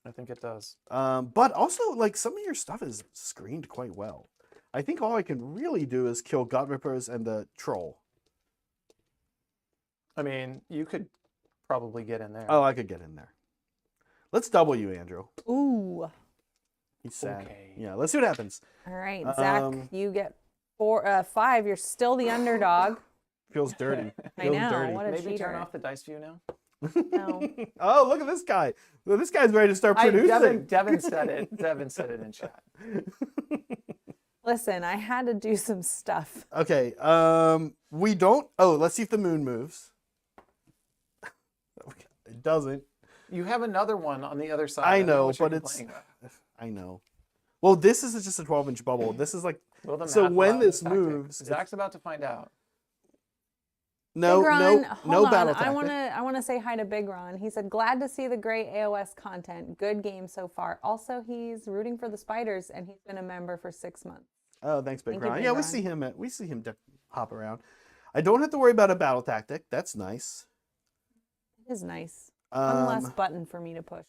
I think it does. But also, like, some of your stuff is screened quite well. I think all I can really do is kill gut rippers and the troll. I mean, you could probably get in there. Oh, I could get in there. Let's double you, Andrew. Ooh. He's sad. Okay. Yeah, let's see what happens. All right, Zach, you get 5. You're still the underdog. Feels dirty. I Feels know. dirty. What a Maybe cheater. turn off the dice view now. No. Oh, look at this guy. Well, this guy's ready to start producing. Devin said it. Devin said it in chat. Listen, I had to do some stuff. Okay. We don't. Oh, let's see if the moon moves. It doesn't. You have another one on the other side. I don't know, what you're but it's. complaining about. I know. Well, this is just a 12-inch bubble. This is like. Will the So math when allow this tactic? moves, Zach's about to find out. No, Big Ron, no hold on. battle I tactic. want to say hi to Big Ron. He said, glad to see the great AOS content. Good game so far. Also, he's rooting for the spiders, and he's been a member for 6 months. Oh, thanks, Big Thank you, Ron. Big Yeah, Ron. we see him hop around. I don't have to worry about a battle tactic. That's nice. It is nice. One less Um, button for me to push.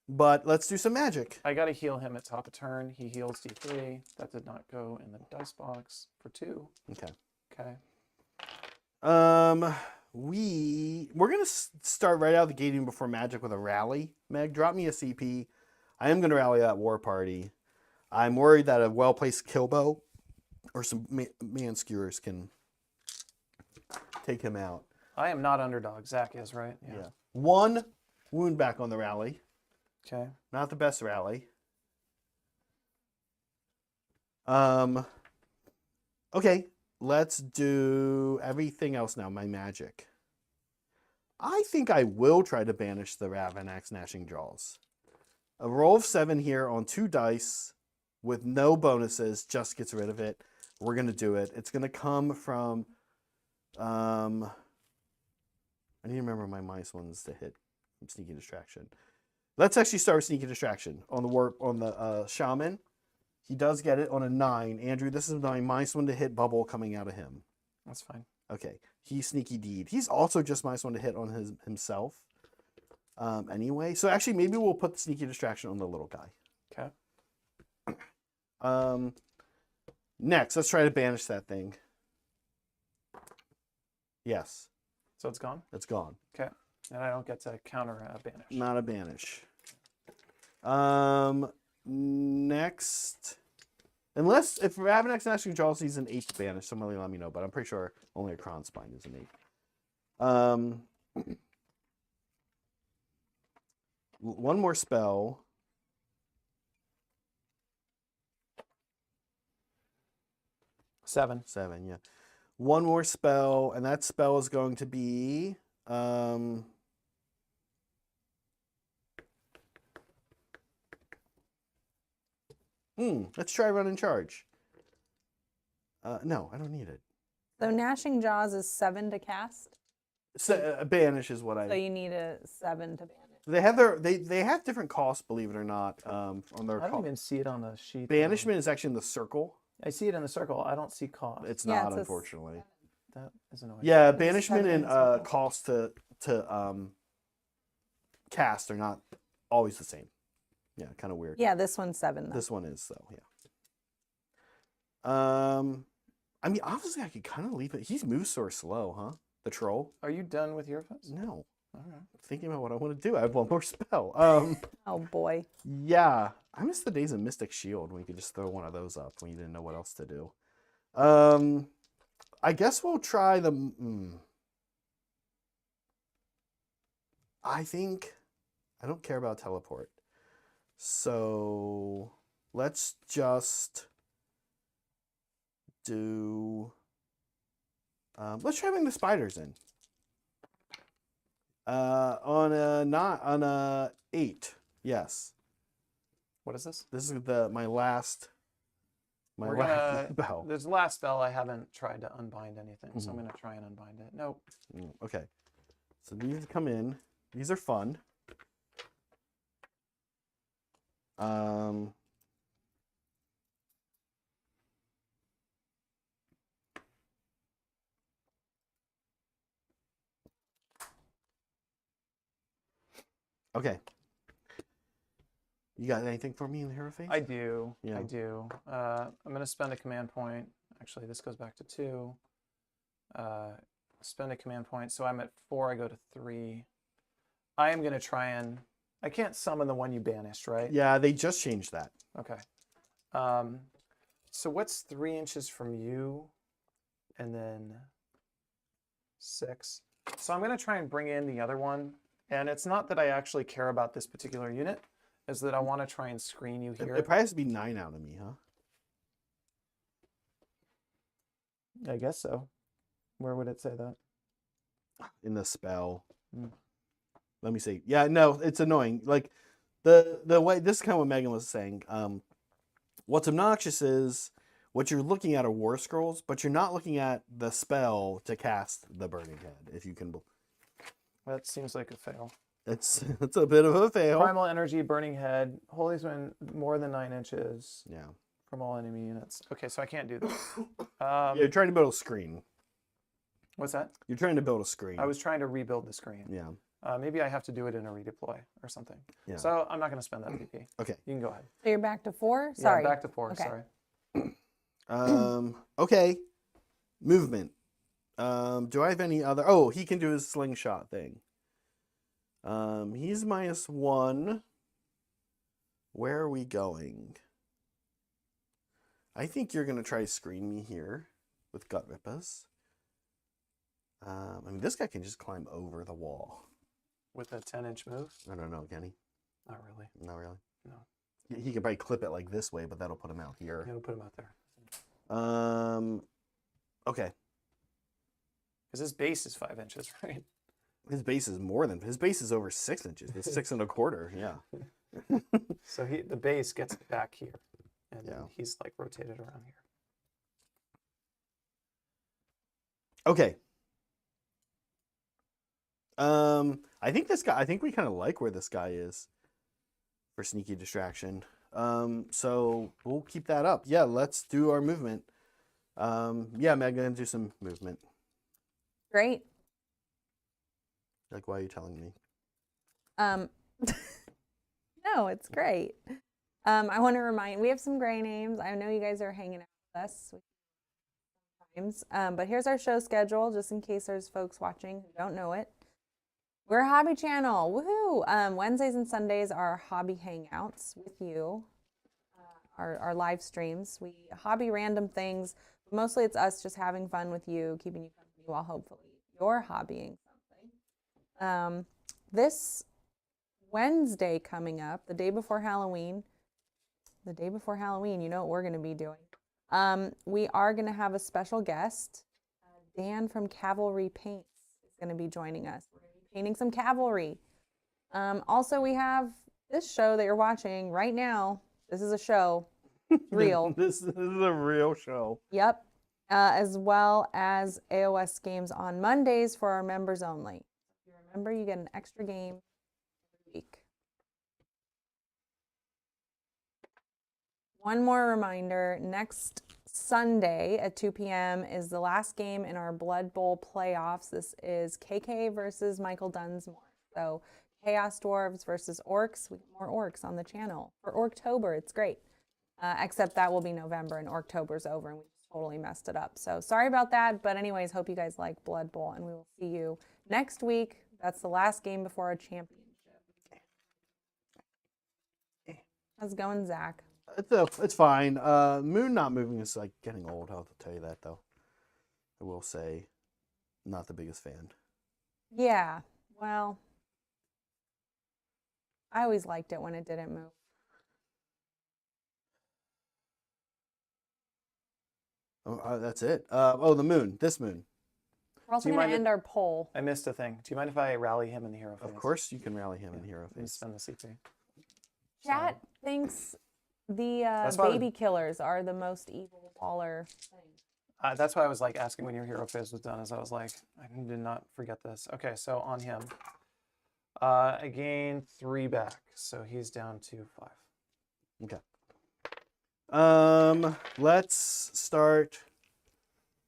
but let's do some magic. I got to heal him at top of turn. He heals D3. That did not go in the dice box for 2. Okay. Okay. We're gonna start right out of the gate even before magic with a rally. Meg, drop me a CP. I am gonna rally that war party. I'm worried that a well-placed kill bow or some man skewers can take him out. I am not underdog. Zach is, right? Yeah. 1 wound back on the rally. Okay. Not the best rally. Okay, let's do everything else now. My magic. I think I will try to banish the Ravanax Gnashing Jaws. A roll of 7 here on 2 dice with no bonuses just gets rid of it. We're gonna do it. It's gonna come from. I need to remember my minus ones to hit from Sneaky Distraction. Let's actually start with Sneaky Distraction on the Shaman. He does get it on a 9. Andrew, this is my -1 to hit bubble coming out of him. That's fine. Okay, he's Sneaky Deed. He's also just -1 to hit on himself. anyway. So actually, maybe we'll put the sneaky distraction on the little guy. Okay. Next, let's try to banish that thing. Yes, So it's gone? it's gone. Okay. And I don't get to counter banish. Not a banish. Next, unless if Ravenex actually draws, he's an 8th banish. Somebody let me know, but I'm pretty sure only a Kruleboyz is an 8. One more spell. Seven. 7, yeah. One more spell, and that spell is going to be let's try run and charge. No, I don't need it. So Gnashing Jaws is 7 to cast. So, banish is what So you need a 7 to banish. they have different costs, believe it or not, on their I don't even see it on the sheet. banishment is actually in the circle. I see it in the circle. I don't see cost. It's Yeah, not, it's unfortunately. That is annoying. Yeah, It's banishment 7 and in circle. cost to cast are not always the same. Yeah, kind of weird. Yeah, this one's 7 though. This one is though, yeah. I mean, obviously I could kind of leave it. He's moves so slow, huh? The troll. Are you done with your phase? No, All right. I'm thinking about what I want to do. I have one more spell. Oh boy. Yeah, I miss the days of Mystic Shield when you could just throw one of those up when you didn't know what else to do. I guess we'll try the. I think I don't care about teleport, so let's just do. Let's try bringing the spiders in. On a 8, yes. What is this? This is my last We're last gonna. spell. There's the last spell. I haven't tried to unbind anything, so I'm gonna try and unbind it. Nope. Okay, so these come in. These are fun. Okay. You got anything for me in the hero phase? I do. Yeah. I do. I'm gonna spend a command point. Actually, this goes back to 2. Spend a command point. So I'm at 4. I go to 3. I am gonna try and. I can't summon the one you banished, right? Yeah, they just changed that. Okay. So what's 3 inches from you, and then 6? So I'm gonna try and bring in the other one, and it's not that I actually care about this particular unit, is that I want to try and screen you here. It probably has to be 9 out of me, huh? I guess so. Where would it say that? In the spell. Mm. Let me see. Yeah, no, it's annoying. Like the way this is kind of what Megan was saying. What's obnoxious is what you're looking at are war scrolls, but you're not looking at the spell to cast the burning head. If you can, That seems like a fail. it's a bit of a fail. Primal energy, burning head, holy swing more than 9 inches Yeah, from all enemy units. Okay, so I can't do that. you're trying to build a screen. What's that? You're trying to build a screen. I was trying to rebuild the screen. Yeah. Maybe I have to do it in a redeploy or something. Yeah. So I'm not going to spend that PP. Okay. You can go ahead. So you're back to 4? Sorry. Yeah, back to 4. Okay. Sorry. Okay. Movement. Do I have any other? Oh, he can do his slingshot thing. He's -1. Where are we going? I think you're gonna try to screen me here with Gut Rippas. I mean, this guy can just climb over the wall. With a 10-inch move? I don't know, can he? Not really. Not really. No. He can probably clip it like this way, but that'll put him out here. It'll put him out there. Okay. Because his base is 5 inches, right? His base is more than his base is over 6 inches. It's 6 1/4. Yeah. So the base gets back here. And Yeah. then he's like rotated around here. Okay. I think this guy. I think we kind of like where this guy is for sneaky distraction. So we'll keep that up. Yeah, let's do our movement. Yeah, Meg, gonna do some movement. Great. Like, why are you telling me? Um, no, it's great. I want to remind, we have some gray names. I know you guys are hanging out with us sometimes. But here's our show schedule, just in case there's folks watching who don't know it. We're a hobby channel. Woohoo! Wednesdays and Sundays are hobby hangouts with you. Our live streams. We hobby random things. Mostly it's us just having fun with you, keeping you company while hopefully you're hobbying something. This Wednesday coming up, the day before Halloween, you know what we're going to be doing. We are going to have a special guest. Dan from Cavalry Paints is going to be joining us. We're going to be painting some cavalry. Also, we have this show that you're watching right now. This is a show. Real. This is a real show. Yep. As well as AOS games on Mondays for our members only. If you remember, you get an extra game every week. One more reminder, next Sunday at 2 p.m. is the last game in our Blood Bowl playoffs. This is KK versus Michael Dunsmore. So Chaos Dwarves versus Orcs. We get more Orcs on the channel. For Orktober, it's great. Except that will be November and Orktober's over and we totally messed it up. So sorry about that. But anyways, hope you guys like Blood Bowl and we will see you next week. That's the last game before our championship. How's it going, Zach? It's fine. Moon not moving is like getting old. I'll have to tell you that though. I will say, not the biggest fan. Yeah, well, I always liked it when it didn't move. Oh, that's it. Oh, the moon. This moon. We're also Do you going to mind if- end our poll. I missed a thing. Do you mind if I rally him in the hero phase? Of course, you can rally him in hero Let me phase. spend the CP. Chat thinks the why I baby killers are the most evil baller thing. That's why I was like asking when your hero phase was done, as I was like, I did not forget this. Okay, so on him. I gained 3 back, so he's down to 5. Okay. Let's start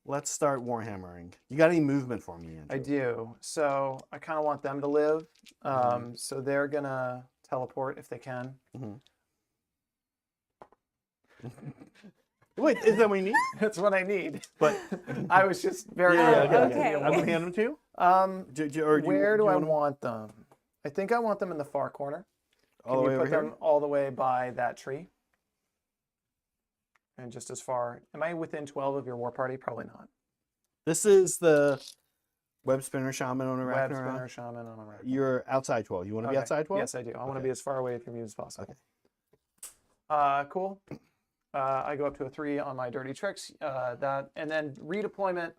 warhammering. You got any movement for me, Andrew? I do. So I kind of want them to live. So they're gonna teleport if they can. Wait, is that what you need? That's what I need. But I was just very. okay. I'm gonna hand them to you. Where do I want want them? I think I want them in the far corner. all Can the way you over put here? them all the way by that tree? And just as far. Am I within 12 of your war party? Probably not. This is the web spinner shaman on a Web Ragnarok. spinner shaman on a rack. You're outside 12. You want to be Okay. outside 12? Yes, I do. I want to Okay. be as far away from you as possible. Okay. Cool. I go up to a 3 on my dirty tricks. That and then redeployment.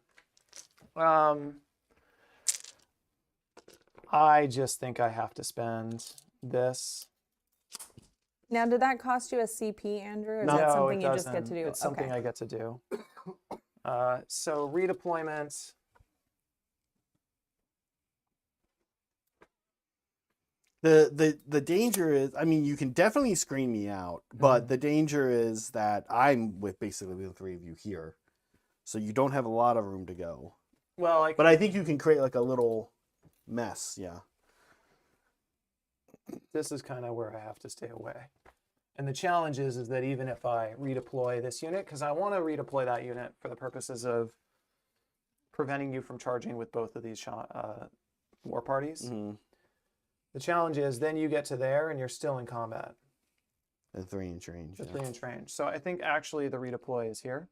I just think I have to spend this. Now, did that cost you a CP, Andrew? Or is No, that No, something it you just get to doesn't. do? It's something okay. I get to do. So redeployment. The danger is, I mean, you can definitely screen me out, but the danger is that I'm with basically the 3 of you here, so you don't have a lot of room to go. Well, But I think you can create like a little mess. Yeah. this is kind of where I have to stay away. And the challenge is that even if I redeploy this unit, because I want to redeploy that unit for the purposes of preventing you from charging with both of these war parties. The challenge is then you get to there and you're still in combat. At 3-inch range. The yeah. 3-inch range. So I think actually the redeploy is here.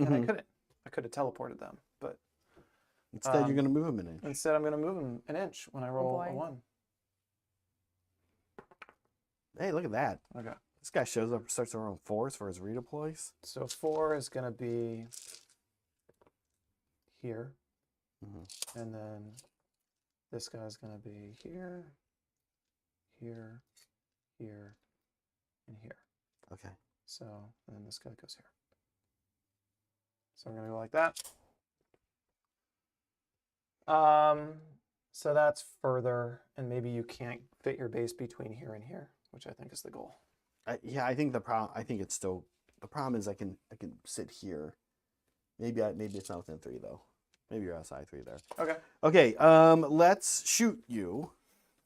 And I could have teleported them, but Instead, you're going to move them an inch. instead I'm going to move them an inch when I roll a boy. 1. Hey, look at that. Okay. This guy shows up, starts around 4s for his redeploys. So 4 is going to be here. And then this guy's going to be here, here, here, and here. Okay. So, and then this guy goes here. So I'm going to go like that. So that's further, and maybe you can't fit your base between here and here, which I think is the goal. Yeah, I think the problem. I think it's still the problem is I can sit here. Maybe it's not within 3 though. Maybe you're outside 3 there. Okay. Okay. Let's shoot you.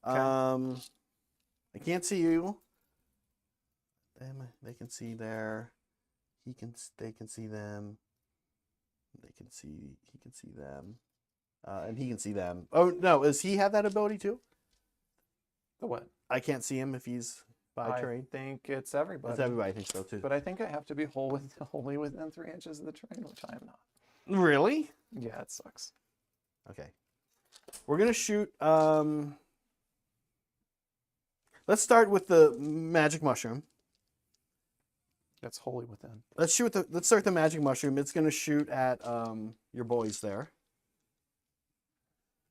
I can't see you. They can see there. They can see them. He can see them. And he can see them. Oh, no, does he have that ability too? The what? I can't see him if he's by terrain. I think it's everybody. It's everybody, I think so too. But I think I have to be wholly within 3 inches of the terrain, which I am not. Really? Yeah, it sucks. Okay. We're going to shoot... Let's start with the magic mushroom. That's wholly within. Let's start with the magic mushroom. It's going to shoot at your boys there.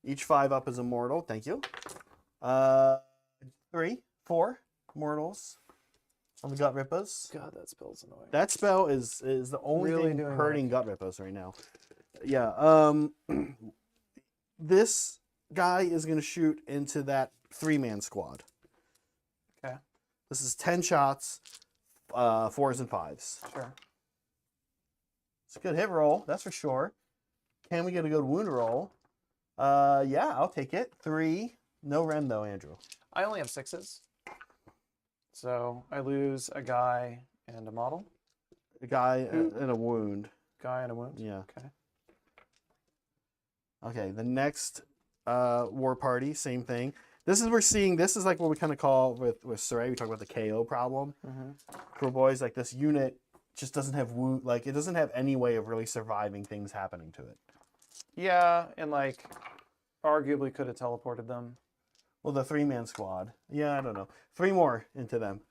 Each 5 up is a mortal. Thank you. 3, 4 mortals on the gut rippers. God, that spell's annoying. That spell is the only Really thing doing hurting gut rippers right now. Yeah. This guy is going to shoot into that 3-man squad. Okay. This is 10 shots, 4s and 5s. Sure. It's a good hit roll, that's for sure. Can we get a good wound roll? Yeah, I'll take it. 3. No rem though, Andrew. I only have 6s. So I lose a guy and a model. A guy and a wound. Guy and a wound? Yeah. Okay. Okay, the next war party, same thing. This is this is like what we kind of call with Saray, we talk about the KO problem. Kruleboyz, like this unit just doesn't have wound, like it doesn't have any way of really surviving things happening to it. Yeah, and like arguably could have teleported them. Well, the 3-man squad. Yeah, I don't know. 3 more into them.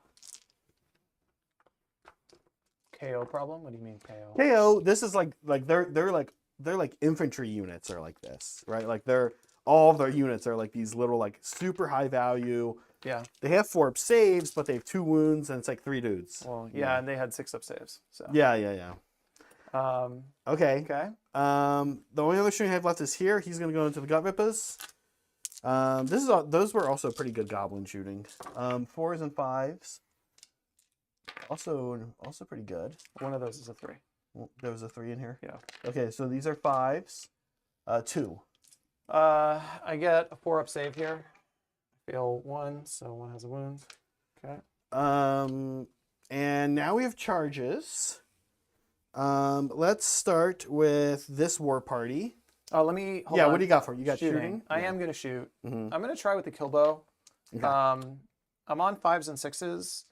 KO problem? What do you mean KO? KO, this is like they're like infantry units are like this, right? Like all of their units are like these little like super high value. Yeah. They have 4 saves, but they have 2 wounds and it's like 3 dudes. Well, yeah, and they had 6 up saves. So. Yeah. Okay. Okay. The only other shooting I have left is here. He's gonna go into the gut rippers. Those were also pretty good goblin shooting. 4s and 5s. Also pretty good. One of those is a 3. Well, there was a 3 in here. Yeah. Okay, so these are 5s. 2. I get a 4 up save here. I fail 1, so 1 has a wound. Okay. And now we have charges. Let's start with this war party. Let me. Hold Yeah, on. what do you got for it? You got shooting? I am going to shoot. Mhm. I'm going to try with the kill bow. Okay. I'm on 5s and 6s.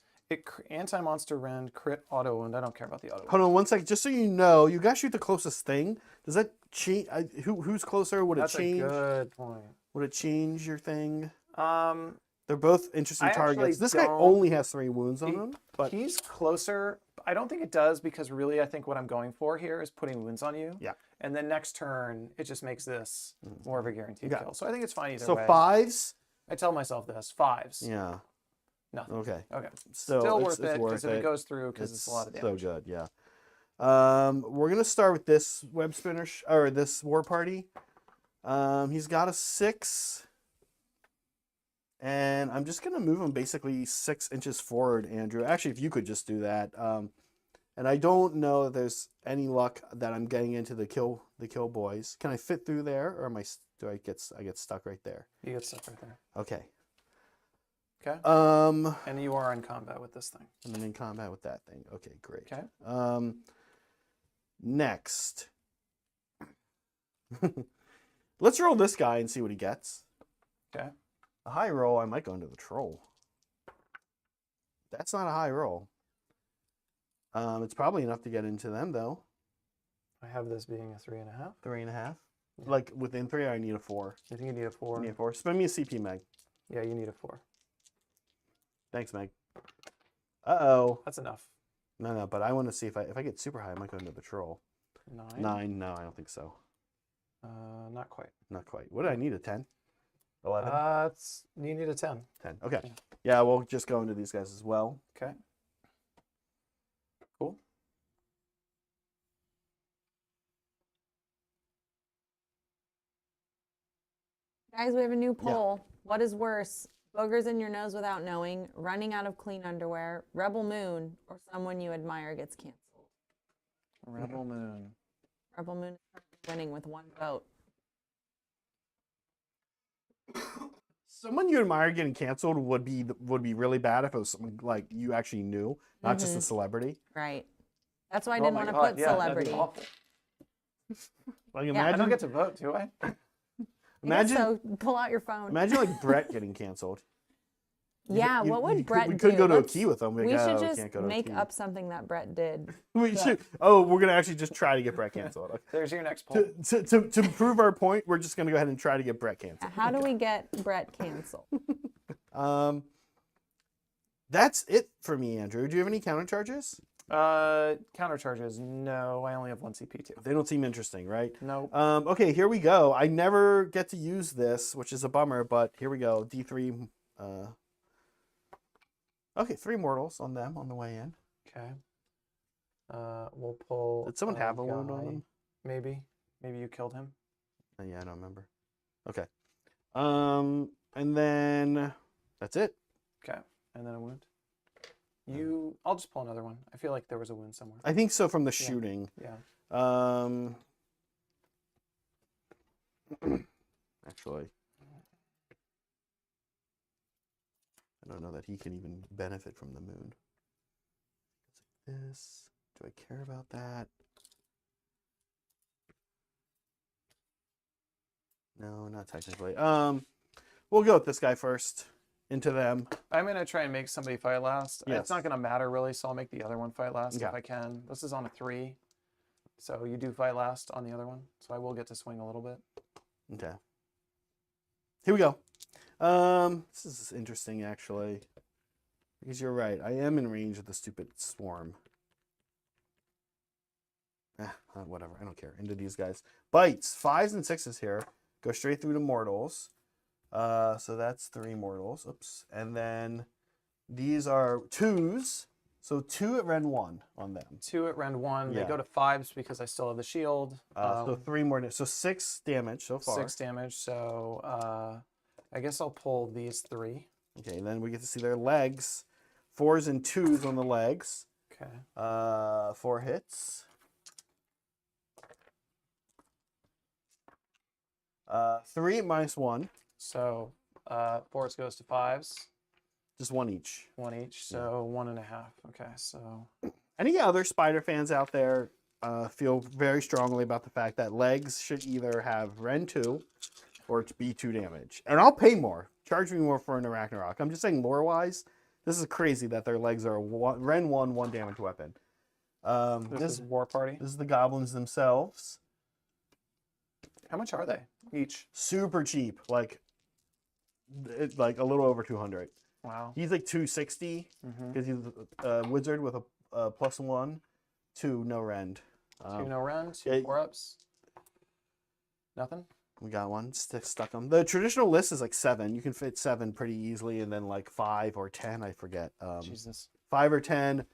Anti-monster rend, crit auto wound. I don't care about the auto wound. Hold on 1 second. Just so you know, you got to shoot the closest thing. Does that change? Who's closer? Would That's it change? a good point. Would it change your thing? Um, They're both interesting I actually targets. This guy don't- only has 3 wounds on him, but he's closer. I don't think it does because really I think what I'm going for here is putting wounds on you. Yeah. And then next turn, it just makes this more of a guaranteed Yeah. kill. So I think it's fine either so way. 5s. I tell myself this, 5s. Yeah. Nothing. Okay. Okay. So Still it's worth it worth because if it goes through, because it's a lot of damage. So good, yeah. We're gonna start with this web spinner or this war party. He's got a 6, and I'm just gonna move him basically 6 inches forward, Andrew. Actually, if you could just do that. And I don't know if there's any luck that I'm getting into the kill boys. Can I fit through there, or do I get stuck right there? You get stuck right there. Okay. Okay. And And you are in combat with this thing. I'm in combat with that thing. Okay, great. Okay. Next. Let's roll this guy and see what he gets. Okay. A high roll, I might go into the troll. That's not a high roll. It's probably enough to get into them though. I have this being a 3.5. 3.5. Yeah. Like within 3, I need a 4. I think you need a 4. I need a 4. Spend me a CP, Meg. Yeah, you need a 4. Thanks, Meg. Uh-oh. That's enough. No, but I want to see if I get super high, I might go into the troll. 9. 9, no, I don't think so. Not quite. Not quite. What did I need, a 10? 11? You need a 10. 10. Okay. Yeah. Yeah, we'll just go into these guys as well. Okay. Cool. Guys, we have a new poll. What is worse? Boogers in your nose without knowing, running out of clean underwear, Rebel Moon, or someone you admire gets canceled? Rebel Moon. Rebel Moon is winning with 1 vote. someone you admire getting canceled would be really bad if it was someone like you actually knew, not just a celebrity. Right. That's why I Oh didn't my want to God, put yeah, that'd be celebrity. awful. Like I imagine, don't get to vote, do I? imagine, So pull out your phone. imagine like Brett getting canceled. Yeah, what would Brett do? We could go to a Let's- key with him. Like, We oh, should we just can't go to a make key. up something that Brett did. We should. Oh, we're gonna actually just try to get Brett canceled. Okay. There's your next poll. To prove our point, we're just gonna go ahead and try to get Brett canceled. How do we get Brett canceled? That's it for me, Andrew. Do you have any counter charges? Counter charges. No, I only have 1 CP too. They don't seem interesting, right? Nope. Okay, here we go. I never get to use this, which is a bummer, but here we go. D3. Okay, 3 mortals on them on the way in. Okay. We'll pull. Did someone have a wound on guy. them? Maybe. Maybe you killed him. Yeah, I don't remember. Okay. And then that's it. Okay. And then a wound. I'll just pull another one. I feel like there was a wound somewhere. I think so from the shooting. Yeah. Actually, I don't know that he can even benefit from the moon. It's like this. Do I care about that? No, not technically. We'll go with this guy first. Into them. I'm going to try and make somebody fight last. Yes. It's not going to matter really, so I'll make the other one fight last Yeah. if I can. This is on a 3. So you do fight last on the other one. So I will get to swing a little bit. Okay. Here we go. This is interesting, actually. Because you're right. I am in range of the stupid swarm. Whatever. I don't care. Into these guys. Bites. 5s and 6s here. Go straight through to mortals. So that's 3 mortals. Oops. And then these are 2s. So 2 at Ren 1 on them. 2 at Rend 1. Yeah. They go to 5s because I still have the shield. So 3 more. So 6 damage so far. 6 damage. So I guess I'll pull these 3. Okay. Then we get to see their legs. 4s and 2s on the legs. Okay. 4 hits. 3 minus 1. So 4s goes to 5s. Just 1 each. 1 each. So 1.5. Okay. So Any other spider fans out there feel very strongly about the fact that legs should either have Ren 2 or be 2 damage. And I'll pay more. Charge me more for an Arachnarok. I'm just saying lore-wise, this is crazy that their legs are Ren 1, 1 damage weapon. this is War Party. This is the goblins themselves. How much are they each? Super cheap. Like a little over 200. Wow. He's like 260 because he's a wizard with a +1, 2 no rend. 2 no rend, 2 yeah, 4-ups. Nothing? We got one stuck on. The traditional list is like 7. You can fit 7 pretty easily, and then like 5 or 10, I forget. Jesus. 5 or 10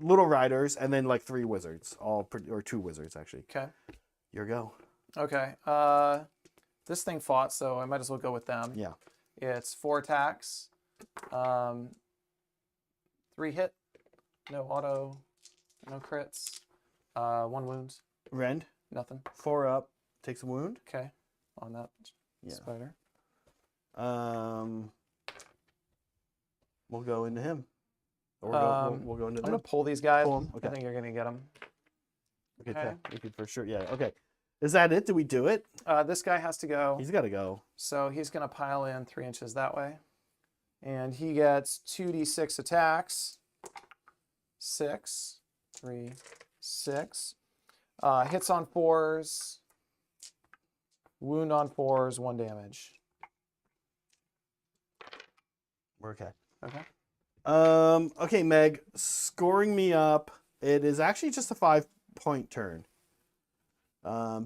little riders, and then like 3 wizards, or 2 wizards actually. Okay. Your go. Okay. This thing fought, so I might as well go with them. Yeah. It's 4 attacks, 3 hit, no auto, no crits, 1 wound, Rend, nothing. 4 up, takes a wound. Okay, on that Yeah. spider. We'll go into him. Or we'll go into I'm them. gonna pull these guys. Pull 'em, okay. I think you're gonna get them. Okay. We could for sure. Yeah. Okay. Is that it? Did we do it? This guy has to go. He's got to go. So he's going to pile in 3 inches that way. And he gets 2d6 attacks. 6, 3, 6. Hits on 4s. Wound on 4s, 1 damage. We're okay. Okay. Okay, Meg, scoring me up. It is actually just a 5-point turn.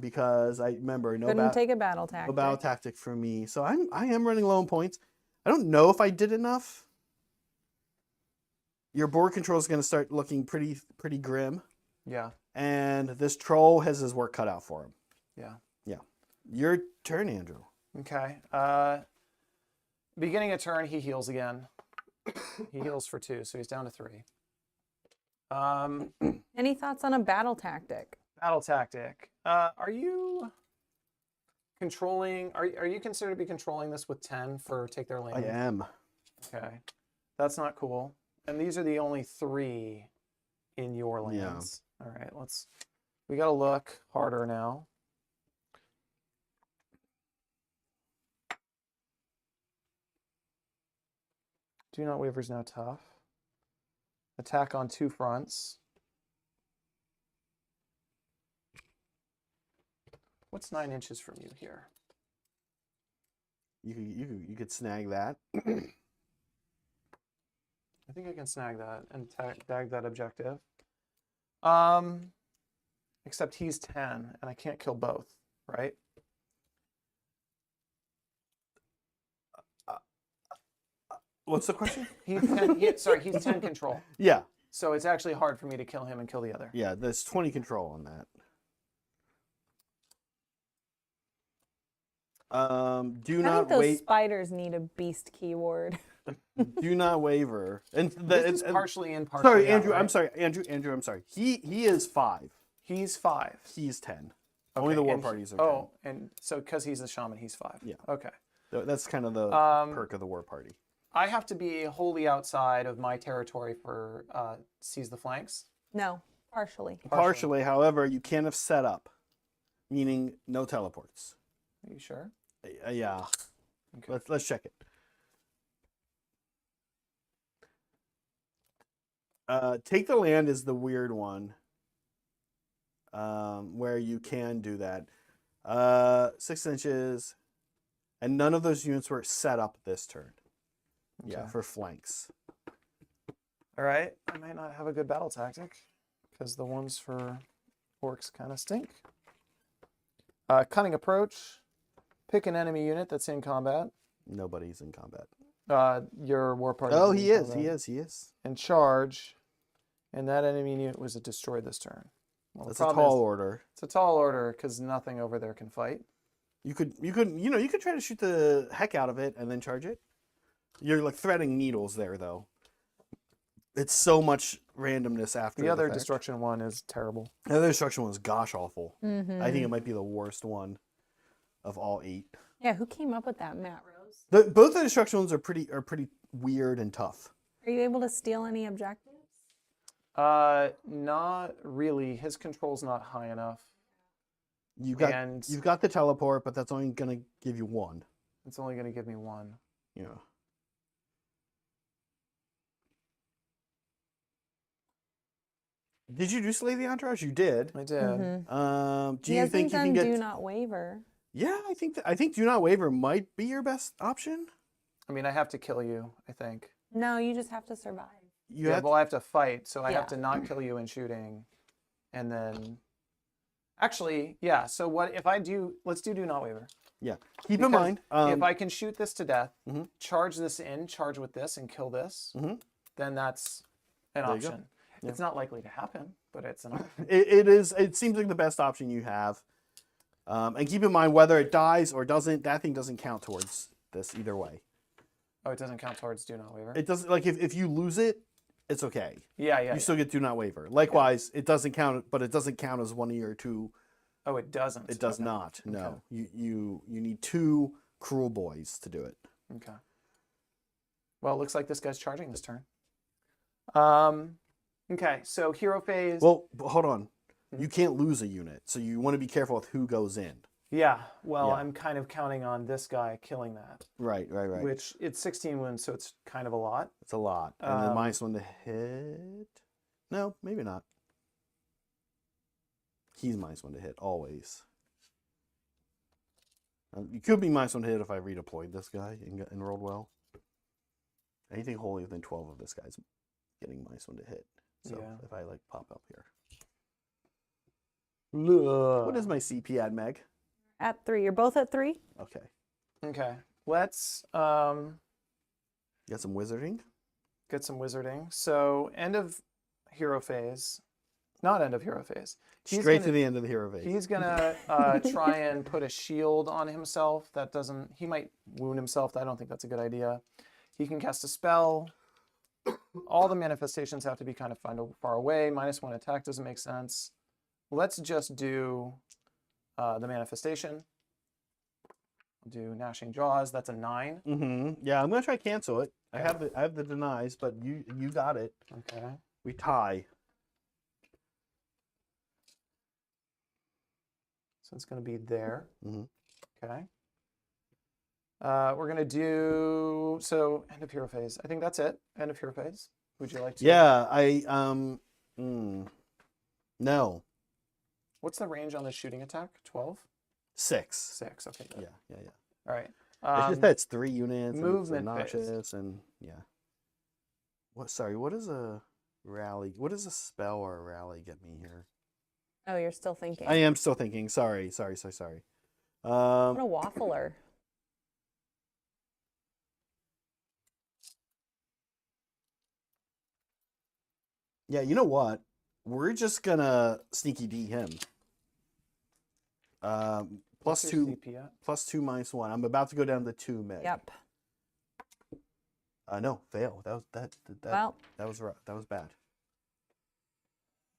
Because I remember Couldn't take a battle tactic. no battle tactic for me. So I am running low on points. I don't know if I did enough. Your board control is going to start looking pretty grim. Yeah. And this troll has his work cut out for him. Yeah. Yeah. Your turn, Andrew. Okay. Beginning of turn, he heals again. He heals for 2, so he's down to 3. Any thoughts on a battle tactic? Battle tactic. Are you Controlling, are you considered to be controlling this with 10 for take their I land? am. Okay. That's not cool. And these are the only 3 in your Yeah. lands. All right, we got to look harder now. Do Not Waver is now tough. Attack on 2 fronts. What's 9 inches from you here? You could snag that. I think I can snag that and tag that objective. Except he's 10, and I can't kill both, right? What's the question? He's 10, sorry, he's 10 control. Yeah. So it's actually hard for me to kill him and kill the other. Yeah, there's 20 control on that. Do I think not those wait. spiders need a beast keyword. Do not waver. And This is partially in, partially sorry, out, Andrew. right? I'm sorry, Andrew. I'm sorry. He is 5. He's 5. He's 10. Only the Okay, war and parties are 10. And so because he's a shaman, he's 5. Yeah. Okay. 10. That's kind of the Um, perk of the war party. I have to be wholly outside of my territory for seize the flanks. No, partially. Partially, however, you can have set up, meaning no teleports. Are you sure? Yeah. Okay. Let's check it. Take the land is the weird one, where you can do that. 6 inches, and none of those units were set up this turn. Yeah, Okay. for flanks. All right. I might not have a good battle tactic because the ones for orcs kind of stink. Cunning approach. Pick an enemy unit that's in combat. Nobody's in combat. Your war party. Oh, in he is. combat. He is. And charge. And that enemy unit was destroyed this turn. Well, the That's a problem tall is order. It's a tall order because nothing over there can fight. You could try to shoot the heck out of it and then charge it. You're like threading needles there, though. It's so much randomness after The other fact. destruction one is terrible. The other destruction one is gosh awful. Mm-hmm. I think it might be the worst one of all 8. Yeah, who came up with that, Matt Rose? Both the destruction ones are pretty weird and tough. Are you able to steal any objectives? Not really. His control's not high enough. You've And- got the teleport, but that's only gonna give you 1. It's only going to give me 1. Yeah. Did you do Slay the Entourage? You did. I did. Mm-hmm. Do He you think hasn't you done can get? Do Not Waver. Yeah, I think Do Not Waver might be your best option. I mean, I have to kill you, I think. No, you just have to survive. You Yeah, have well, I have to fight, so I Yeah. have to not kill you in shooting. And then... Actually, yeah, so what if I do... Let's do Not Waver. yeah. Keep in Because mind. if I can shoot this to death, Mhm. charge this in, charge with this, and kill this, Mhm. then that's an There you go. option. It's not likely to happen, but it's an option. it is. It seems like the best option you have. And keep in mind whether it dies or doesn't. That thing doesn't count towards this either way. Oh, it doesn't count towards Do Not Waver? It doesn't. Like if you lose it, it's okay. Yeah. You still get Do Not Waver. Likewise, it doesn't count, but it doesn't count as one of your 2. Oh, it doesn't? It does Okay. not. No, Okay. you need 2 Kruleboyz to do it. Okay. Well, it looks like this guy's charging this turn. Okay, so hero phase. Well, hold on. You can't lose a unit, so you want to be careful with who goes in. Yeah, well, Yeah. I'm kind of counting on this guy killing that, Right. which it's 16 wounds, so it's kind of a lot. It's a lot. And then -1 to hit. No, maybe not. He's -1 to hit always. You could be -1 to hit if I redeployed this guy and rolled well. Anything wholly within 12 of this guy's getting -1 to hit. So Yeah. if I like pop up here. Ugh. What is my CP at, Meg? At 3. You're both at 3? Okay. Okay, let's Got some wizarding. get some wizarding. So end of hero phase, not end of hero phase. Straight to the end of the hero phase. He's gonna try and put a shield on himself. That doesn't. He might wound himself. I don't think that's a good idea. He can cast a spell. All the manifestations have to be kind of far away. -1 attack doesn't make sense. Let's just do the manifestation. I'll do Gnashing Jaws. That's a 9. Mm-hmm. Yeah, I'm gonna try cancel it. I have the denies, but you got it. Okay. We tie. So it's going to be there. Mhm. Okay. We're going to do, so end of hero phase. I think that's it. End of hero phase. Would you like to? Yeah, no. What's the range on the shooting attack? 12? 6. 6. Okay, good. Yeah. All right. It's just that it's 3 units. movement and it's phase. obnoxious and yeah. What is a rally? What does a spell or a rally get me here? Oh, you're still thinking. I am still thinking. Sorry. What a waffler. Yeah, you know what? We're just gonna sneaky D him. What's Plus your 2, CP at? plus 2, -1. I'm about to go down to 2 meg. Yep. No, fail. That Well, that was bad.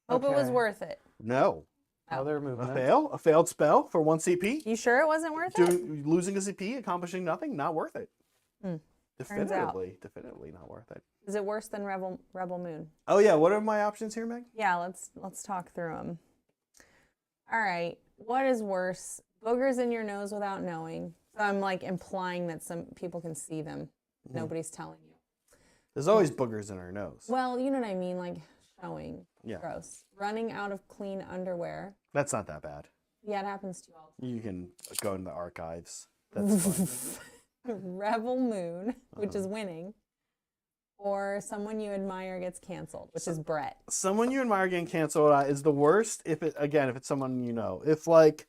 hope it was Okay. worth it. No, Other a movement. fail, a failed spell for 1 CP. You sure it wasn't worth it? Losing a CP, accomplishing nothing, not worth it. Hmm. Turns out. Definitively not worth it. Is it worse than Rebel Moon? Oh yeah, what are my options here, Meg? Yeah, let's talk through them. All right, what is worse? Boogers in your nose without knowing. So I'm like implying that some people can see them. Nobody's telling you. There's always boogers in our nose. Well, you know what I mean, like showing. Yeah. Gross. Running out of clean underwear. That's not that bad. Yeah, it happens to you all the You can go in the archives. That's fine. time. Rebel Moon, which is winning. Or someone you admire gets canceled, which is Brett. Someone you admire getting canceled is the worst if it's someone you know. If like,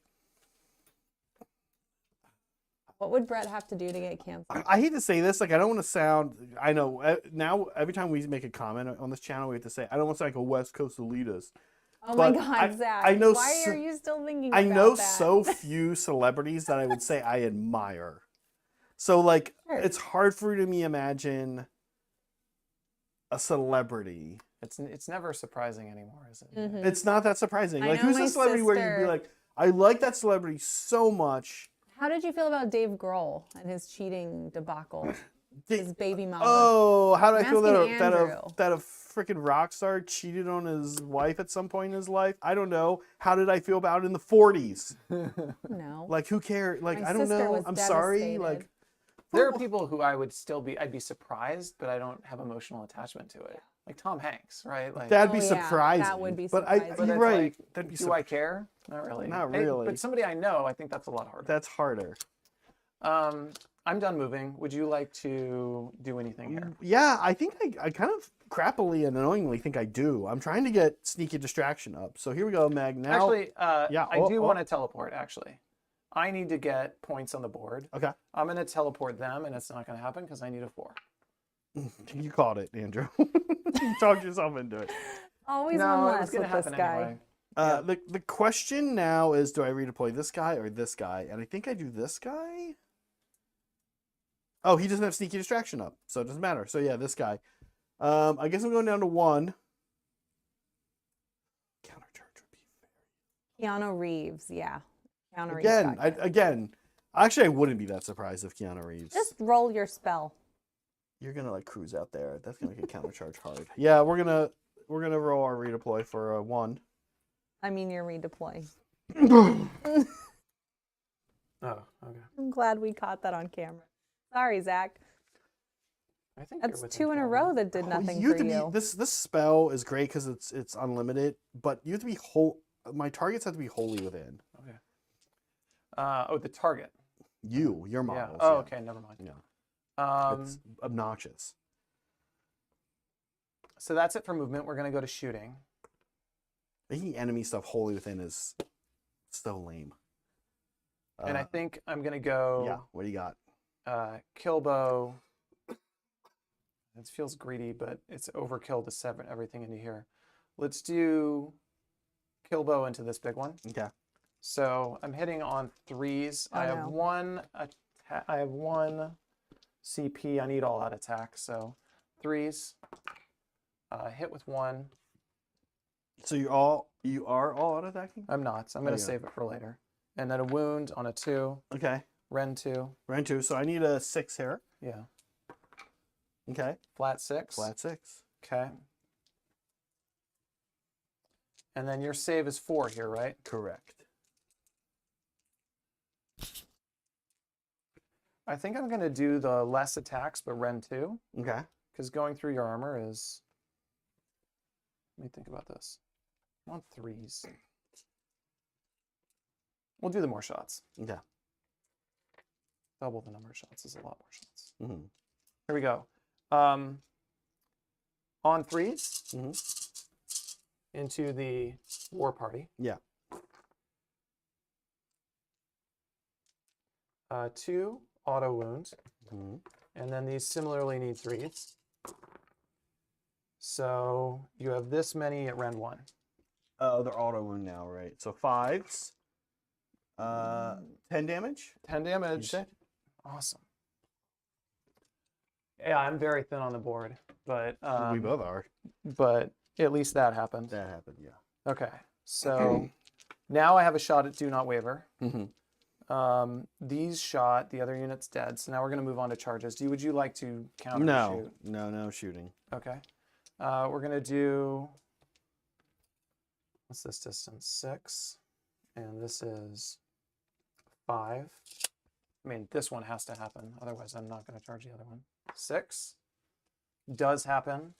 What would Brett have to do to get canceled? I hate to say this, like I don't want to sound, I know now every time we make a comment on this channel we have to say I don't want to sound like a West Coast elitist. Oh my but God, Zach. I know Why so- are you still thinking I about know that? so few celebrities that I would say I admire. So like Sure. it's hard for me to imagine a celebrity. It's never surprising anymore, is it? Mhm. It's not that surprising. I Like know who's my a celebrity where you'd be sister- like, I like that celebrity so much. How did you feel about Dave Grohl and his cheating debacle? His baby mama. Oh, how did I feel that asking Andrew. that a freaking rock star cheated on his wife at some point in his life? I don't know. How did I feel about it in the 40s? No. Like who cares? Like My I don't sister know. was I'm sorry. devastated. Like There are people who I'd be surprised, but I don't have emotional attachment to it. Like Tom Hanks, right? Like, that'd Oh, be yeah, surprising. that would be But surprising. but you're it's right. like, That'd be do I care? Not really. Not Hey, really. but somebody I know, I think that's a lot harder. That's harder. I'm done moving. Would you like to do anything here? Yeah, I think I kind of crappily and annoyingly think I do. I'm trying to get sneaky distraction up. So here we go, Meg. Now, Actually, yeah, I do want to teleport, actually. I need to get points on the board. okay, I'm going to teleport them, and it's not going to happen because I need a 4. you called it, Andrew. You talked yourself into it. Always No, one it was less going with to this happen guy. anyway. The question now is, do I redeploy this guy or this guy? And I think I do this guy. Oh, he doesn't have sneaky distraction up, so it doesn't matter. So yeah, this guy. I guess I'm going down to 1. Countercharge would be Keanu Reeves, yeah. Keanu Reeves. again. got it. Actually, I wouldn't be that surprised if Keanu Reeves. Just roll your spell. You're gonna like cruise out there. That's gonna make a countercharge hard. Yeah, we're gonna roll our redeploy for a 1. I mean, your redeploy. Oh, okay. I'm glad we caught that on camera. Sorry, Zach. I think you're That's within 2 in a 12. row that did nothing You have for to you. be this spell is great because it's unlimited, but you have to be whole. My targets have to be wholly within Okay. The target. your Yeah. models. Oh, yeah. okay. Never mind. Yeah, it's obnoxious. So that's it for movement. We're going to go to shooting. Making enemy stuff wholly within is so lame. And I think I'm going to go yeah. What do you got? Killbow. It feels greedy, but it's overkill to sever everything into here. Let's do Killbow into this big one. Okay. So I'm hitting on 3s. Oh, I have no. I have 1 CP. I need all out attack. So 3s. Hit with 1. So you are all out attacking. I'm not. So I'm going to yeah. save it for later. And then a wound on a 2. Okay. Ren 2. Ren 2. So I need a 6 here. Yeah. Okay. Flat 6. Flat 6. Okay. And then your save is 4 here, right? Correct. I think I'm going to do the less attacks, but Ren 2. Okay. Because going through your armor is... Let me think about this. I want 3s. We'll do the more shots. Okay. Double the number of shots is a lot more shots. Mm-hmm. Here we go. On 3s, Mm-hmm. into the war party. Yeah. 2 auto wounds. Mm-hmm. And then these similarly need 3s. So you have this many at Ren 1. Oh, they're auto wound now, right? So 5s. 10 damage. 10 You damage. said? Awesome. Yeah, I'm very thin on the board, but We both are. but at least that happened. That happened, yeah. Okay, so now I have a shot at Do Not Waver. Mm-hmm. These shot, the other unit's dead. So now we're going to move on to charges. Would you like to counter No, shoot? no shooting. Okay. We're going to do, what's this distance? 6. And this is 5. I mean, this one has to happen. Otherwise, I'm not going to charge the other one. 6 does happen.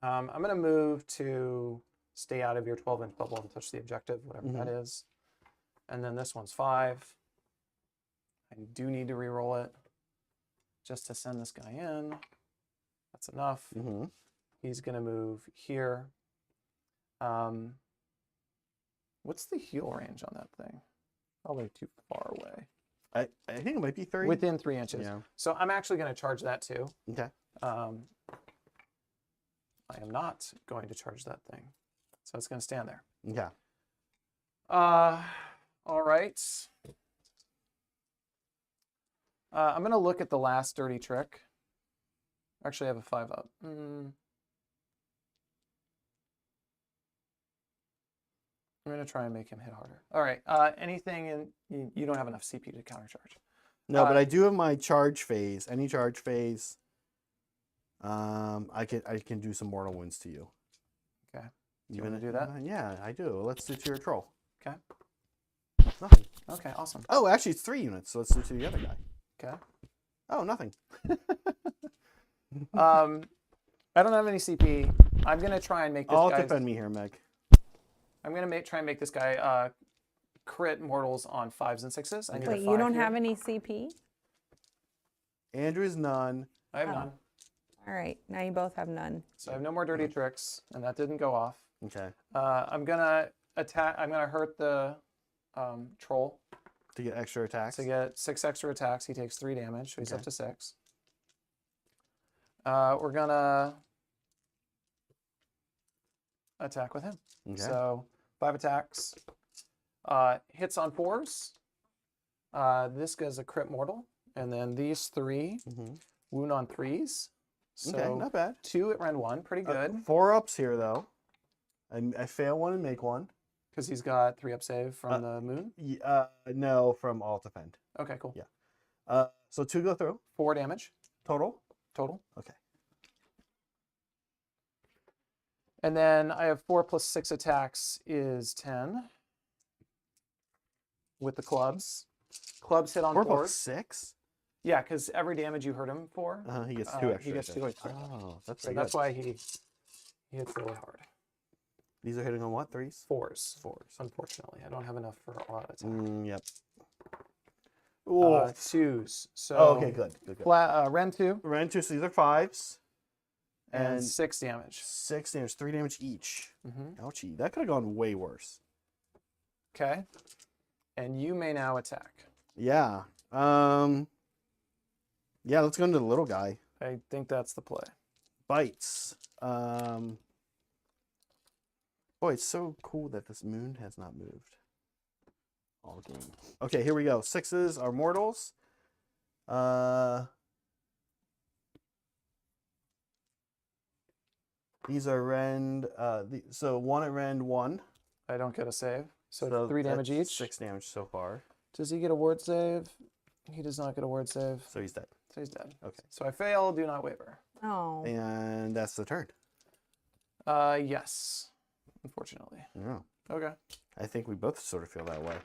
I'm going to move to stay out of your 12-inch bubble and touch the objective, whatever that is. And then this one's 5. I do need to re-roll it just to send this guy in. That's enough. Mm-hmm. He's going to move here. What's the heal range on that thing? Probably too far away. I think it might be 3. Within 3 inches. Yeah. So I'm actually going to charge that too. Okay. I am not going to charge that thing. So it's going to stand there. Yeah. All right. I'm going to look at the last dirty trick. Actually, I have a 5 up. I'm going to try and make him hit harder. All right. Anything in... You don't have enough CP to countercharge. No, but I do have my charge phase. Any charge phase, I can do some mortal wounds to you. Okay. Do you want to do that? Yeah, I do. Let's do it to your troll. Okay. Nothing. Okay, awesome. Oh, actually, it's 3 units, so let's do it to the other guy. Okay. Oh, nothing. I don't have any CP. I'm going to try and make this All guy... defend me here, Meg. I'm going to try and make this guy crit mortals on 5s and 6s. I need a Wait, 5 you don't here. have any CP? Andrew's none. I have none. All right, now you both have none. So I have no more dirty tricks, and that didn't go off. Okay. I'm going to attack... I'm going to hurt the troll To get extra attacks. to get 6 extra attacks. He takes 3 damage, so he's Okay. up to 6. We're going to attack with him. Okay. So 5 attacks. Hits on 4s. This guy's a crit mortal. And then these 3 wound on 3s. So Okay, not bad. 2 at Ren 1, pretty good. 4 ups here, though. I fail one and make one. Because he's got 3 up save from the moon. No, from all defend. Okay, cool. Yeah. So 2 go through. 4 damage Total? total. Okay. And then I have 4 plus 6 attacks is 10 with the clubs. Clubs hit on 4 plus 4s. 6? Yeah, because every damage you hurt him for, He gets 2 extra. he gets 2 extra. Oh, that's So pretty that's good. why he hits really hard. These are hitting on what? 3s? 4s. 4s. Unfortunately, I don't have enough for a lot of attack. Yep. Ooh. 2s. So Oh, okay, good. Ren 2 Ren 2, so these are 5s. and And 6 damage. 6 damage, 3 damage each. Mhm. Ouchie. That could have gone way worse. Okay. And you may now attack. Yeah. Yeah, let's go into the little guy. I think that's the play. Bites. Boy, it's so cool that this moon has not moved all game. Okay, here we go. 6s are mortals. These are rend. So 1 at rend 1. I don't get a save. So 3 damage that's each. 6 damage so far. Does he get a ward save? He does not get a word save. So he's dead. So he's dead. Okay. So I fail, do not waver. Oh. And that's the turn. Yes. Unfortunately. Yeah. Okay. I think we both sort of feel that way.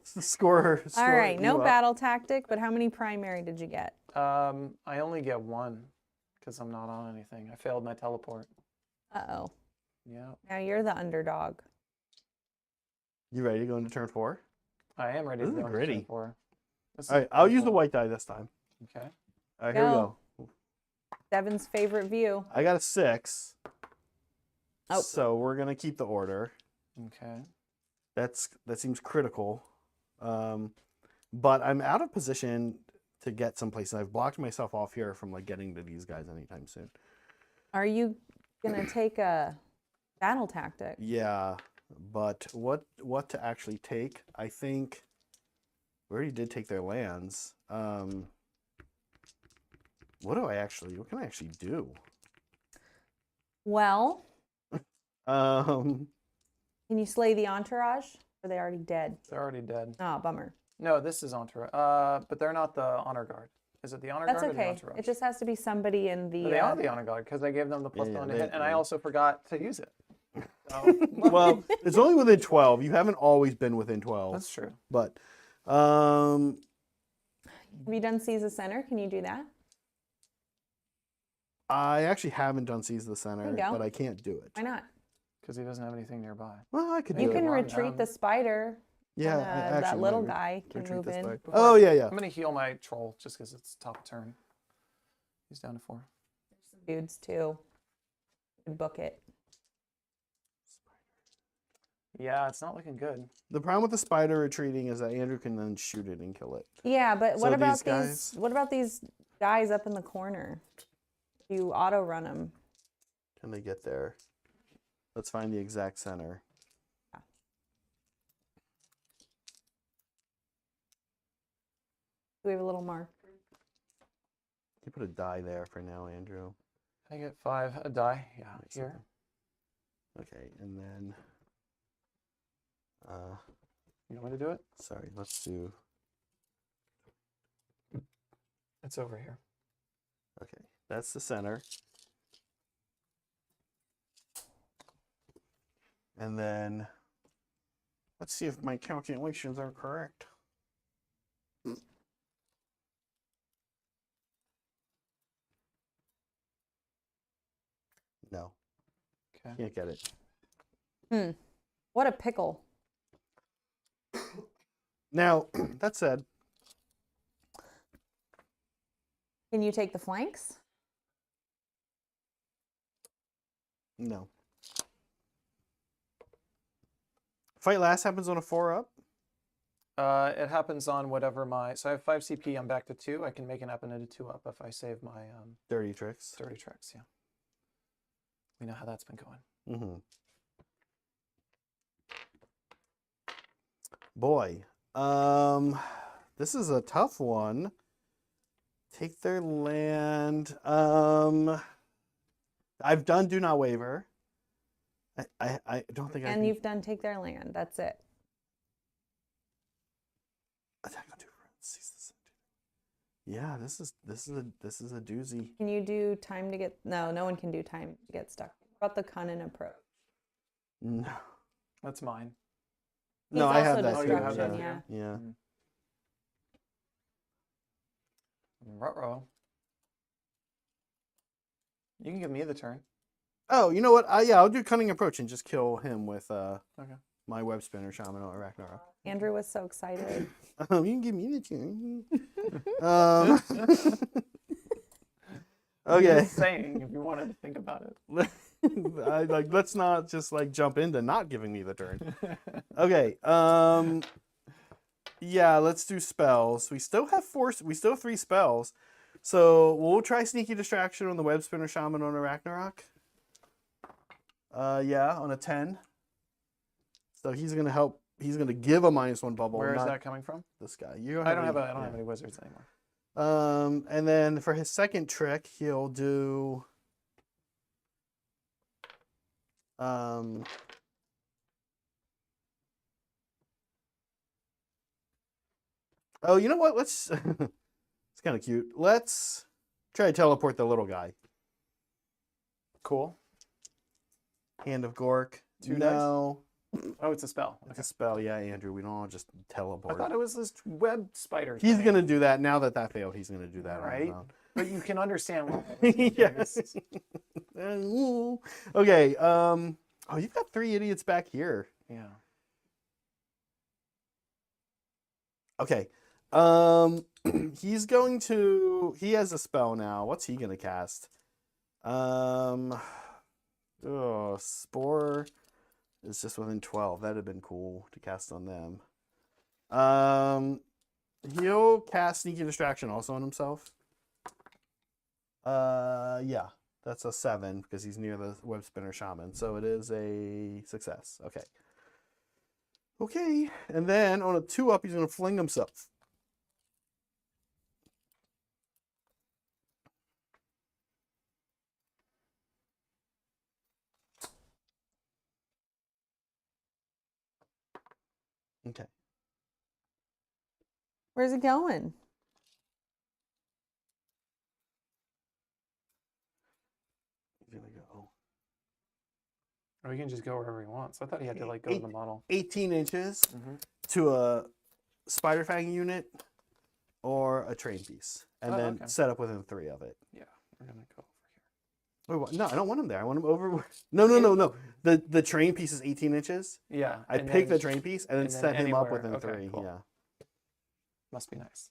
Score. All right, you no up. battle tactic, but how many primary did you get? I only get one because I'm not on anything. I failed my teleport. Uh-oh. Yeah. Now you're the underdog. You ready to go into turn 4? I am ready This to is go into gritty. turn 4. This All is right, I'll use the painful. white die this time. Okay. All right, here we Go. go. Devin's favorite view. I got a 6. Oh. So we're gonna keep the order. Okay. That seems critical. But I'm out of position to get someplace, and I've blocked myself off here from like getting to these guys anytime soon. Are you gonna take a battle tactic? Yeah, but what to actually take? I think we already did take their lands. What can I actually do? Well, Um, can you slay the entourage? Or are they already dead? They're already dead. Oh, bummer. No, this is entourage. But they're not the honor guard. Is it the honor That's guard or the okay. entourage? It just has to be somebody in the. No, they are the honor guard because I gave them the plus Yeah, one yeah, to hit, and I they- also forgot to use it. So, well, it's only within 12. You haven't always been within 12. that's true. But Have you done Seize the Center? Can you do that? I actually haven't done Seize the Center, There you go. but I can't do it. Why not? Because he doesn't have anything nearby. Well, I could do You it. can run retreat down. the spider. Yeah, and, I that actually little might guy can retreat move this in. way. Before Oh, yeah, yeah. I'm going to heal my troll just because it's top of turn. He's down to 4. Dudes too. Could book it. Yeah, it's not looking good. The problem with the spider retreating is that Andrew can then shoot it and kill it. Yeah, but So what about these guys- What about these guys up in the corner? You auto run them. Can they get there? Let's find the exact center. Do we have a little mark? You put a die there for now, Andrew. I get 5. A die. Yeah, Makes here. sense. Okay, and then, You want me to do it? sorry, let's do, It's over here. okay, that's the center. And then, let's see if my calculations are correct. No, Okay. can't get it. What a pickle. Now, that said, Can you take the flanks? no. Fight last happens on a 4-up. It happens on whatever my... So I have 5 CP. I'm back to 2. I can make it happen at a 2-up if I save my Dirty tricks. dirty tricks. Yeah. We know how that's been going. Mm-hmm. Boy, this is a tough one. Take their land. I've done Do Not Waver. I don't think I And can. you've done take their land. That's it. Attack on 2 fronts. Yeah, this is a doozy. Can you do time to get? No, no one can do time to get stuck. What about the cunning approach? No, That's mine. no, He's I have also that. Oh, too, you have destruction, that yeah. too? Yeah. Ruh-roh. You can give me the turn. Oh, you know what? Yeah, I'll do cunning approach and just kill him with Okay. my web spinner shaman or Ragnarok. Andrew was so excited. You can give me the turn. Okay. Just saying, if you wanted to think about it. Let's not just like jump into not giving me the turn. Okay. Yeah, let's do spells. We still have 3 spells. So we'll try Sneaky Distraction on the Web Spinner Shaman on a Ragnarok. Yeah, on a 10. So he's gonna help. He's gonna give a -1 bubble. Where is not that coming from? This guy. You I don't have any- any wizards anymore. And then for his second trick, he'll do. Oh, you know what? Let's. It's kind of cute. Let's try to teleport the little guy. Cool. Hand of Gork. Two No. Oh, it's a spell. It's a spell. Yeah, Andrew. We don't all just I teleport. thought it was this web spider. He's thing. going to do that. Now that failed, he's going to do that on his Right. own. But you can understand why. Yes. Okay. Oh, you've got 3 idiots back here. Yeah. Okay. He's going to. He has a spell now. What's he going to cast? Spore is just within 12. That'd have been cool to cast on them. He'll cast Sneaky Distraction also on himself. Yeah, that's a 7 because he's near the Web Spinner Shaman. So it is a success. Okay. Okay, and then on a 2-up, he's going to fling himself. Okay. Where's it going? He's going to go Or he can just go wherever he wants. I thought he had to like go in the model. 18 inches Mm-hmm. to a Spider Fang unit or a train piece, and Oh, then okay. set up within 3 of it. Yeah, we're gonna go over Wait, what? No, I don't want him there. I want him over. No. The train piece is 18 inches. here. Yeah. I and pick the then- train piece and then and then set him up anywhere. within Okay, 3. cool. Yeah. Must be nice.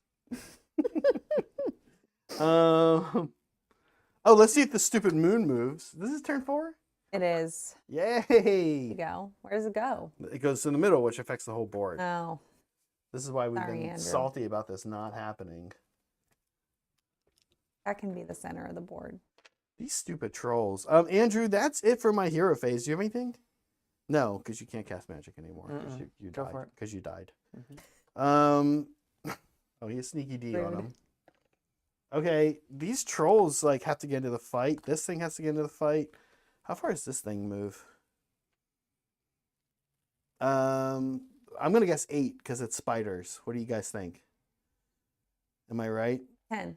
Oh, let's see if the stupid moon moves. This is turn 4. It is. Yay! There you go. Where does it go? It goes in the middle, which affects the whole board. Oh, This is why we've Sorry, been Andrew. salty about this not happening. that can be the center of the board. These stupid trolls. Andrew, that's it for my hero phase. Do you have anything? No, because you can't cast magic anymore. Because you Go died. for it. Because you died. Mhm. Oh, he has sneaky D on Rude. him. Okay, these trolls like have to get into the fight. This thing has to get into the fight. How far does this thing move? I'm gonna guess 8 because it's spiders. What do you guys think? Am I right? 10.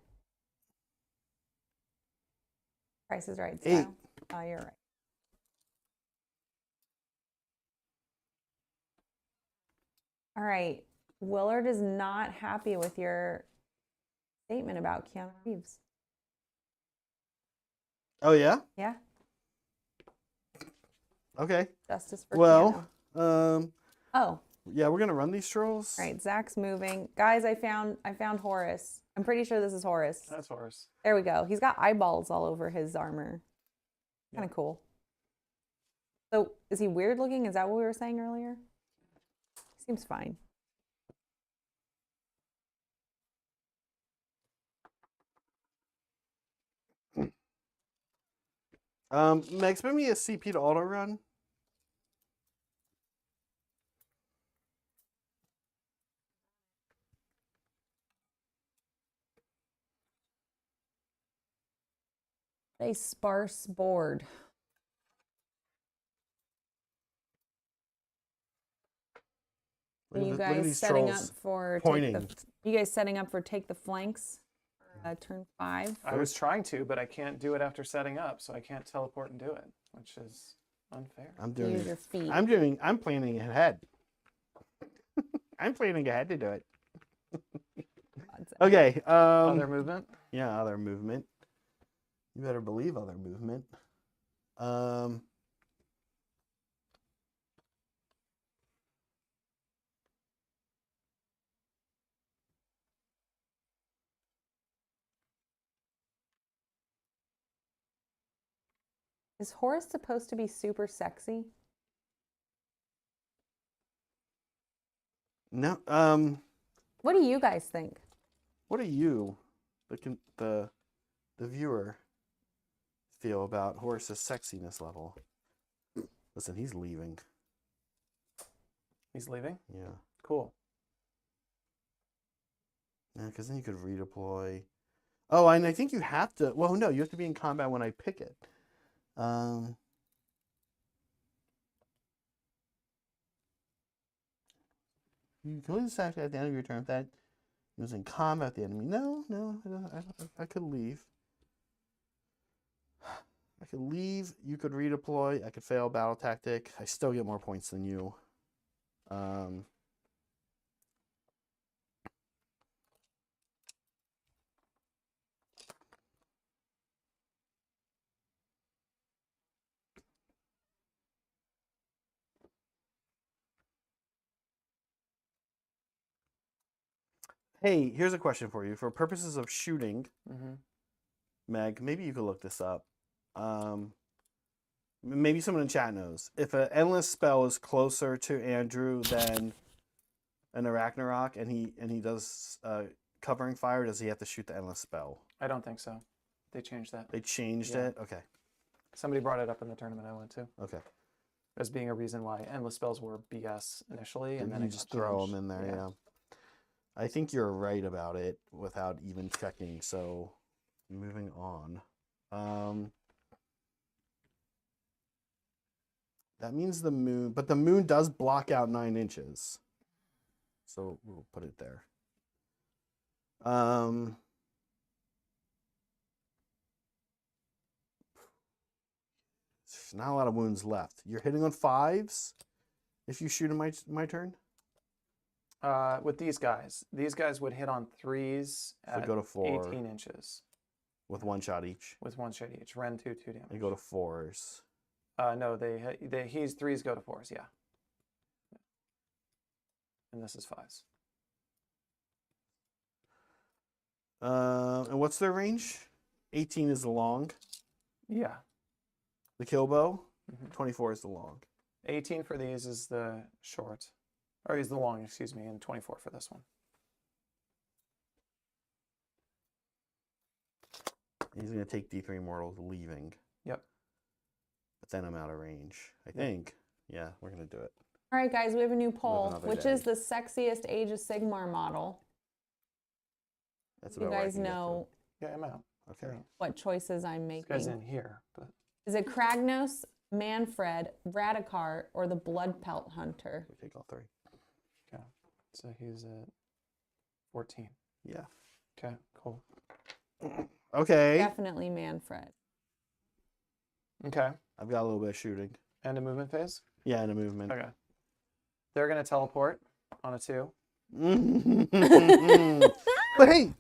Price is right. 8. Style. Oh, you're right. All right. Willard is not happy with your statement about Keanu Reeves. Oh yeah. Yeah. Okay. Justice for Well, Keanu. Oh, yeah, we're gonna run these trolls. all right. Zach's moving. Guys, I found Horus. I'm pretty sure this is Horus. That's Horus. There we go. He's got eyeballs all over his armor. Kind of cool. So, is he weird looking? Is that what we were saying earlier? Seems fine. Meg, spend me a CP to auto run. A sparse board. Are you Look at guys these setting up trolls for pointing. you guys setting up for take the flanks for turn 5? I was trying to, but I can't do it after setting up, so I can't teleport and do it, which is unfair. I'm doing Use it. your feet. I'm planning ahead. I'm planning ahead to do it. Okay. Other movement? Yeah, other movement. You better believe other movement. Is Horus supposed to be super sexy? No. What do you guys think? What do you, the viewer, feel about Horus's sexiness level? Listen, he's leaving. He's leaving? Yeah. Cool. Yeah, because then you could redeploy. Oh, and I think you have to. Well, no, you have to be in combat when I pick it. You can only decide at the end of your turn if that Using combat the enemy. No, I could leave. I could leave. You could redeploy. I could fail battle tactic. I still get more points than you. Hey, here's a question for you. For purposes of shooting, Meg, maybe you could look this up. Maybe someone in chat knows. If an endless spell is closer to Andrew than an Arachnarok, and he does covering fire, does he have to shoot the endless spell? I don't think so. They changed that. They changed Yeah. it? Okay. Somebody brought it up in the tournament I went to Okay. as being a reason why endless spells were BS initially, and then you it just got throw changed. them in there, yeah. I think you're right about it without even checking, so moving on. That means the moon, but the moon does block out 9 inches. So we'll put it there. There's not a lot of wounds left. You're hitting on 5s if you shoot in my turn? With these guys would hit on 3s at go to 4. 18 inches With 1 shot each. with 1 shot each. Ren 2 damage. They go to 4s. No, he's 3s go to 4s, yeah. And this is 5s. And what's their range? 18 is the long. Yeah. The kill bow. 24 is the long. 18 for these is the short. Or is the long, excuse me, and 24 for this one. He's going to take D3 mortals leaving. Yep. But then I'm out of range, I think. Yeah, we're going to do it. All right, guys, we have a new poll. another Which day. is the sexiest Age of Sigmar model? That's You about where I guys can get to. know Yeah, I'm out. Okay. what choices I'm This guy's making. in here, but Is it Kragnos, Manfred, Radikar, or the Blood Pelt Hunter? We take all 3. okay. So he's at 14. Yeah. Okay, cool. Okay. Definitely Manfred. Okay. I've got a little bit of shooting. And a movement phase? Yeah, and a movement. Okay. They're going to teleport on a 2. But hey,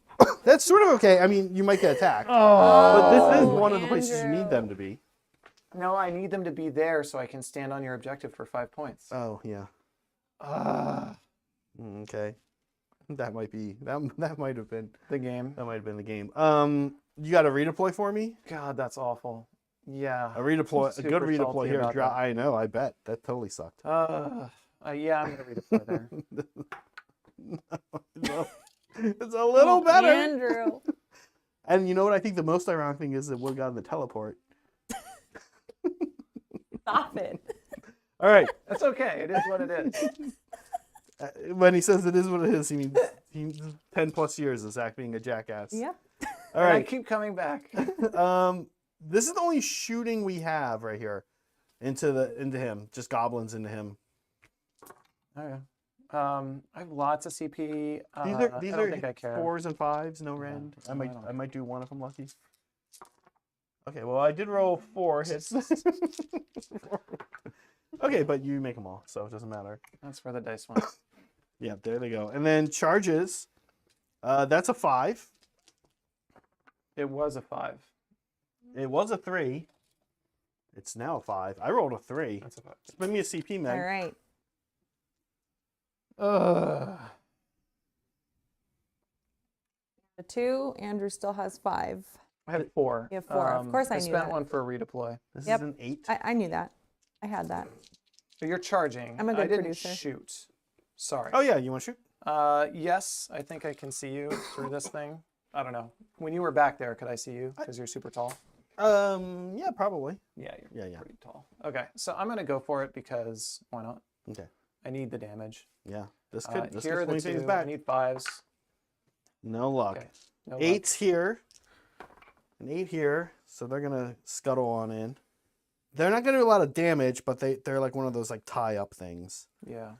that's sort of okay. I mean, you might get attacked. Oh, But this is one of the places you Andrew. need them to be. No, I need them to be there so I can stand on your objective for 5 points. Oh, yeah. Ah, Okay. That might be that might have been the game. the game. You got a redeploy for me? God, that's awful. Yeah. A redeploy, a good Super redeploy salty here. about that. I know. I bet that totally sucked. Yeah, I'm gonna redeploy there. No, it's a little better. Andrew. And you know what? I think the most ironic thing is that would have gotten the teleport. Stop it. All right. That's okay. It is what it is. When he says it is what it is, he means 10 plus years of Zach being a jackass. Yep. All And I right. keep coming back. This is the only shooting we have right here into him. Just goblins into him. Okay. I have lots of CP. These I are don't think I care. 4s and 5s, no rend. so I I don't- might do one if I'm lucky. Okay, well I did roll 4 hits. Okay, but you make them all, so it doesn't matter. That's where the dice went. Yeah, there they go. And then charges. That's a 5. It was a 5. It was a 3. It's now a 5. I rolled a 3. That's a 5. Spend me a CP, Meg. All right. The 2, Andrew still has 5. I had 4. You have 4. Of course I knew spent that. one for a redeploy. This Yep. is an 8. I knew that. I had that. So you're charging. I'm a I good didn't producer. shoot. Sorry. Oh yeah, you want to shoot? Yes, I think I can see you through this thing. I don't know. When you were back there, could I see you? Because you're super tall. Yeah, probably. Yeah, you're Yeah. pretty tall. Okay, so I'm gonna go for it because why not? Okay. I need the damage. Yeah. This could Here are swing the things 2. back. I need 5s. No luck. Okay. No luck. 8's here. An 8 here. So they're gonna scuttle on in. They're not gonna do a lot of damage, but they're like one of those like tie up things. Yeah.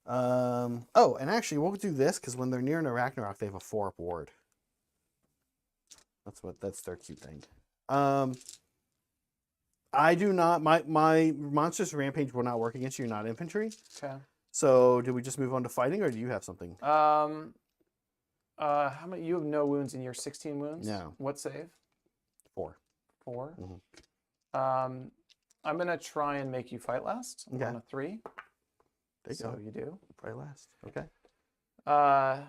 Oh, and actually, we'll do this because when they're near an Ragnarok, they have a 4-up ward. That's their cute thing. I do not. My monstrous rampage will not work against you. You're not infantry. Okay. So, do we just move on to fighting, or do you have something? How many? You have no wounds in your 16 wounds. No. What save? 4. 4. Mhm. I'm gonna try and make you fight last. Okay. On a 3. There you So go. you do. Probably last. Okay. I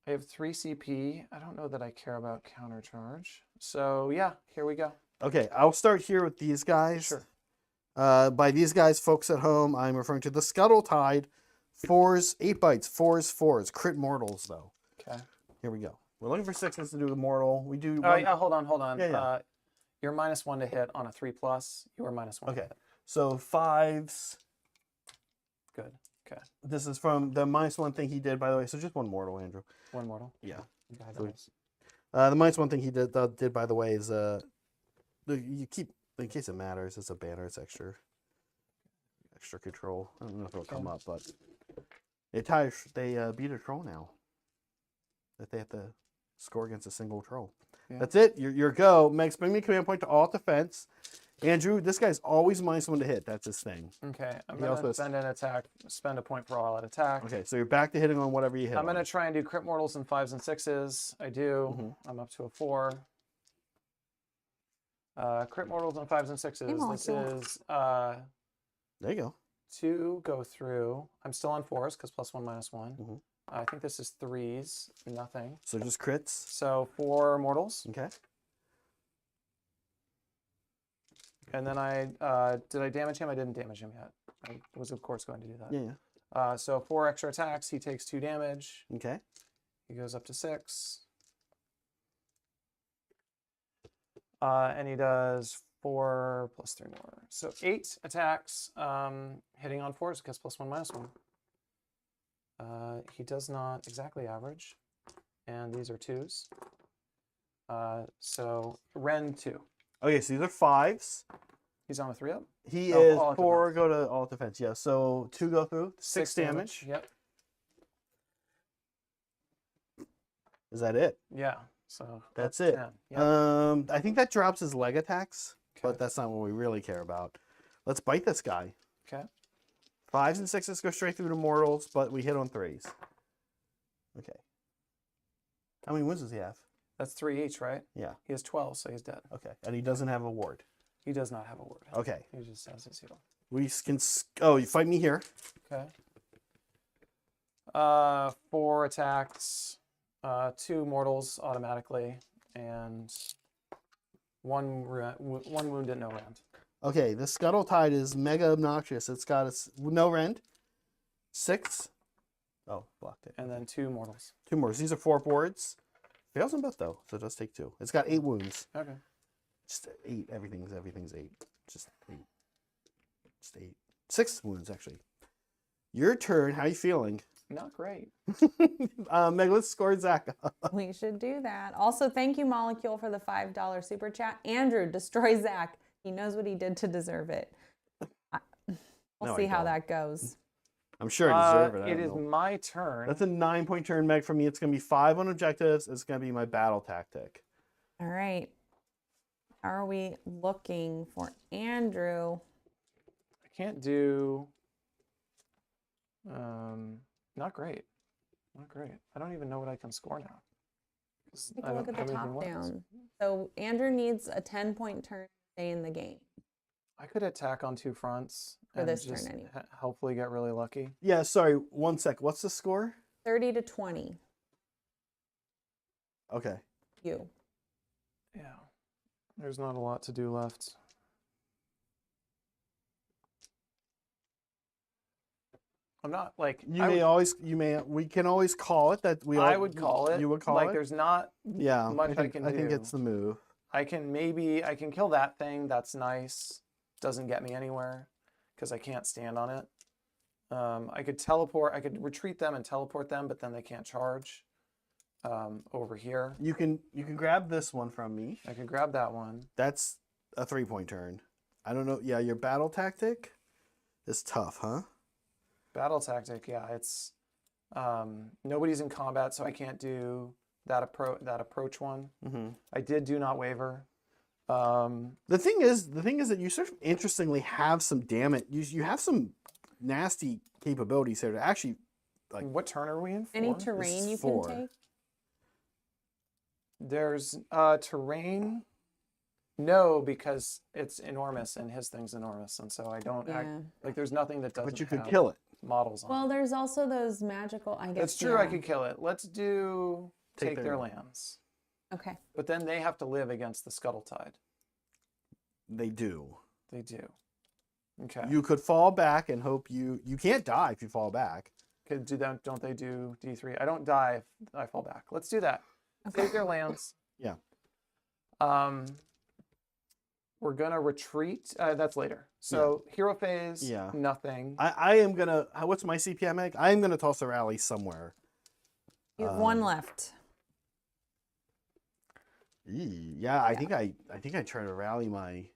have 3 CP. I don't know that I care about countercharge. So yeah, here we go. Okay, I'll start here with these guys. Sure. By these guys, folks at home, I'm referring to the Scuttle Tide. 4s, 8 bites, 4s, 4s. Crit mortals, though. Okay. Here we go. We're looking for 6s to do the mortal. We do. Oh, yeah, hold on. Yeah, yeah. You're -1 to hit on a 3+. You are -1. Okay. So 5s. Good. Okay. This is from the -1 thing he did, by the way. So just 1 mortal, Andrew. 1 mortal. Yeah. Okay, So nice. the -1 thing he did, by the way, is you keep, in case it matters, it's a banner. It's extra control. I don't know if it'll come up, but they beat a troll now. That they have to score against a single troll. Yeah. That's it. Your go. Meg, spend me command point to alt defense. Andrew, this guy's always -1 to hit. That's his thing. Okay. I'm He gonna also has- spend a point for all out attack. Okay, so you're back to hitting on whatever you hit. I'm gonna on. try and do crit mortals in 5s and 6s. I do. Mhm. I'm up to a 4. Crit mortals in 5s and 6s. This molecule. is There you go. 2 go through. I'm still on 4s because +1 -1. Mhm. I think this is 3s. Nothing. So just crits. So 4 mortals. Okay. And then did I damage him? I didn't damage him yet. I was of course going to do that. Yeah. So 4 extra attacks. He takes 2 damage. Okay. He goes up to 6. And he does 4 plus 3 more. So 8 attacks, hitting on 4s because +1 -1. He does not exactly average. And these are 2s. So Ren 2. Okay, so these are 5s. He's on a 3-up. He No, is alt 4 go to alt defense. Yeah. So 2 go through. 6 damage. Yep. Is that it? Yeah. So That's it. 10. Yep. I think that drops his leg attacks, but Okay. that's not what we really care about. Let's bite this guy. Okay. 5s and 6s go straight through to mortals, but we hit on 3s. Okay. How many wounds does he have? That's 3 each, right? Yeah. He has 12, so he's dead. Okay. And he doesn't have a ward. He does not have a word. Okay. He just has his heal. We can. Oh, you fight me here. Okay. 4 attacks, 2 mortals automatically, and one wound at no rend. Okay. The Scuttle Tide is mega obnoxious. It's got no rend. 6. Oh, blocked it. And then 2 mortals. 2 more. These are 4 boards. Fails them both though, so it does take 2. It's got 8 wounds. Okay. Just 8. Everything's 8. Just 8. Just 8. 6 wounds actually. Your turn. How you feeling? Not great. Meg, let's score Zach. We should do that. Also, thank you, Molecule, for the $5 super chat. Andrew, destroy Zach. He knows what he did to deserve it. We'll No, see I how don't. that goes. I'm sure I deserve it. I It don't is know. my turn. That's a 9-point turn, Meg, for me. It's going to be 5 on objectives. It's going to be my battle tactic. All right. How are we looking for Andrew? I can't do. Not great. Not great. I don't even know what I can score now. 'Cause Take I a look don't at the have anything top left. down. So Andrew needs a 10-point turn to stay in the game. I could attack on 2 fronts For and this turn just anyway. hopefully get really lucky. Yeah, sorry. 1 sec. What's the score? 30 to 20. Okay. You. Yeah. There's not a lot to do left. I'm not like We can always call it that we. I would call it. You would call like it. there's not Yeah. much I can I think do. it's the move. I can kill that thing. That's nice. Doesn't get me anywhere because I can't stand on it. I could teleport. I could retreat them and teleport them, but then they can't charge. Over here, You can grab this one from me. I could grab that one. That's a 3-point turn. I don't know. Yeah, your battle tactic is tough, huh? Battle tactic, yeah, it's nobody's in combat, so I can't do that approach one. Mm-hmm. I did do not waver. The thing is that you sort of interestingly have some damage. You have some nasty capabilities here to actually like. What turn are we in? Any 4? terrain is you 4. can take? There's terrain. No, because it's enormous and his thing's enormous, and so I don't Yeah. like. There's nothing that doesn't. But you could have kill it. models on. Well, there's also those magical, I guess. That's true. I yeah. could kill it. Let's do Take take their their land. lands, Okay. but then they have to live against the Scuttle Tide. They do. They do. Okay. You could fall back and hope you can't die if you fall back. Could do that. Don't they do D3? I don't die if I fall back. Let's do that. Okay. Take their lands. Yeah. We're gonna retreat. That's later. So hero phase. Yeah. Nothing. I am gonna. What's my CPM egg? I am gonna toss a rally somewhere. You have one left. Yeah, I think I try to rally my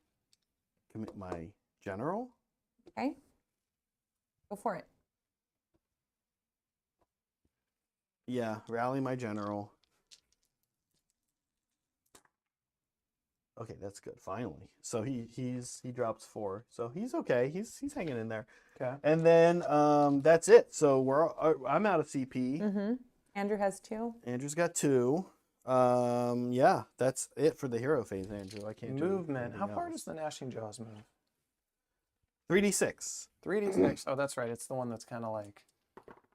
general. Okay. Go for it. Yeah, rally my general. Okay, that's good. Finally, so he drops 4, so he's okay. He's hanging in there. Okay. And then that's it. So I'm out of CP. Mm-hmm. Andrew has 2. Andrew's got 2. Yeah, that's it for the hero phase, Andrew. I can't do Movement. How anything far else. does the Gnashing Jaws move? 3d6. 3d6. Oh, that's right. It's the one that's kind of like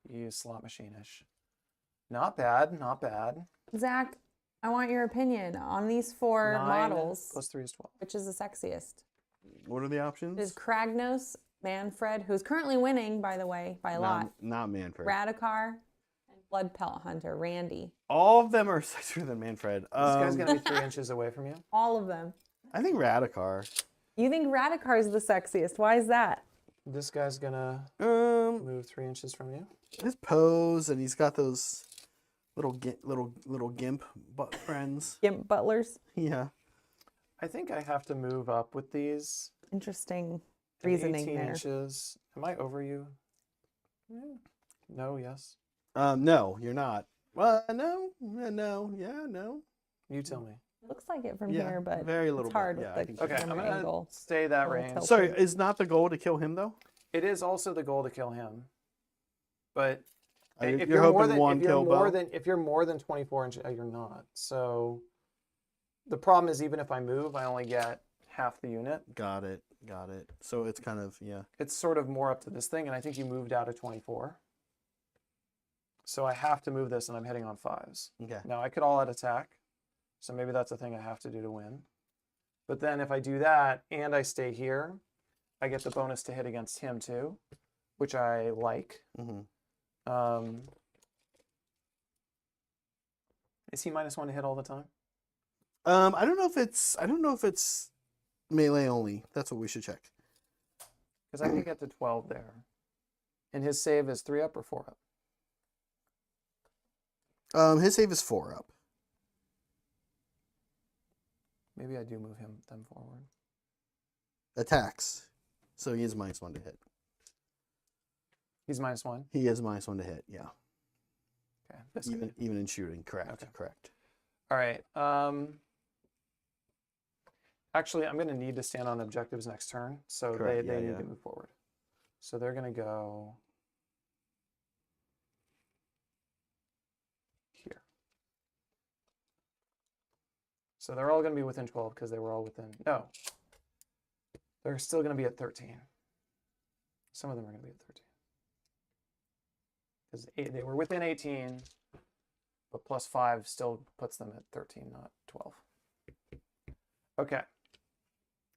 you use slot machine-ish. Not bad. Not bad. Zach, I want your opinion on these 4 9 models. plus 3 is 12. Which is the sexiest? What are the options? It is Kragnos, Manfred, who's currently winning, by the way, by a lot. Not Manfred. Radikar, and Blood Pelt Hunter, Randy. All of them are sexier than Manfred. This guy's gonna be 3 inches away from you. All of them. I think Radikar. You think Radikar is the sexiest? Why is that? This guy's gonna Um, move 3 inches from you. his pose, and he's got those little gimp butt friends. Gimp Butlers. Yeah. I think I have to move up with these. Interesting to reasoning 18 there. inches. Am I over you? Yeah. No. Yes. No, you're not. Well, no. You tell me. Looks like it from Yeah, here, but very little it's hard bit. Yeah, I with think the Okay, I'm camera gonna angle. stay that Little range. tilt. Sorry, is not the goal to kill him though? It is also the goal to kill him, but if You're you're more hoping than one if you're kill more bow? than if you're more than 24 inches, you're not. So the problem is even if I move, I only get half the unit. Got it. So it's kind of, yeah. It's sort of more up to this thing, and I think you moved out of 24. So I have to move this, and I'm hitting on 5s. Okay. Now I could all out attack, so maybe that's a thing I have to do to win. But then if I do that and I stay here, I get the bonus to hit against him too, which I like. Mm-hmm. Is he -1 to hit all the time? I don't know if it's melee only. That's what we should check. Because I can get to 12 there. And his save is 3 up or 4 up? His save is 4 up. Maybe I do move them forward. Attacks. So he is -1 to hit. He's -1. He is -1 to hit, yeah. Okay. That's good. Even in shooting, correct. Okay. Correct. All right. Actually, I'm going to need to stand on objectives next turn, so Correct, they need yeah. to move forward. So they're going to go here. So they're all going to be within 12 because they were all within. No. They're still going to be at 13. Some of them are going to be at 13. Because they were within 18, but +5 still puts them at 13, not 12. Okay.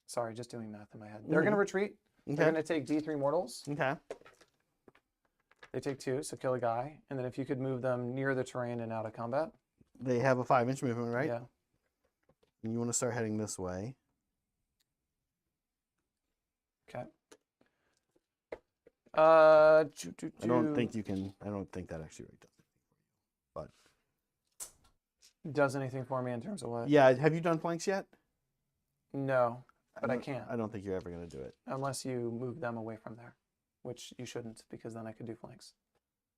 Sorry, just doing math in my head. They're going to retreat. Okay. They're going to take D3 mortals. Okay. They take 2, so kill a guy. And then if you could move them near the terrain and out of combat. They have a 5-inch movement, right? Yeah. And you want to start heading this way. Okay. I don't think that actually really does anything for you. But Does anything for me in terms of what? yeah, have you done flanks yet? No, but I don't- can't. I don't think you're ever going to do it. Unless you move them away from there. which you shouldn't because then I could do flanks.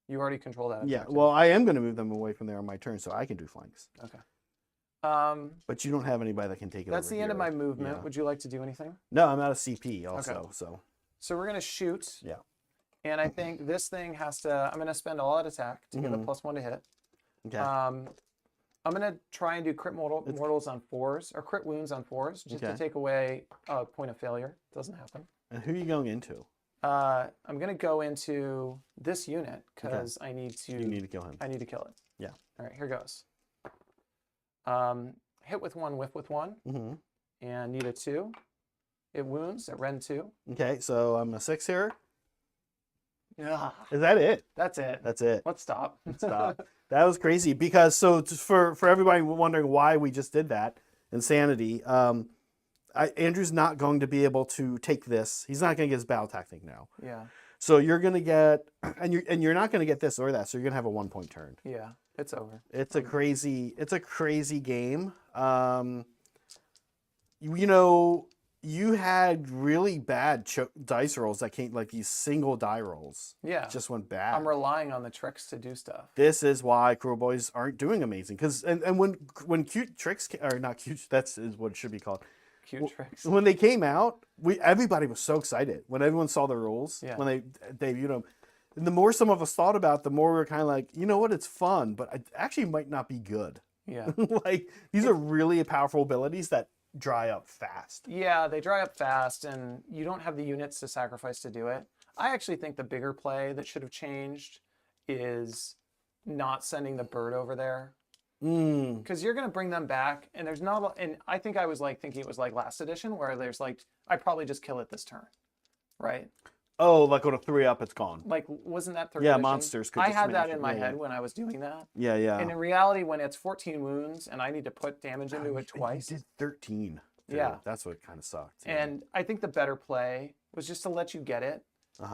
You already control that. Yeah, objective. well, I am going to move them away from there on my turn so I can do flanks. Okay. But you don't have anybody that can take it That's over the end of here. my movement. Yeah. Would you like to do anything? No, I'm out of CP also, so. So we're going to shoot. Yeah. And I think this thing has to, I'm going to spend all out attack to get a +1 to hit. Okay. I'm going to try and do crit mortals on 4s, or crit wounds on 4s, just to take away a point of failure. Doesn't happen. And who are you going into? I'm going to go into this unit because I need to. You need to kill him. I need to kill it. Yeah. All right, here goes. Hit with 1, whiff with 1, and need a 2. It wounds at Ren 2. Okay, so I'm a 6 here. Yeah. Is that it? That's it. That's it. Let's stop. Stop. That was crazy because for everybody wondering why we just did that, insanity. Andrew's not going to be able to take this. He's not going to get his battle tactic now. Yeah. So you're going to get, and you're not going to get this or that. So you're going to have a 1-point turn. Yeah. It's over. It's a crazy game. You know, you had really bad dice rolls that came, like these single die rolls. Yeah. Just went bad. I'm relying on the tricks to do stuff. This is why Kruleboyz aren't doing amazing. Because and when cute tricks or not cute, that's is what it should be called. Cute tricks. When they came out, everybody was so excited when everyone saw the rules. Yeah. When they debuted them. And the more some of us thought about it, the more we were kind of like, you know what, it's fun, but it actually might not be good. Yeah. Like these are really powerful abilities that dry up fast. Yeah, they dry up fast, and you don't have the units to sacrifice to do it. I actually think the bigger play that should have changed is not sending the bird over there. Because you're going to bring them back, and there's not, and I think I was like thinking it was like last edition where there's like, I probably just kill it this turn, right? Oh, like on a 3-up, it's gone. Like, wasn't that third Yeah, edition? monsters could I just had that smash in it. my Yeah, head yeah. when I was doing that. Yeah, yeah. And in reality, when it's 14 wounds and I need to put damage into it twice. You did 13. too. Yeah. That's what kind of sucked. And I think the better play was just to let you get it.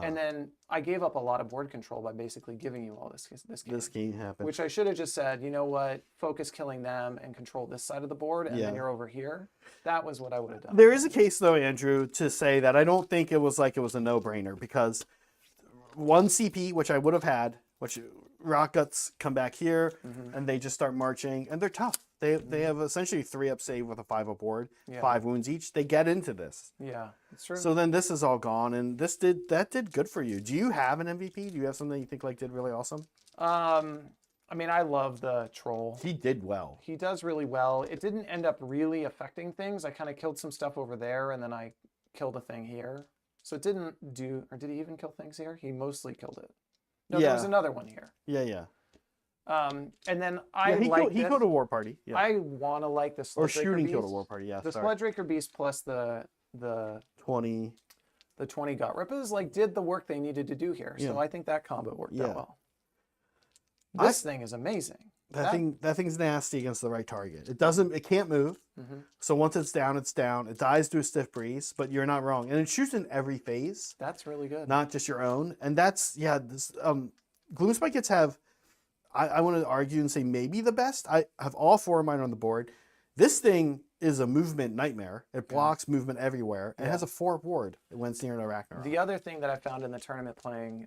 And then I gave up a lot of board control by basically giving you all this game. This game happened. Which I should have just said, you know what, focus killing them and control this side of the board, and then you're over here. That was what I would have done. There is a case, though, Andrew, to say that I don't think it was like it was a no-brainer because 1 CP, which I would have had, which Rock Guts come back here, and they just start marching, and they're tough. They have essentially 3-up save with a 5-up board, 5 wounds each. They get into this. Yeah, it's true. So then this is all gone, and that did good for you. Do you have an MVP? Do you have something you think like did really awesome? I mean, I love the troll. He did well. He does really well. It didn't end up really affecting things. I kind of killed some stuff over there, and then I killed a thing here. So it didn't do, or did he even kill things here? He mostly killed it. No, there was another one here. Yeah, yeah. And then he killed a war party. Yeah. I want to like the Sludge or shooting Beast. killed a war party. Yeah, The sorry. Sludge Raker Beast plus the 20. The 20 gut rippers did the work they needed to do here. So I think that combo worked out well. This thing is amazing. That thing's nasty against the right target. It can't move. So once it's down, it's down. It dies to a stiff breeze, but you're not wrong. And it shoots in every phase. That's really good. Not just your own. And that's this Gloomspite Gitz have, I want to argue and say maybe the best. I have all 4 of mine on the board. This thing is a movement nightmare. It blocks movement everywhere. And it has a 4-up ward when it's near an Ragnarok. The other thing that I found in the tournament playing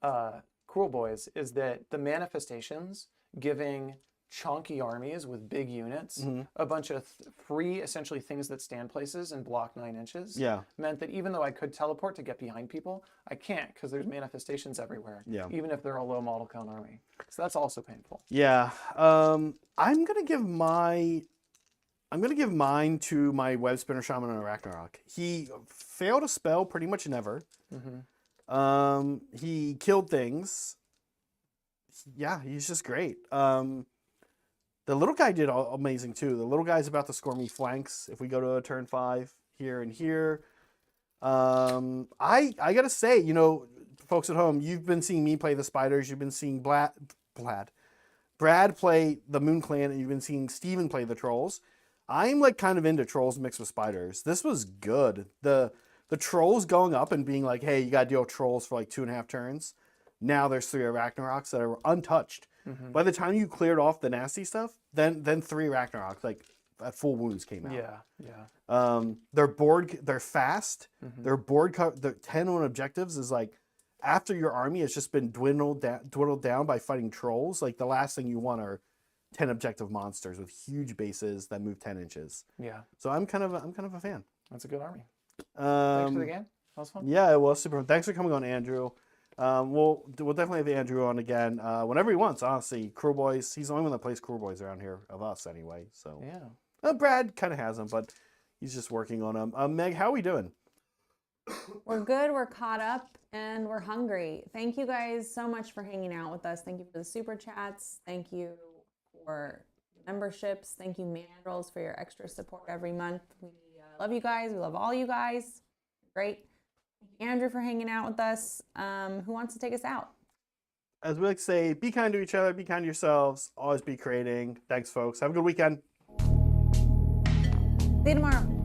Kruleboyz is that the manifestations giving chunky armies with big units, a bunch of free, essentially things that stand places and block 9 inches, meant that even though I could teleport to get behind people, I can't because there's manifestations everywhere, even if they're a low model count army. So that's also painful. Yeah. I'm gonna give mine to my Web Spinner Shaman on Ragnarok. He failed a spell pretty much never. He killed things. Yeah, he's just great. The little guy did amazing too. The little guy's about to score me flanks if we go to a turn 5 here and here. I gotta say, folks at home, you've been seeing me play the spiders. You've been seeing Brad play the Moon Clan, and you've been seeing Steven play the trolls. I'm kind of into trolls mixed with spiders. This was good. The trolls going up and being like, hey, you gotta deal with trolls for 2.5 turns. Now there's 3 Ragnaroks that are untouched. By the time you cleared off the nasty stuff, then 3 Ragnaroks, at full wounds came out. Yeah. They're fast. Their board the 10 on objectives is like after your army has just been dwindled down by fighting trolls. Like the last thing you want are 10 objective monsters with huge bases that move 10 inches. Yeah. So I'm kind of a fan. That's a good army. Thanks for the Um, game. That was fun. yeah, it was super. Thanks for coming on, Andrew. We'll definitely have Andrew on again whenever he wants. Honestly, Kruleboyz. He's the only one that plays Kruleboyz around here of us, anyway. So Yeah. Brad kind of has him, but he's just working on him. Meg, how are we doing? We're good, we're caught up, and we're hungry. Thank you guys so much for hanging out with us. Thank you for the super chats. Thank you for memberships. Thank you, Mandrels, for your extra support every month. We love you guys. We love all you guys. Great. Thank you, Andrew, for hanging out with us. Who wants to take us out? As we like to say, be kind to each other, be kind to yourselves, always be creating. Thanks, folks. Have a good weekend. See you tomorrow.